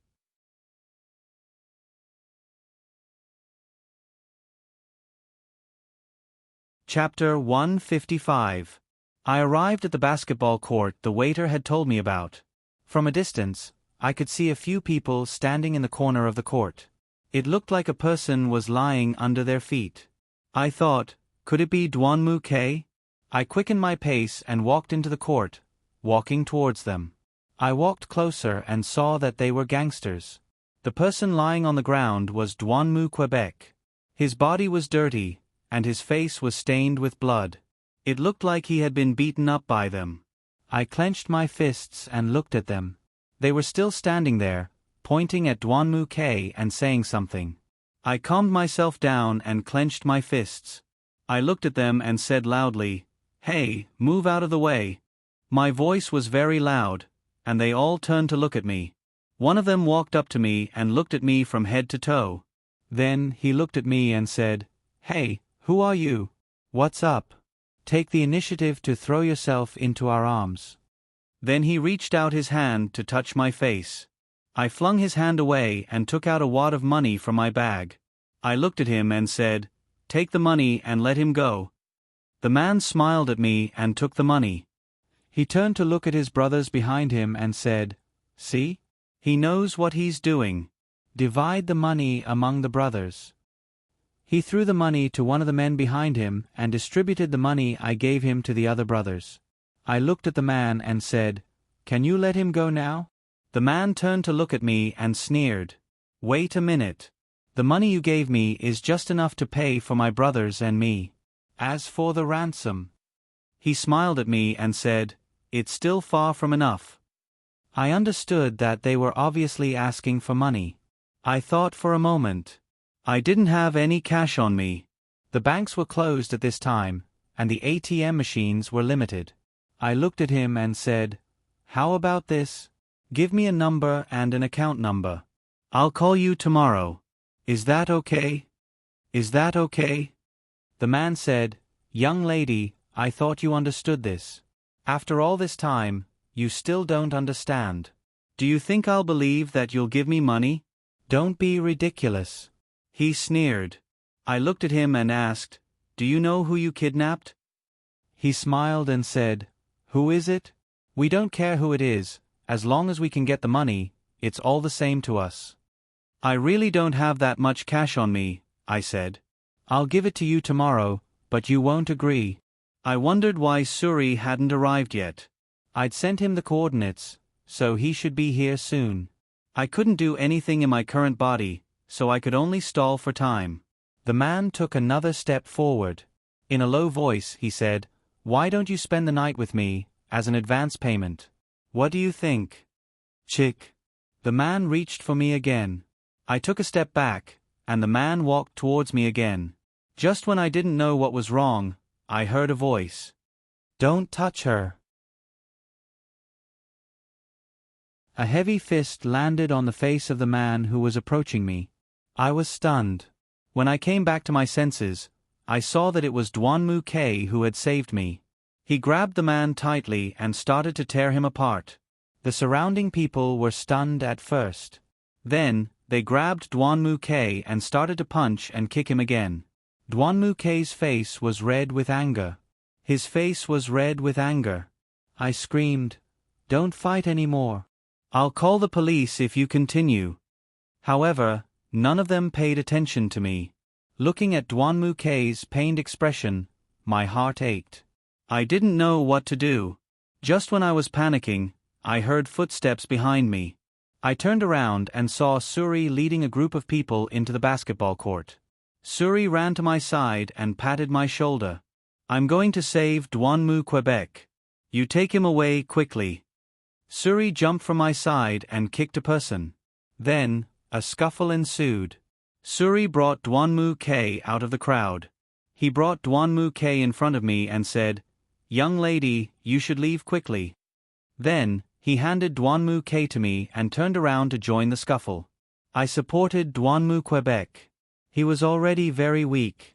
Speaker 1: Chapter 155. I arrived at the basketball court the waiter had told me about. From a distance, I could see a few people standing in the corner of the court. It looked like a person was lying under their feet. I thought, could it be Dwanmu K? I quickened my pace and walked into the court, walking towards them. I walked closer and saw that they were gangsters. The person lying on the ground was Dwanmu Quebec. His body was dirty, and his face was stained with blood. It looked like he had been beaten up by them. I clenched my fists and looked at them. They were still standing there, pointing at Dwanmu K and saying something. I calmed myself down and clenched my fists. I looked at them and said loudly, "Hey, move out of the way." My voice was very loud, and they all turned to look at me. One of them walked up to me and looked at me from head to toe. Then he looked at me and said, "Hey, who are you? What's up? Take the initiative to throw yourself into our arms." Then he reached out his hand to touch my face. I flung his hand away and took out a wad of money from my bag. I looked at him and said, "Take the money and let him go." The man smiled at me and took the money. He turned to look at his brothers behind him and said, "See? He knows what he's doing. Divide the money among the brothers." He threw the money to one of the men behind him and distributed the money I gave him to the other brothers. I looked at the man and said, "Can you let him go now?" The man turned to look at me and sneered. "Wait a minute. The money you gave me is just enough to pay for my brothers and me. As for the ransom..." He smiled at me and said, "It's still far from enough." I understood that they were obviously asking for money. I thought for a moment. I didn't have any cash on me. The banks were closed at this time, and the ATM machines were limited. I looked at him and said, "How about this? Give me a number and an account number. I'll call you tomorrow. Is that okay? Is that okay?" The man said, "Young lady, I thought you understood this. After all this time, you still don't understand. Do you think I'll believe that you'll give me money? Don't be ridiculous." He sneered. I looked at him and asked, "Do you know who you kidnapped?" He smiled and said, "Who is it? We don't care who it is, as long as we can get the money, it's all the same to us." "I really don't have that much cash on me," I said. "I'll give it to you tomorrow, but you won't agree." I wondered why Suri hadn't arrived yet. I'd sent him the coordinates, so he should be here soon. I couldn't do anything in my current body, so I could only stall for time. The man took another step forward. In a low voice, he said, "Why don't you spend the night with me, as an advance payment? What do you think?" "Chick." The man reached for me again. I took a step back, and the man walked towards me again. Just when I didn't know what was wrong, I heard a voice. "Don't touch her." A heavy fist landed on the face of the man who was approaching me. I was stunned. When I came back to my senses, I saw that it was Dwanmu K who had saved me. He grabbed the man tightly and started to tear him apart. The surrounding people were stunned at first. Then, they grabbed Dwanmu K and started to punch and kick him again. Dwanmu K's face was red with anger. His face was red with anger. I screamed, "Don't fight anymore. I'll call the police if you continue." However, none of them paid attention to me. Looking at Dwanmu K's pained expression, my heart ached. I didn't know what to do. Just when I was panicking, I heard footsteps behind me. I turned around and saw Suri leading a group of people into the basketball court. Suri ran to my side and patted my shoulder. "I'm going to save Dwanmu Quebec. You take him away quickly." Suri jumped from my side and kicked a person. Then, a scuffle ensued. Suri brought Duanmu K out of the crowd. He brought Duanmu K in front of me and said, "Young lady, you should leave quickly." Then, he handed Duanmu K to me and turned around to join the scuffle. I supported Duanmu Quebec. He was already very weak.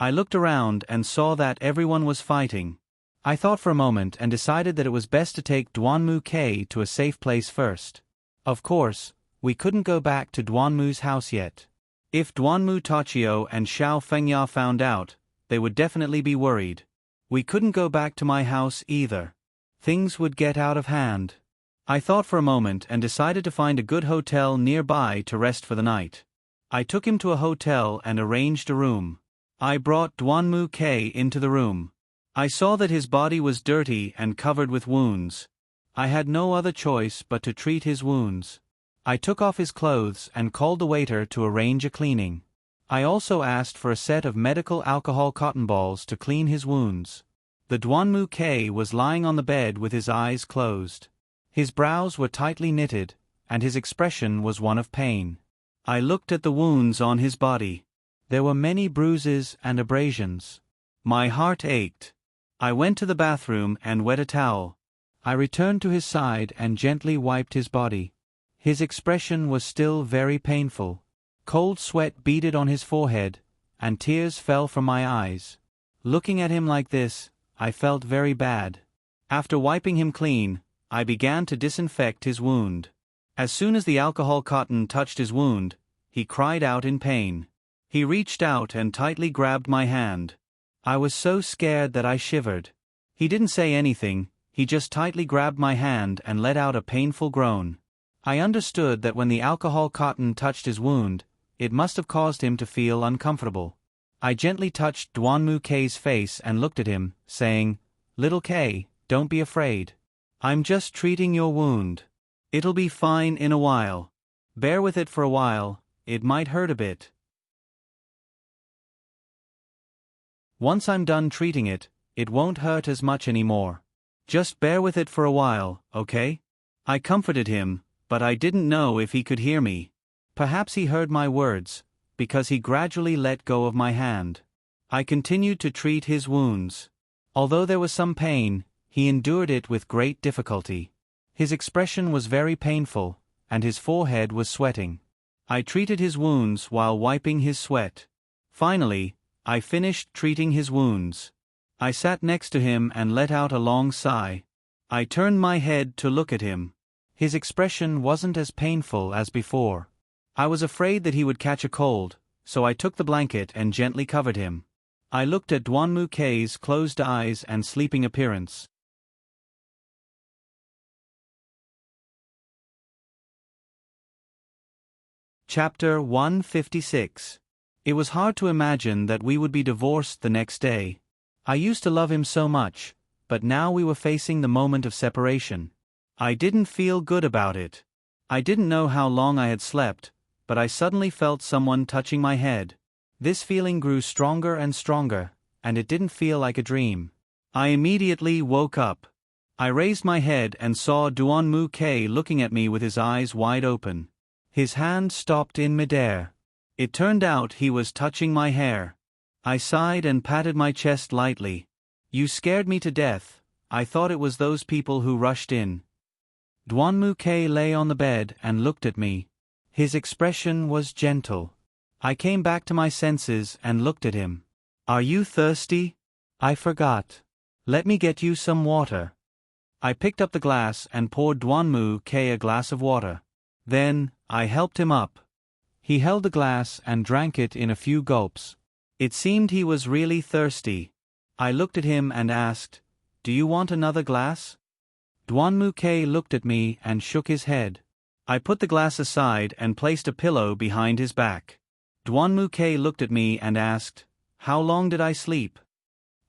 Speaker 1: I looked around and saw that everyone was fighting. I thought for a moment and decided that it was best to take Duanmu K to a safe place first. Of course, we couldn't go back to Duanmu's house yet. If Duanmu Tachio and Xiao Fengya found out, they would definitely be worried. We couldn't go back to my house either. Things would get out of hand. I thought for a moment and decided to find a good hotel nearby to rest for the night. I took him to a hotel and arranged a room. I brought Duanmu K into the room. I saw that his body was dirty and covered with wounds. I had no other choice but to treat his wounds. I took off his clothes and called the waiter to arrange a cleaning. I also asked for a set of medical alcohol cotton balls to clean his wounds. The Duanmu K was lying on the bed with his eyes closed. His brows were tightly knitted, and his expression was one of pain. I looked at the wounds on his body. There were many bruises and abrasions. My heart ached. I went to the bathroom and wet a towel. I returned to his side and gently wiped his body. His expression was still very painful. Cold sweat beaded on his forehead, and tears fell from my eyes. Looking at him like this, I felt very bad. After wiping him clean, I began to disinfect his wound. As soon as the alcohol cotton touched his wound, he cried out in pain. He reached out and tightly grabbed my hand. I was so scared that I shivered. He didn't say anything, he just tightly grabbed my hand and let out a painful groan. I understood that when the alcohol cotton touched his wound, it must have caused him to feel uncomfortable. I gently touched Duanmu K's face and looked at him, saying, "Little K, don't be afraid. I'm just treating your wound. It'll be fine in a while. Bear with it for a while, it might hurt a bit. Once I'm done treating it, it won't hurt as much anymore. Just bear with it for a while, okay?" I comforted him, but I didn't know if he could hear me. Perhaps he heard my words, because he gradually let go of my hand. I continued to treat his wounds. Although there was some pain, he endured it with great difficulty. His expression was very painful, and his forehead was sweating. I treated his wounds while wiping his sweat. Finally, I finished treating his wounds. I sat next to him and let out a long sigh. I turned my head to look at him. His expression wasn't as painful as before. I was afraid that he would catch a cold, so I took the blanket and gently covered him. I looked at Duanmu K's closed eyes and sleeping appearance. Chapter 156. It was hard to imagine that we would be divorced the next day. I used to love him so much, but now we were facing the moment of separation. I didn't feel good about it. I didn't know how long I had slept, but I suddenly felt someone touching my head. This feeling grew stronger and stronger, and it didn't feel like a dream. I immediately woke up. I raised my head and saw Duanmu K looking at me with his eyes wide open. His hand stopped in midair. It turned out he was touching my hair. I sighed and patted my chest lightly. "You scared me to death. I thought it was those people who rushed in." Duanmu K lay on the bed and looked at me. His expression was gentle. I came back to my senses and looked at him. "Are you thirsty?" "I forgot. Let me get you some water." I picked up the glass and poured Duanmu K a glass of water. Then, I helped him up. He held the glass and drank it in a few gulps. It seemed he was really thirsty. I looked at him and asked, "Do you want another glass?" Duanmu K looked at me and shook his head. I put the glass aside and placed a pillow behind his back. Duanmu K looked at me and asked, "How long did I sleep?"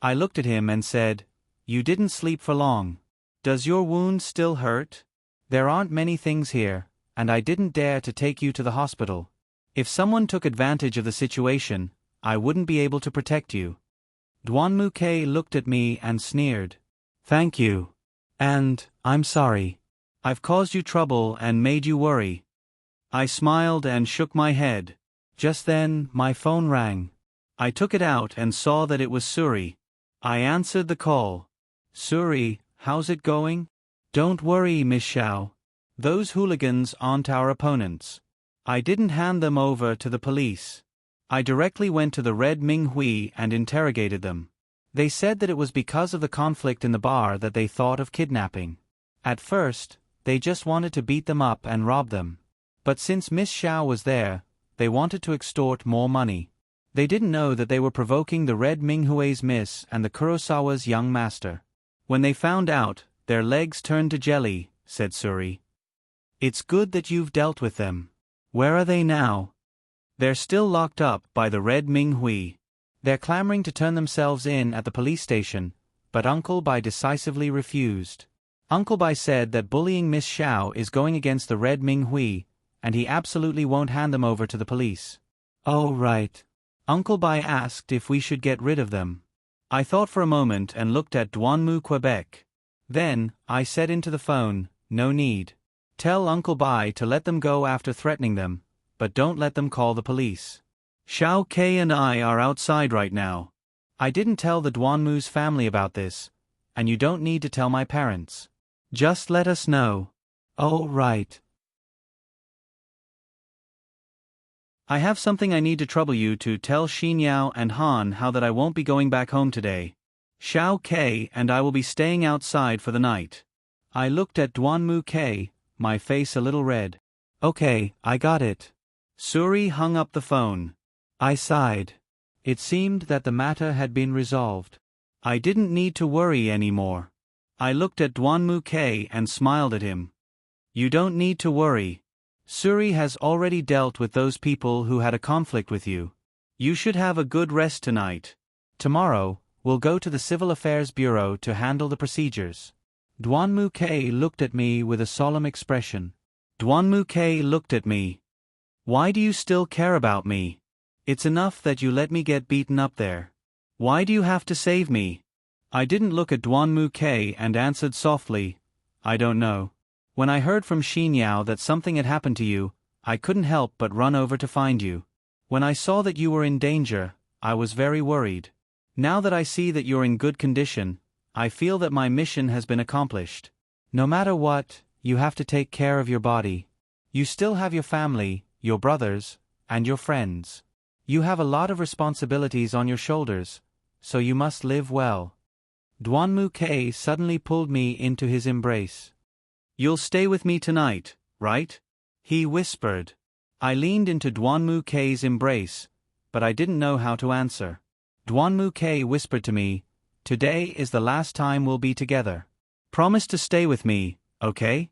Speaker 1: I looked at him and said, "You didn't sleep for long. Does your wound still hurt? There aren't many things here, and I didn't dare to take you to the hospital. If someone took advantage of the situation, I wouldn't be able to protect you." Duanmu K looked at me and sneered. "Thank you. And, I'm sorry. I've caused you trouble and made you worry. I smiled and shook my head. Just then, my phone rang. I took it out and saw that it was Suri. I answered the call. Suri, how's it going? Don't worry, Miss Xiao. Those hooligans aren't our opponents. I didn't hand them over to the police. I directly went to the Red Ming Hui and interrogated them. They said that it was because of the conflict in the bar that they thought of kidnapping. At first, they just wanted to beat them up and rob them. But since Miss Xiao was there, they wanted to extort more money. They didn't know that they were provoking the Red Minghui's miss and the Kurosawa's young master. When they found out, their legs turned to jelly, said Suri. It's good that you've dealt with them. Where are they now? They're still locked up by the Red Minghui. They're clamoring to turn themselves in at the police station, but Uncle Bai decisively refused. Uncle Bai said that bullying Miss Xiao is going against the Red Minghui, and he absolutely won't hand them over to the police. Oh, right. Uncle Bai asked if we should get rid of them. I thought for a moment and looked at Douanmu, Quebec. Then, I said into the phone, no need. Tell Uncle Bai to let them go after threatening them, but don't let them call the police. Xiao Kei and I are outside right now. I didn't tell the Douanmu's family about this, and you don't need to tell my parents. Just let us know. Oh, right. I have something I need to trouble you to tell Xinyao and Han how that I won't be going back home today. Xiao Kei and I will be staying outside for the night. I looked at Douanmu Kei, my face a little red. Okay, I got it. Suri hung up the phone. I sighed. It seemed that the matter had been resolved. I didn't need to worry anymore. I looked at Douanmu Kei and smiled at him. You don't need to worry. Suri has already dealt with those people who had a conflict with you. You should have a good rest tonight. Tomorrow, we'll go to the Civil Affairs Bureau to handle the procedures. Douanmu Kei looked at me with a solemn expression. Douanmu Kei looked at me. Why do you still care about me? It's enough that you let me get beaten up there. Why do you have to save me? I didn't look at Douanmu Kei and answered softly, I don't know. When I heard from Xinyao that something had happened to you, I couldn't help but run over to find you. When I saw that you were in danger, I was very worried. Now that I see that you're in good condition, I feel that my mission has been accomplished. No matter what, you have to take care of your body. You still have your family, your brothers, and your friends. You have a lot of responsibilities on your shoulders, so you must live well. Douanmu Kei suddenly pulled me into his embrace. You'll stay with me tonight, right? He whispered. I leaned into Douanmu Kei's embrace, but I didn't know how to answer. Douanmu Kei whispered to me, today is the last time we'll be together. Promise to stay with me, okay?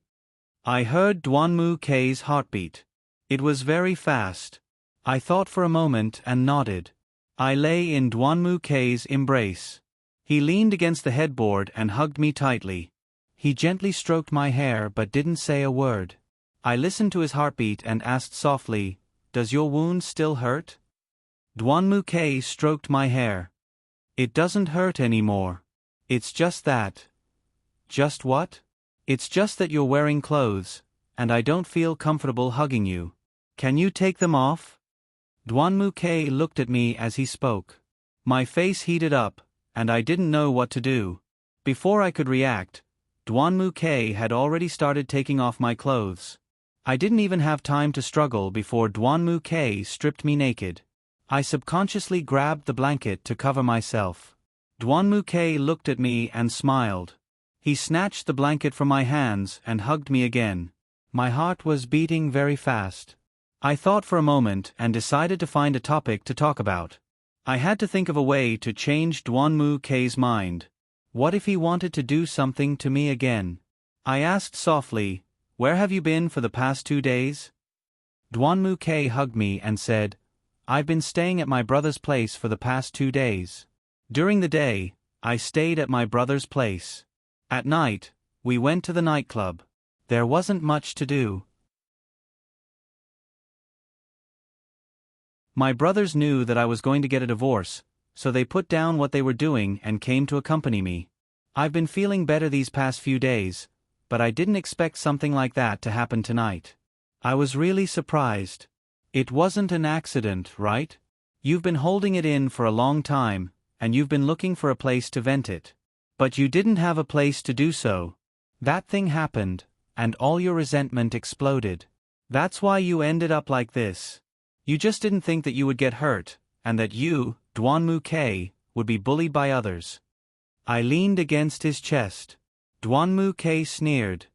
Speaker 1: I heard Douanmu Kei's heartbeat. It was very fast. I thought for a moment and nodded. I lay in Douanmu Kei's embrace. He leaned against the headboard and hugged me tightly. He gently stroked my hair but didn't say a word. I listened to his heartbeat and asked softly, does your wound still hurt? Douanmu Kei stroked my hair. It doesn't hurt anymore. It's just that. Just what? It's just that you're wearing clothes, and I don't feel comfortable hugging you. Can you take them off? Douanmu Kei looked at me as he spoke. My face heated up, and I didn't know what to do. Before I could react, Douanmu Kei had already started taking off my clothes. I didn't even have time to struggle before Douanmu Kei stripped me naked. I subconsciously grabbed the blanket to cover myself. Douanmu Kei looked at me and smiled. He snatched the blanket from my hands and hugged me again. My heart was beating very fast. I thought for a moment and decided to find a topic to talk about. I had to think of a way to change Douanmu Kei's mind. What if he wanted to do something to me again? I asked softly, where have you been for the past 2 days? Douanmu Kei hugged me and said, I've been staying at my brother's place for the past 2 days. During the day, I stayed at my brother's place. At night, we went to the nightclub. There wasn't much to do. My brothers knew that I was going to get a divorce, so they put down what they were doing and came to accompany me. I've been feeling better these past few days, but I didn't expect something like that to happen tonight. I was really surprised. It wasn't an accident, right? You've been holding it in for a long time, and you've been looking for a place to vent it. But you didn't have a place to do so. That thing happened, and all your resentment exploded. That's why you ended up like this. You just didn't think that you would get hurt, and that you, Duanmu K, would be bullied by others. I leaned against his chest. Duanmu K sneered.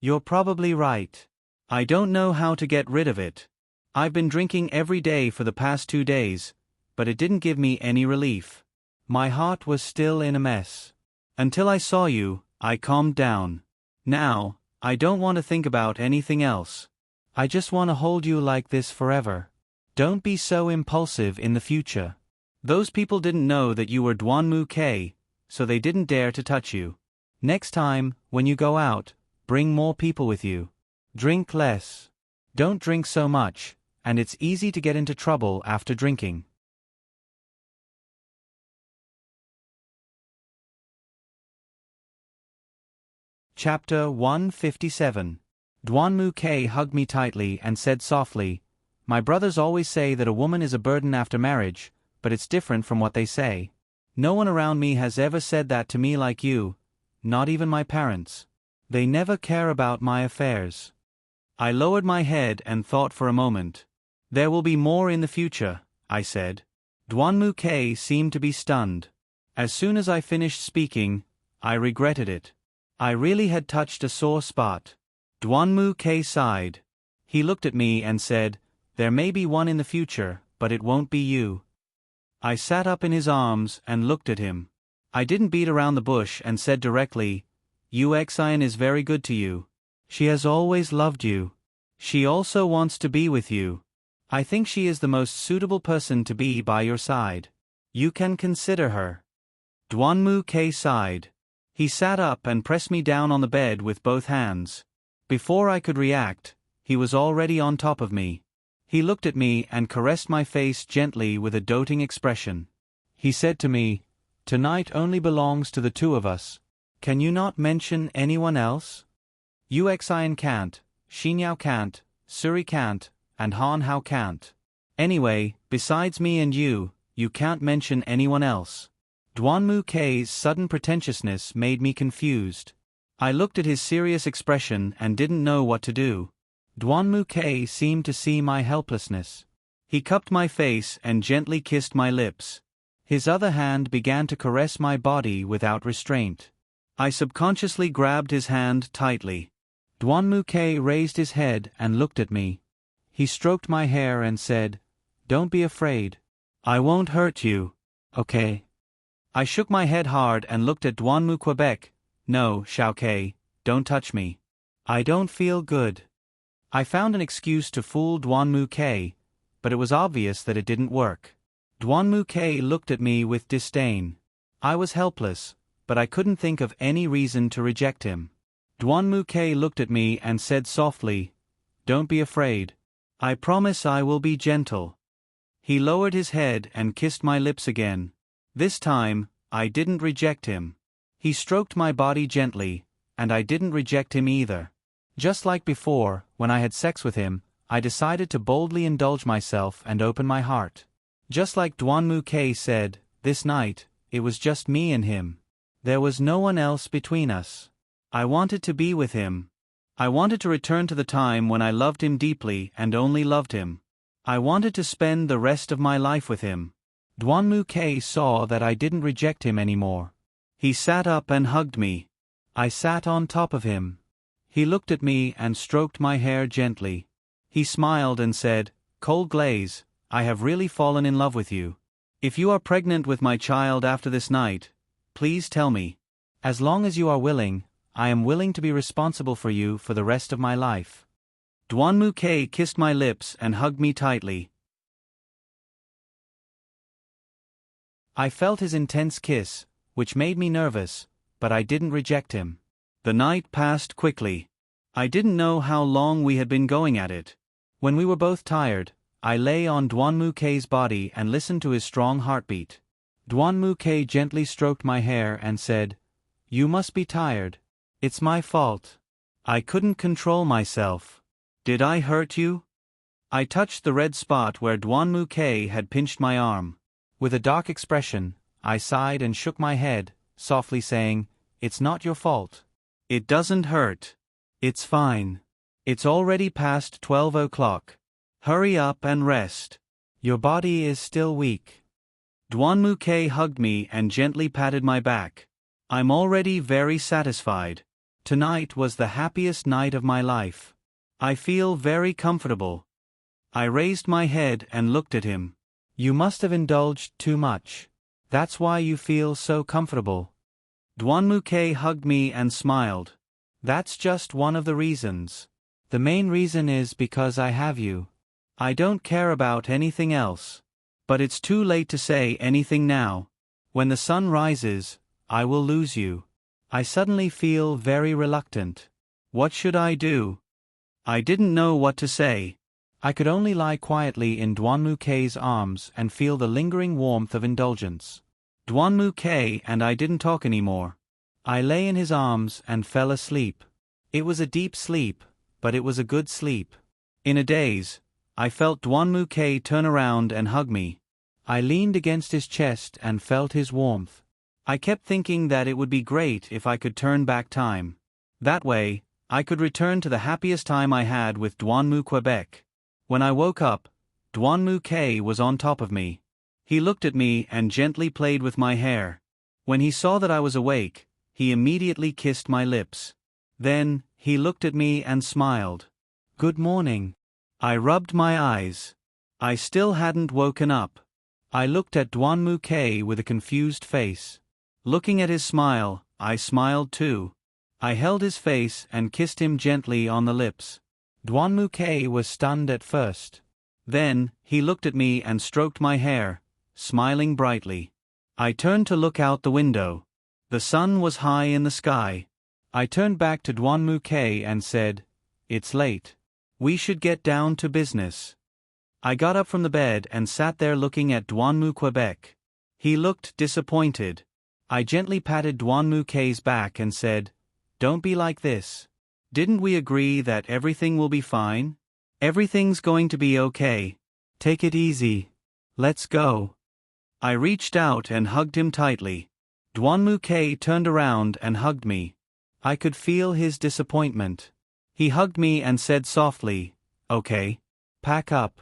Speaker 1: You're probably right. I don't know how to get rid of it. I've been drinking every day for the past 2 days, but it didn't give me any relief. My heart was still in a mess. Until I saw you, I calmed down. Now, I don't want to think about anything else. I just want to hold you like this forever. Don't be so impulsive in the future. Those people didn't know that you were Duanmu K, so they didn't dare to touch you. Next time, when you go out, bring more people with you. Drink less. Don't drink so much, and it's easy to get into trouble after drinking. Chapter 157. Duanmu K hugged me tightly and said softly, My brothers always say that a woman is a burden after marriage, but it's different from what they say. No one around me has ever said that to me like you, not even my parents. They never care about my affairs. I lowered my head and thought for a moment. There will be more in the future, I said. Duanmu K seemed to be stunned. As soon as I finished speaking, I regretted it. I really had touched a sore spot. Duanmu K sighed. He looked at me and said, There may be one in the future, but it won't be you. I sat up in his arms and looked at him. I didn't beat around the bush and said directly, Yuxian is very good to you. She has always loved you. She also wants to be with you. I think she is the most suitable person to be by your side. You can consider her. Duanmu K sighed. He sat up and pressed me down on the bed with both hands. Before I could react, he was already on top of me. He looked at me and caressed my face gently with a doting expression. He said to me, Tonight only belongs to the two of us. Can you not mention anyone else? Yuxian can't, Xinyao can't, Suri can't, and Han Hao can't. Anyway, besides me and you can't mention anyone else. Duanmu K's sudden pretentiousness made me confused. I looked at his serious expression and didn't know what to do. Duanmu K seemed to see my helplessness. He cupped my face and gently kissed my lips. His other hand began to caress my body without restraint. I subconsciously grabbed his hand tightly. Duanmu K raised his head and looked at me. He stroked my hair and said, Don't be afraid. I won't hurt you. Okay? I shook my head hard and looked at Duanmu Quebec. No, Xiao K, don't touch me. I don't feel good. I found an excuse to fool Duanmu K, but it was obvious that it didn't work. Duanmu K looked at me with disdain. I was helpless, but I couldn't think of any reason to reject him. Duanmu K looked at me and said softly, Don't be afraid. I promise I will be gentle. He lowered his head and kissed my lips again. This time, I didn't reject him. He stroked my body gently, and I didn't reject him either. Just like before, when I had sex with him, I decided to boldly indulge myself and open my heart. Just like Duanmu K said, this night, it was just me and him. There was no one else between us. I wanted to be with him. I wanted to return to the time when I loved him deeply and only loved him. I wanted to spend the rest of my life with him. Duanmu K saw that I didn't reject him anymore. He sat up and hugged me. I sat on top of him. He looked at me and stroked my hair gently. He smiled and said, Cold Glaze, I have really fallen in love with you. If you are pregnant with my child after this night, please tell me. As long as you are willing, I am willing to be responsible for you for the rest of my life. Duanmu K kissed my lips and hugged me tightly. I felt his intense kiss, which made me nervous, but I didn't reject him. The night passed quickly. I didn't know how long we had been going at it. When we were both tired, I lay on Duanmu K's body and listened to his strong heartbeat. Duanmu K gently stroked my hair and said, You must be tired. It's my fault. I couldn't control myself. Did I hurt you? I touched the red spot where Duanmu K had pinched my arm. With a dark expression, I sighed and shook my head, softly saying, "It's not your fault. It doesn't hurt. It's fine. It's already past 12 o'clock. Hurry up and rest. Your body is still weak." Duanmu K hugged me and gently patted my back. "I'm already very satisfied. Tonight was the happiest night of my life. I feel very comfortable." I raised my head and looked at him. "You must have indulged too much. That's why you feel so comfortable." Duanmu K hugged me and smiled. "That's just one of the reasons. The main reason is because I have you. I don't care about anything else. But it's too late to say anything now. When the sun rises, I will lose you." I suddenly feel very reluctant. What should I do? I didn't know what to say. I could only lie quietly in Duanmu K's arms and feel the lingering warmth of indulgence. Duanmu K and I didn't talk anymore. I lay in his arms and fell asleep. It was a deep sleep, but it was a good sleep. In a daze, I felt Duanmu K turn around and hug me. I leaned against his chest and felt his warmth. I kept thinking that it would be great if I could turn back time. That way, I could return to the happiest time I had with Duanmu Quebec. When I woke up, Duanmu K was on top of me. He looked at me and gently played with my hair. When he saw that I was awake, he immediately kissed my lips. Then, he looked at me and smiled. "Good morning." I rubbed my eyes. I still hadn't woken up. I looked at Duanmu K with a confused face. Looking at his smile, I smiled too. I held his face and kissed him gently on the lips. Duanmu K was stunned at first. Then, he looked at me and stroked my hair, smiling brightly. I turned to look out the window. The sun was high in the sky. I turned back to Duanmu K and said, "It's late. We should get down to business." I got up from the bed and sat there looking at Duanmu Quebec. He looked disappointed. I gently patted Duanmu K's back and said, "Don't be like this. Didn't we agree that everything will be fine? Everything's going to be okay. Take it easy. Let's go." I reached out and hugged him tightly. Duanmu K turned around and hugged me. I could feel his disappointment. He hugged me and said softly, "Okay. Pack up.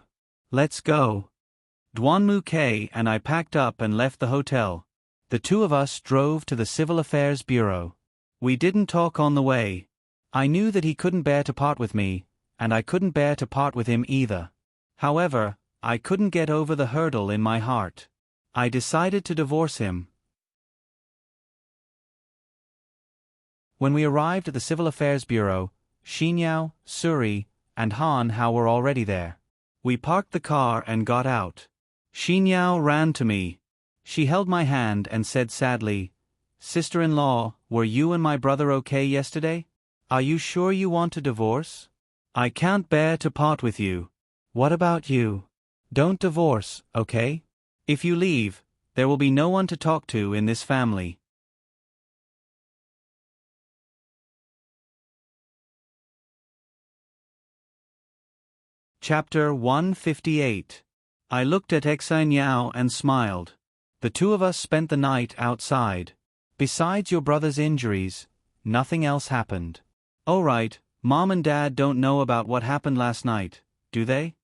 Speaker 1: Let's go." Duanmu K and I packed up and left the hotel. The two of us drove to the Civil Affairs Bureau. We didn't talk on the way. I knew that he couldn't bear to part with me, and I couldn't bear to part with him either. However, I couldn't get over the hurdle in my heart. I decided to divorce him. When we arrived at the Civil Affairs Bureau, Xinyao, Suri, and Han Hao were already there. We parked the car and got out. Xinyao ran to me. She held my hand and said sadly, "Sister-in-law, were you and my brother okay yesterday? Are you sure you want a divorce? I can't bear to part with you. What about you? Don't divorce, okay? If you leave, there will be no one to talk to in this family." Chapter 158. I looked at Xinyao and smiled. The two of us spent the night outside. Besides your brother's injuries, nothing else happened. "All right, Mom and Dad don't know about what happened last night, do they?"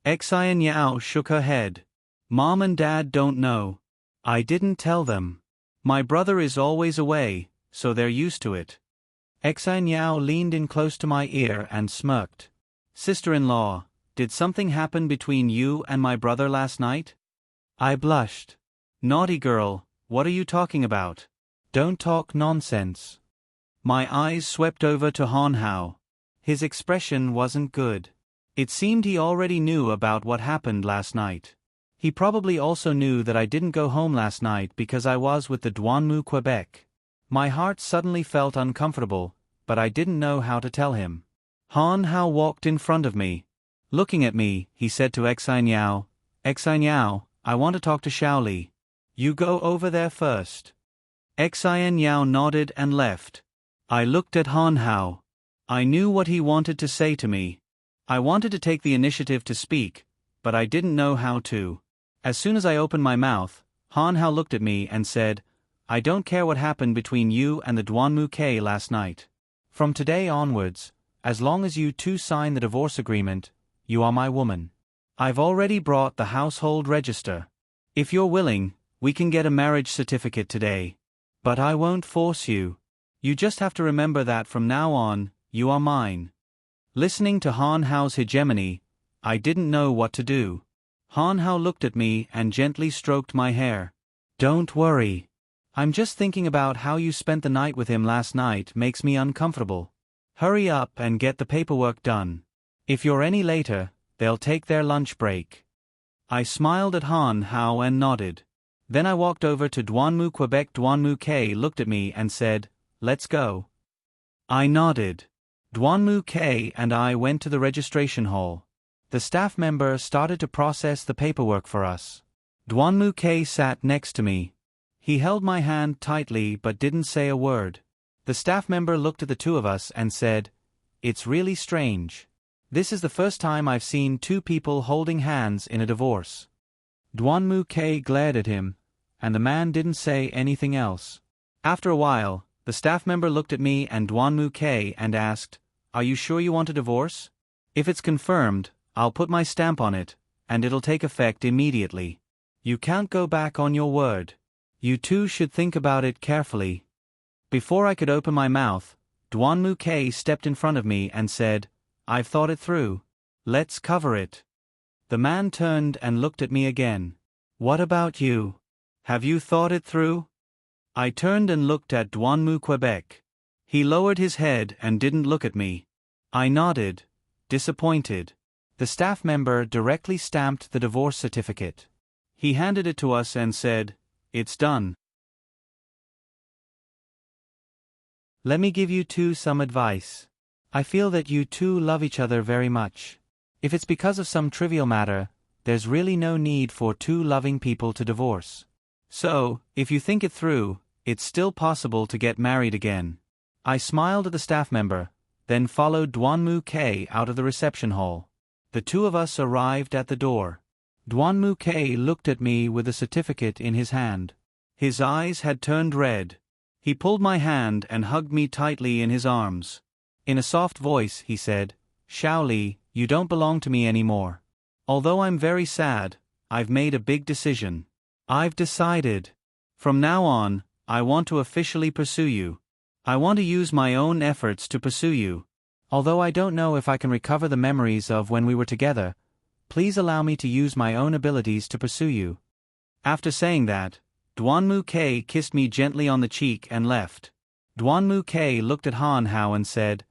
Speaker 1: Xinyao shook her head. "Mom and Dad don't know. I didn't tell them. My brother is always away, so they're used to it." Xinyao leaned in close to my ear and smirked. "Sister-in-law, did something happen between you and my brother last night?" I blushed. "Naughty girl, what are you talking about? Don't talk nonsense." My eyes swept over to Han Hao. His expression wasn't good. It seemed he already knew about what happened last night. He probably also knew that I didn't go home last night because I was with the Duanmu Quebec. My heart suddenly felt uncomfortable, but I didn't know how to tell him. Han Hao walked in front of me. Looking at me, he said to Xinyao, "Xinyao, I want to talk to Shaoli. You go over there first." Xinyao nodded and left. I looked at Han Hao. I knew what he wanted to say to me. I wanted to take the initiative to speak, but I didn't know how to. As soon as I opened my mouth, Han Hao looked at me and said, "I don't care what happened between you and the Duanmu K last night. From today onwards, as long as you two sign the divorce agreement, you are my woman. I've already brought the household register. If you're willing, we can get a marriage certificate today. But I won't force you. You just have to remember that from now on, you are mine." Listening to Han Hao's hegemony, I didn't know what to do. Han Hao looked at me and gently stroked my hair. "Don't worry. I'm just thinking about how you spent the night with him last night makes me uncomfortable. Hurry up and get the paperwork done. If you're any later, they'll take their lunch break." I smiled at Han Hao and nodded. Then I walked over to Duanmu Quebec. Duanmu K looked at me and said, "Let's go." I nodded. Duanmu K and I went to the registration hall. The staff member started to process the paperwork for us. Duanmu K sat next to me. He held my hand tightly but didn't say a word. The staff member looked at the two of us and said, "It's really strange. This is the first time I've seen two people holding hands in a divorce." Duanmu K glared at him, and the man didn't say anything else. After a while, the staff member looked at me and Duanmu K and asked, "Are you sure you want a divorce? If it's confirmed, I'll put my stamp on it, and it'll take effect immediately. You can't go back on your word. You two should think about it carefully." Before I could open my mouth, Duanmu K stepped in front of me and said, "I've thought it through. Let's cover it." The man turned and looked at me again. "What about you? Have you thought it through?" I turned and looked at Duanmu Quebec. He lowered his head and didn't look at me. I nodded, disappointed. The staff member directly stamped the divorce certificate. He handed it to us and said, "It's done. Let me give you two some advice. I feel that you two love each other very much. If it's because of some trivial matter, there's really no need for two loving people to divorce. So, if you think it through, it's still possible to get married again." I smiled at the staff member, then followed Duanmu K out of the reception hall. The two of us arrived at the door. Duanmu K looked at me with the certificate in his hand. His eyes had turned red. He pulled my hand and hugged me tightly in his arms. In a soft voice, he said, "Shaoli, you don't belong to me anymore. Although I'm very sad, I've made a big decision. I've decided. From now on, I want to officially pursue you. I want to use my own efforts to pursue you. Although I don't know if I can recover the memories of when we were together, please allow me to use my own abilities to pursue you." After saying that, Duanmu K kissed me gently on the cheek and left. Duanmu K looked at Han Hao and said,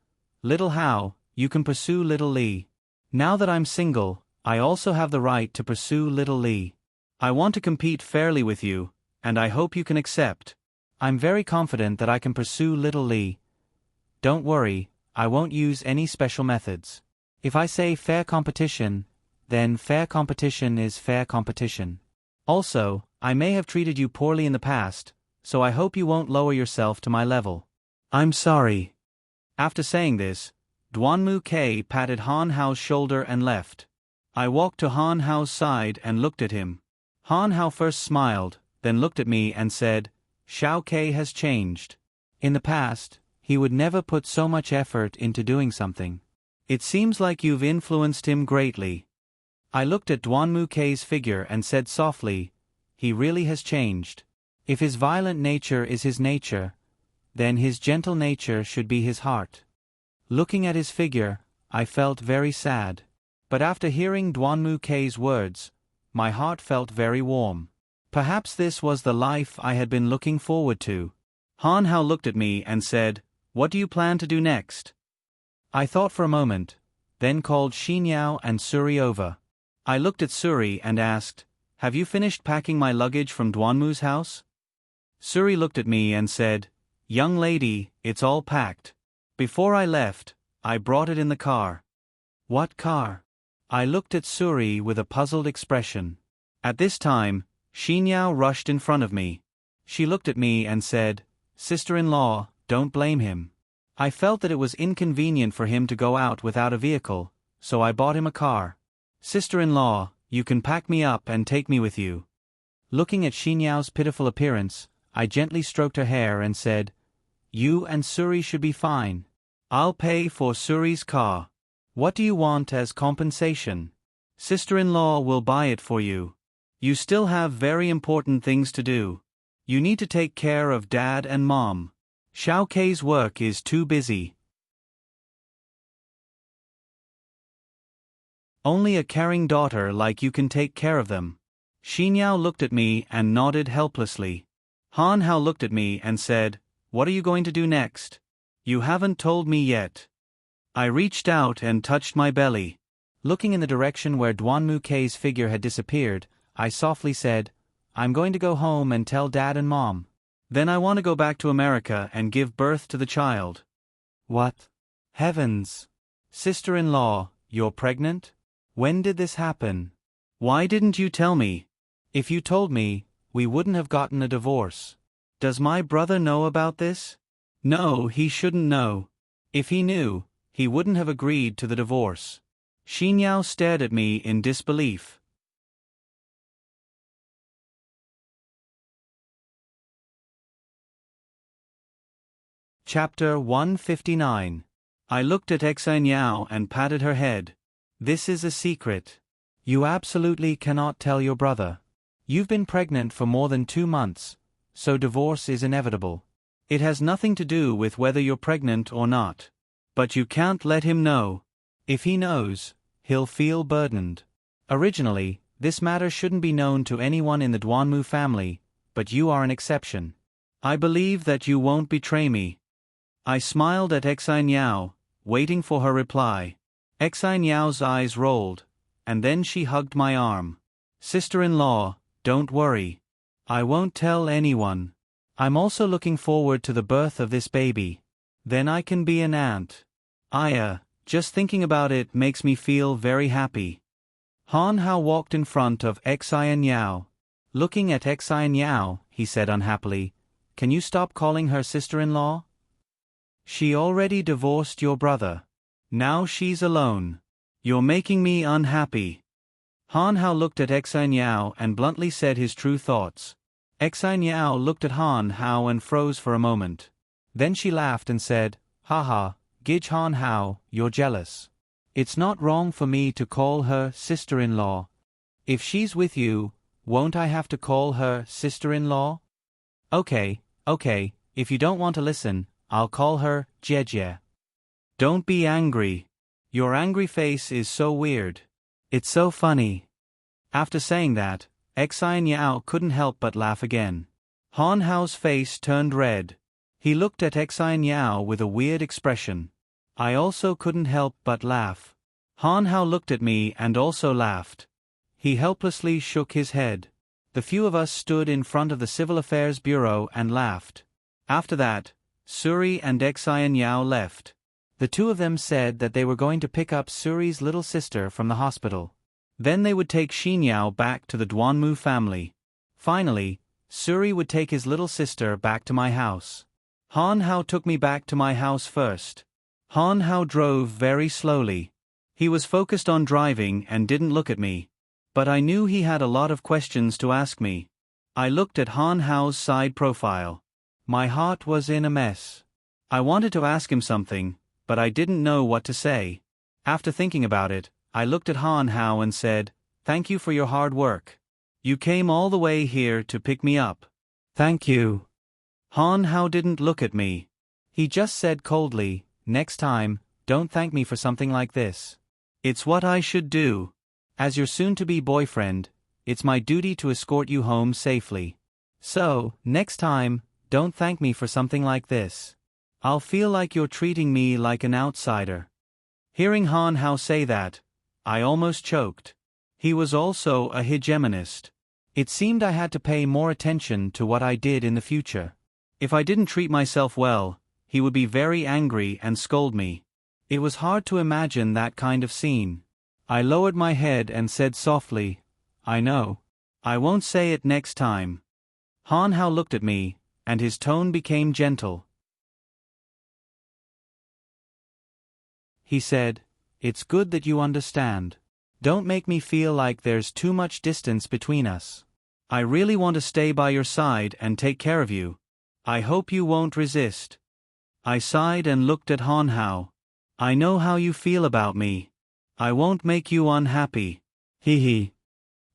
Speaker 1: "Little Hao, you can pursue little Li. Now that I'm single, I also have the right to pursue little Li. I want to compete fairly with you, and I hope you can accept. I'm very confident that I can pursue little Li. Don't worry, I won't use any special methods. If I say fair competition, then fair competition is fair competition. Also, I may have treated you poorly in the past, so I hope you won't lower yourself to my level. I'm sorry." After saying this, Duanmu K patted Han Hao's shoulder and left. I walked to Han Hao's side and looked at him. Han Hao first smiled, then looked at me and said, "Xiao K has changed. In the past, he would never put so much effort into doing something. It seems like you've influenced him greatly." I looked at Duanmu K's figure and said softly, "He really has changed. If his violent nature is his nature, then his gentle nature should be his heart." Looking at his figure, I felt very sad. But after hearing Duanmu K's words, my heart felt very warm. Perhaps this was the life I had been looking forward to. Han Hao looked at me and said, "What do you plan to do next?" I thought for a moment, then called Xinyao and Suri over. I looked at Suri and asked, "Have you finished packing my luggage from Duanmu's house?" Suri looked at me and said, "Young lady, it's all packed. Before I left, I brought it in the car." "What car?" I looked at Suri with a puzzled expression. At this time, Xinyao rushed in front of me. She looked at me and said, "Sister-in-law, don't blame him. I felt that it was inconvenient for him to go out without a vehicle, so I bought him a car. Sister-in-law, you can pack me up and take me with you. Looking at Xinyao's pitiful appearance, I gently stroked her hair and said, You and Suri should be fine. I'll pay for Suri's car. What do you want as compensation? Sister-in-law will buy it for you. You still have very important things to do. You need to take care of Dad and Mom. Xiao Kei's work is too busy. Only a caring daughter like you can take care of them. Xinyao looked at me and nodded helplessly. Han Hao looked at me and said, What are you going to do next? You haven't told me yet. I reached out and touched my belly. Looking in the direction where Duanmu Kei's figure had disappeared, I softly said, I'm going to go home and tell Dad and Mom. Then I want to go back to America and give birth to the child. What? Heavens! Sister-in-law, you're pregnant? When did this happen? Why didn't you tell me? If you told me, we wouldn't have gotten a divorce. Does my brother know about this? No, he shouldn't know. If he knew, he wouldn't have agreed to the divorce. Xinyao stared at me in disbelief. Chapter 159. I looked at Xinyao and patted her head. This is a secret. You absolutely cannot tell your brother. You've been pregnant for more than 2 months, so divorce is inevitable. It has nothing to do with whether you're pregnant or not. But you can't let him know. If he knows, he'll feel burdened. Originally, this matter shouldn't be known to anyone in the Duanmu family, but you are an exception. I believe that you won't betray me. I smiled at Xinyao, waiting for her reply. Xinyao eyes rolled, and then she hugged my arm. Sister-in-law, don't worry. I won't tell anyone. I'm also looking forward to the birth of this baby. Then I can be an aunt. Just thinking about it makes me feel very happy. Han Hao walked in front of Xinyao. Looking at Xinyao, he said unhappily, Can you stop calling her sister-in-law? She already divorced your brother. Now she's alone. You're making me unhappy. Han Hao looked at Xinyao and bluntly said his true thoughts. Xinyao looked at Han Hao and froze for a moment. Then she laughed and said, Haha, Gij Han Hao, you're jealous. It's not wrong for me to call her sister-in-law. If she's with you, won't I have to call her sister-in-law? Okay, if you don't want to listen, I'll call her Jie. Don't be angry. Your angry face is so weird. It's so funny. After saying that, Xinyao couldn't help but laugh again. Han Hao's face turned red. He looked at Xinyao with a weird expression. I also couldn't help but laugh. Han Hao looked at me and also laughed. He helplessly shook his head. The few of us stood in front of the Civil Affairs Bureau and laughed. After that, Suri and Xinyao left. The two of them said that they were going to pick up Suri's little sister from the hospital. Then they would take Xinyao back to the Duanmu family. Finally, Suri would take his little sister back to my house. Han Hao took me back to my house first. Han Hao drove very slowly. He was focused on driving and didn't look at me. But I knew he had a lot of questions to ask me. I looked at Han Hao's side profile. My heart was in a mess. I wanted to ask him something, but I didn't know what to say. After thinking about it, I looked at Han Hao and said, Thank you for your hard work. You came all the way here to pick me up. Thank you. Han Hao didn't look at me. He just said coldly, Next time, don't thank me for something like this. It's what I should do. As your soon-to-be boyfriend, it's my duty to escort you home safely. So, next time, don't thank me for something like this. I'll feel like you're treating me like an outsider. Hearing Han Hao say that, I almost choked. He was also a hegemonist. It seemed I had to pay more attention to what I did in the future. If I didn't treat myself well, he would be very angry and scold me. It was hard to imagine that kind of scene. I lowered my head and said softly, I know. I won't say it next time. Han Hao looked at me, and his tone became gentle. He said, "It's good that you understand. Don't make me feel like there's too much distance between us. I really want to stay by your side and take care of you. I hope you won't resist." I sighed and looked at Han Hao. "I know how you feel about me. I won't make you unhappy. Hee hee."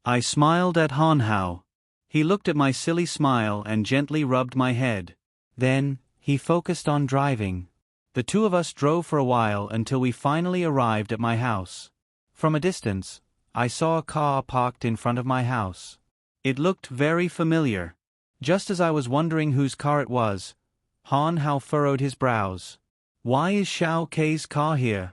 Speaker 1: I smiled at Han Hao. He looked at my silly smile and gently rubbed my head. Then, he focused on driving. The two of us drove for a while until we finally arrived at my house. From a distance, I saw a car parked in front of my house. It looked very familiar. Just as I was wondering whose car it was, Han Hao furrowed his brows. "Why is Xiao Kei's car here?"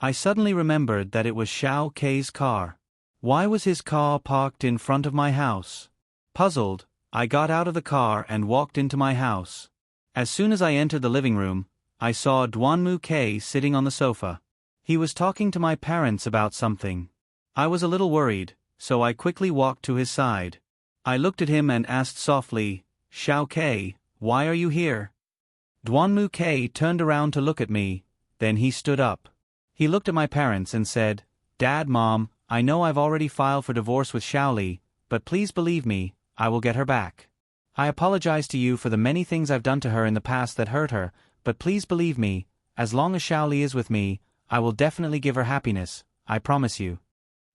Speaker 1: I suddenly remembered that it was Xiao Kei's car. Why was his car parked in front of my house? Puzzled, I got out of the car and walked into my house. As soon as I entered the living room, I saw Duanmu Kei sitting on the sofa. He was talking to my parents about something. I was a little worried, so I quickly walked to his side. I looked at him and asked softly, "Xiao Kei, why are you here?" Duanmu Kei turned around to look at me, then he stood up. He looked at my parents and said, "Dad, Mom, I know I've already filed for divorce with Xiaoli, but please believe me, I will get her back. I apologize to you for the many things I've done to her in the past that hurt her, but please believe me, as long as Xiaoli is with me, I will definitely give her happiness, I promise you."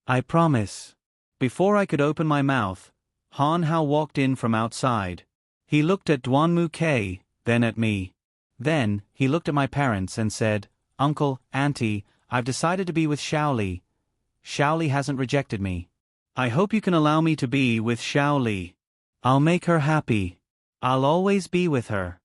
Speaker 1: "I promise." Before I could open my mouth, Han Hao walked in from outside. He looked at Duanmu Kei, then at me. Then, he looked at my parents and said, "Uncle, Auntie, I've decided to be with Xiaoli. Xiaoli hasn't rejected me. I hope you can allow me to be with Xiaoli. I'll make her happy. I'll always be with her.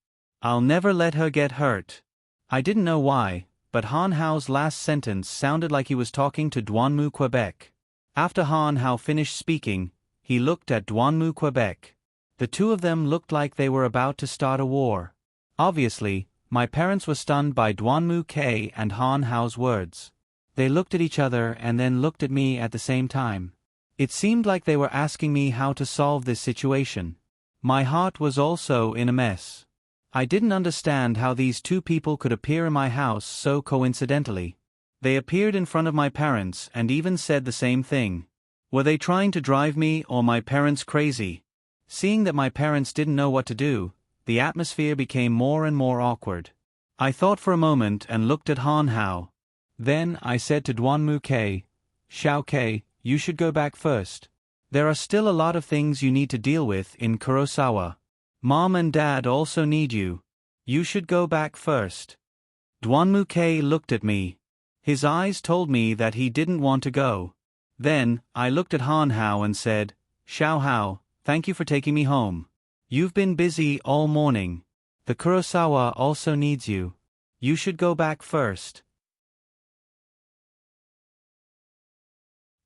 Speaker 1: I'll never let her get hurt." I didn't know why, but Han Hao's last sentence sounded like he was talking to Duanmu Quebec. After Han Hao finished speaking, he looked at Duanmu Quebec. The two of them looked like they were about to start a war. Obviously, my parents were stunned by Duanmu Kei and Han Hao's words. They looked at each other and then looked at me at the same time. It seemed like they were asking me how to solve this situation. My heart was also in a mess. I didn't understand how these two people could appear in my house so coincidentally. They appeared in front of my parents and even said the same thing. Were they trying to drive me or my parents crazy? Seeing that my parents didn't know what to do, the atmosphere became more and more awkward. I thought for a moment and looked at Han Hao. Then I said to Duanmu Kei, "Xiao Kei, you should go back first. There are still a lot of things you need to deal with in Kurosawa. Mom and Dad also need you. You should go back first." Duanmu Kei looked at me. His eyes told me that he didn't want to go. Then, I looked at Han Hao and said, "Xiao Hao, thank you for taking me home. You've been busy all morning. The Kurosawa also needs you. You should go back first."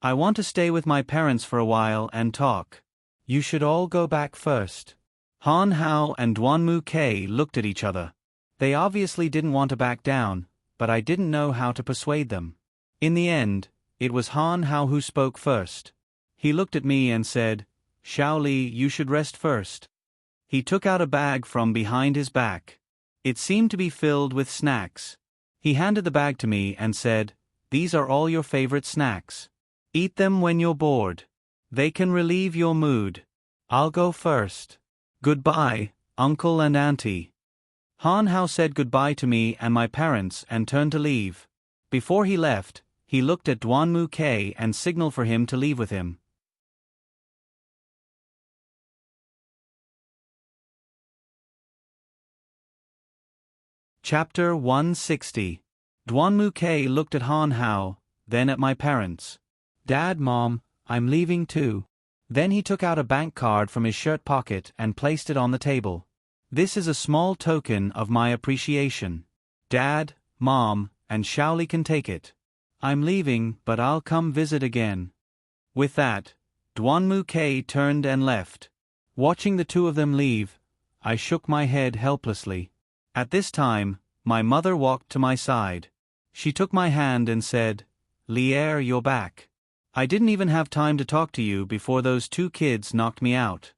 Speaker 1: "I want to stay with my parents for a while and talk. You should all go back first." Han Hao and Duanmu Kei looked at each other. They obviously didn't want to back down, but I didn't know how to persuade them. In the end, it was Han Hao who spoke first. He looked at me and said, "Xiaoli, you should rest first." He took out a bag from behind his back. It seemed to be filled with snacks. He handed the bag to me and said, "These are all your favorite snacks. Eat them when you're bored. They can relieve your mood. I'll go first. Goodbye, Uncle and Auntie." Han Hao said goodbye to me and my parents and turned to leave. Before he left, he looked at Duanmu Kei and signaled for him to leave with him. Chapter 160. Duanmu Kei looked at Han Hao, then at my parents. "Dad, Mom, I'm leaving too." Then he took out a bank card from his shirt pocket and placed it on the table. "This is a small token of my appreciation. Dad, Mom, and Xiaoli can take it. I'm leaving, but I'll come visit again." With that, Duanmu Kei turned and left. Watching the two of them leave, I shook my head helplessly. At this time, my mother walked to my side. She took my hand and said, "Lier, you're back. I didn't even have time to talk to you before those two kids knocked me out."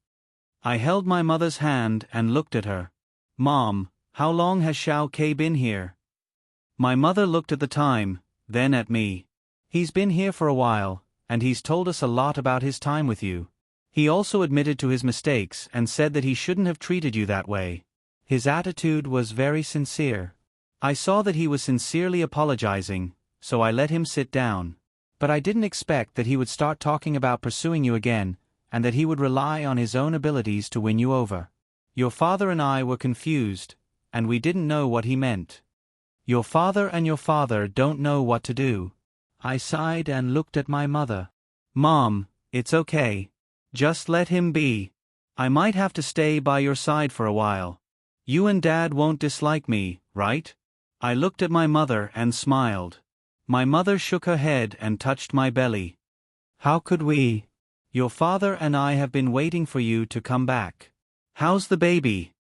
Speaker 1: I held my mother's hand and looked at her. "Mom, how long has Xiao Kei been here?" My mother looked at the time, then at me. He's been here for a while, and he's told us a lot about his time with you. He also admitted to his mistakes and said that he shouldn't have treated you that way. His attitude was very sincere. I saw that he was sincerely apologizing, so I let him sit down. But I didn't expect that he would start talking about pursuing you again, and that he would rely on his own abilities to win you over. Your father and I were confused, and we didn't know what he meant. Your father and your father don't know what to do. I sighed and looked at my mother. Mom, it's okay. Just let him be. I might have to stay by your side for a while. You and Dad won't dislike me, right? I looked at my mother and smiled. My mother shook her head and touched my belly. How could we? Your father and I have been waiting for you to come back. How's the baby?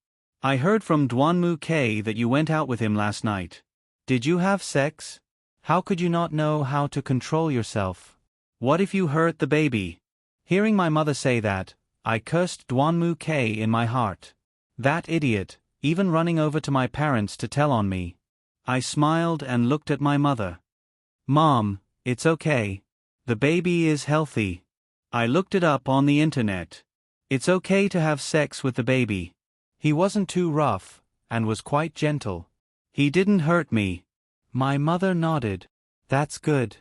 Speaker 1: I heard from Dwanmu K that you went out with him last night. Did you have sex? How could you not know how to control yourself? What if you hurt the baby? Hearing my mother say that, I cursed Dwanmu K in my heart. That idiot, even running over to my parents to tell on me. I smiled and looked at my mother. Mom, it's okay. The baby is healthy. I looked it up on the internet. It's okay to have sex with the baby. He wasn't too rough, and was quite gentle. He didn't hurt me. My mother nodded. That's good.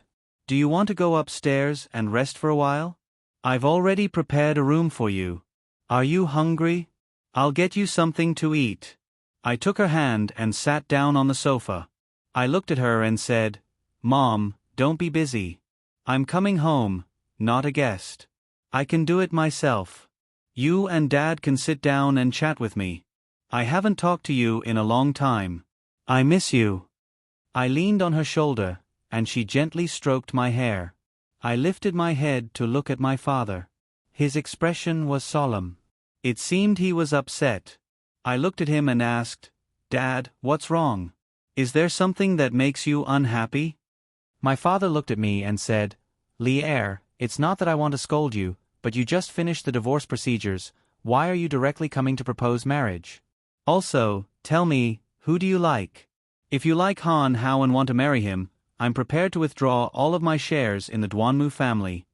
Speaker 1: Do you want to go upstairs and rest for a while? I've already prepared a room for you. Are you hungry? I'll get you something to eat. I took her hand and sat down on the sofa. I looked at her and said, Mom, don't be busy. I'm coming home, not a guest. I can do it myself. You and Dad can sit down and chat with me. I haven't talked to you in a long time. I miss you. I leaned on her shoulder, and she gently stroked my hair. I lifted my head to look at my father. His expression was solemn. It seemed he was upset. I looked at him and asked, Dad, what's wrong? Is there something that makes you unhappy? My father looked at me and said, Leah, it's not that I want to scold you, but you just finished the divorce procedures. Why are you directly coming to propose marriage? Also, tell me, who do you like? If you like Han Hao and want to marry him, I'm prepared to withdraw all of my shares in the Dwanmu family.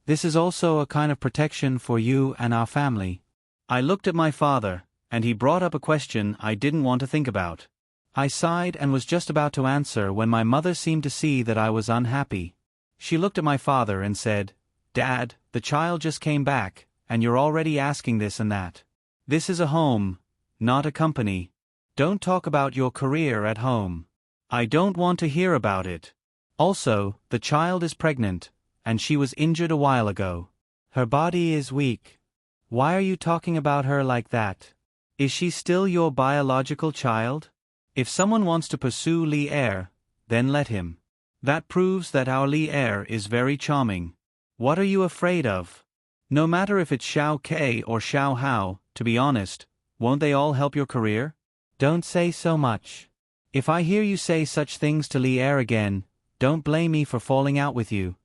Speaker 1: This is also a kind of protection for you and our family. I looked at my father, and he brought up a question I didn't want to think about. I sighed and was just about to answer when my mother seemed to see that I was unhappy. She looked at my father and said, Dad, the child just came back, and you're already asking this and that. This is a home, not a company. Don't talk about your career at home. I don't want to hear about it. Also, the child is pregnant, and she was injured a while ago. Her body is weak. Why are you talking about her like that? Is she still your biological child? If someone wants to pursue Leah, then let him. That proves that our Leah is very charming. What are you afraid of? No matter if it's Xiao Ke or Xiao Hao, to be honest, won't they all help your career? Don't say so much. If I hear you say such things to Leah again, don't blame me for falling out with you.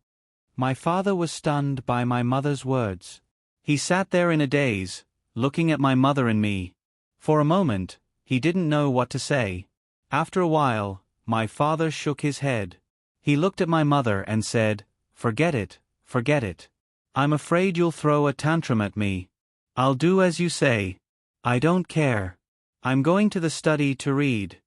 Speaker 1: My father was stunned by my mother's words. He sat there in a daze, looking at my mother and me. For a moment, he didn't know what to say. After a while, my father shook his head. He looked at my mother and said, Forget it, forget it. I'm afraid you'll throw a tantrum at me. I'll do as you say. I don't care. I'm going to the study to read.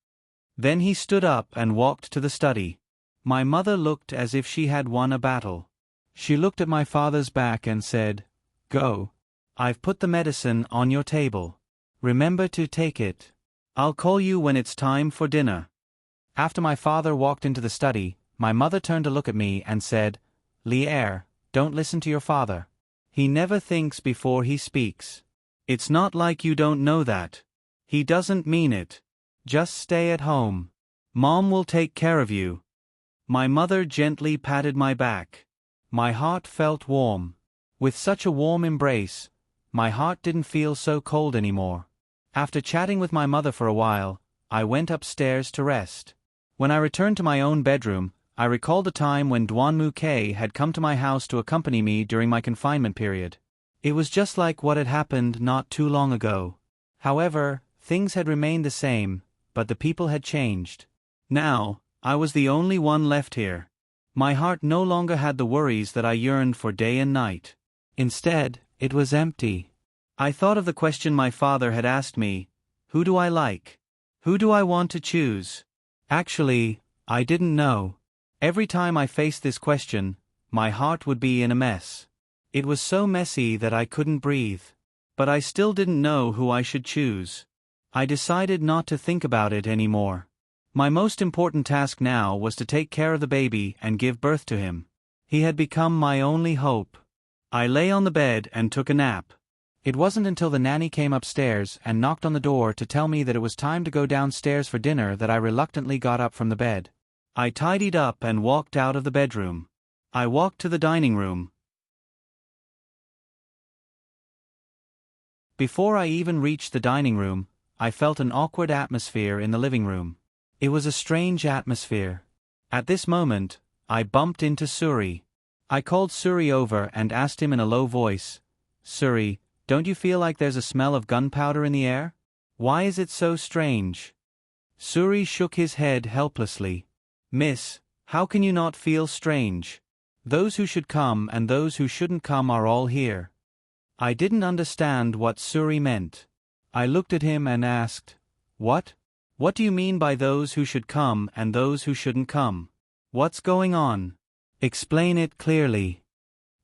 Speaker 1: Then he stood up and walked to the study. My mother looked as if she had won a battle. She looked at my father's back and said, Go. I've put the medicine on your table. Remember to take it. I'll call you when it's time for dinner. After my father walked into the study, my mother turned to look at me and said, Leah, don't listen to your father. He never thinks before he speaks. It's not like you don't know that. He doesn't mean it. Just stay at home. Mom will take care of you. My mother gently patted my back. My heart felt warm. With such a warm embrace, my heart didn't feel so cold anymore. After chatting with my mother for a while, I went upstairs to rest. When I returned to my own bedroom, I recalled a time when Dwanmu K had come to my house to accompany me during my confinement period. It was just like what had happened not too long ago. However, Things had remained the same, but the people had changed. Now, I was the only one left here. My heart no longer had the worries that I yearned for day and night. Instead, it was empty. I thought of the question my father had asked me: who do I like? Who do I want to choose? Actually, I didn't know. Every time I faced this question, my heart would be in a mess. It was so messy that I couldn't breathe. But I still didn't know who I should choose. I decided not to think about it anymore. My most important task now was to take care of the baby and give birth to him. He had become my only hope. I lay on the bed and took a nap. It wasn't until the nanny came upstairs and knocked on the door to tell me that it was time to go downstairs for dinner that I reluctantly got up from the bed. I tidied up and walked out of the bedroom. I walked to the dining room. Before I even reached the dining room, I felt an awkward atmosphere in the living room. It was a strange atmosphere. At this moment, I bumped into Suri. I called Suri over and asked him in a low voice, "Suri, don't you feel like there's a smell of gunpowder in the air? Why is it so strange?" Suri shook his head helplessly. "Miss, how can you not feel strange? Those who should come and those who shouldn't come are all here." I didn't understand what Suri meant. I looked at him and asked, "What? What do you mean by those who should come and those who shouldn't come? What's going on? Explain it clearly."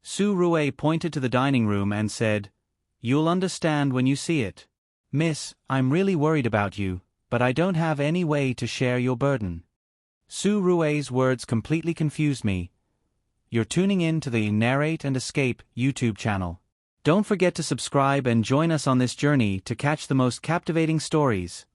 Speaker 1: Su Rue pointed to the dining room and said, "You'll understand when you see it. Miss, I'm really worried about you, but I don't have any way to share your burden." Su Rue's words completely confused me. You're tuning in to the Narrate and Escape YouTube channel. Don't forget to subscribe and join us on this journey to catch the most captivating stories.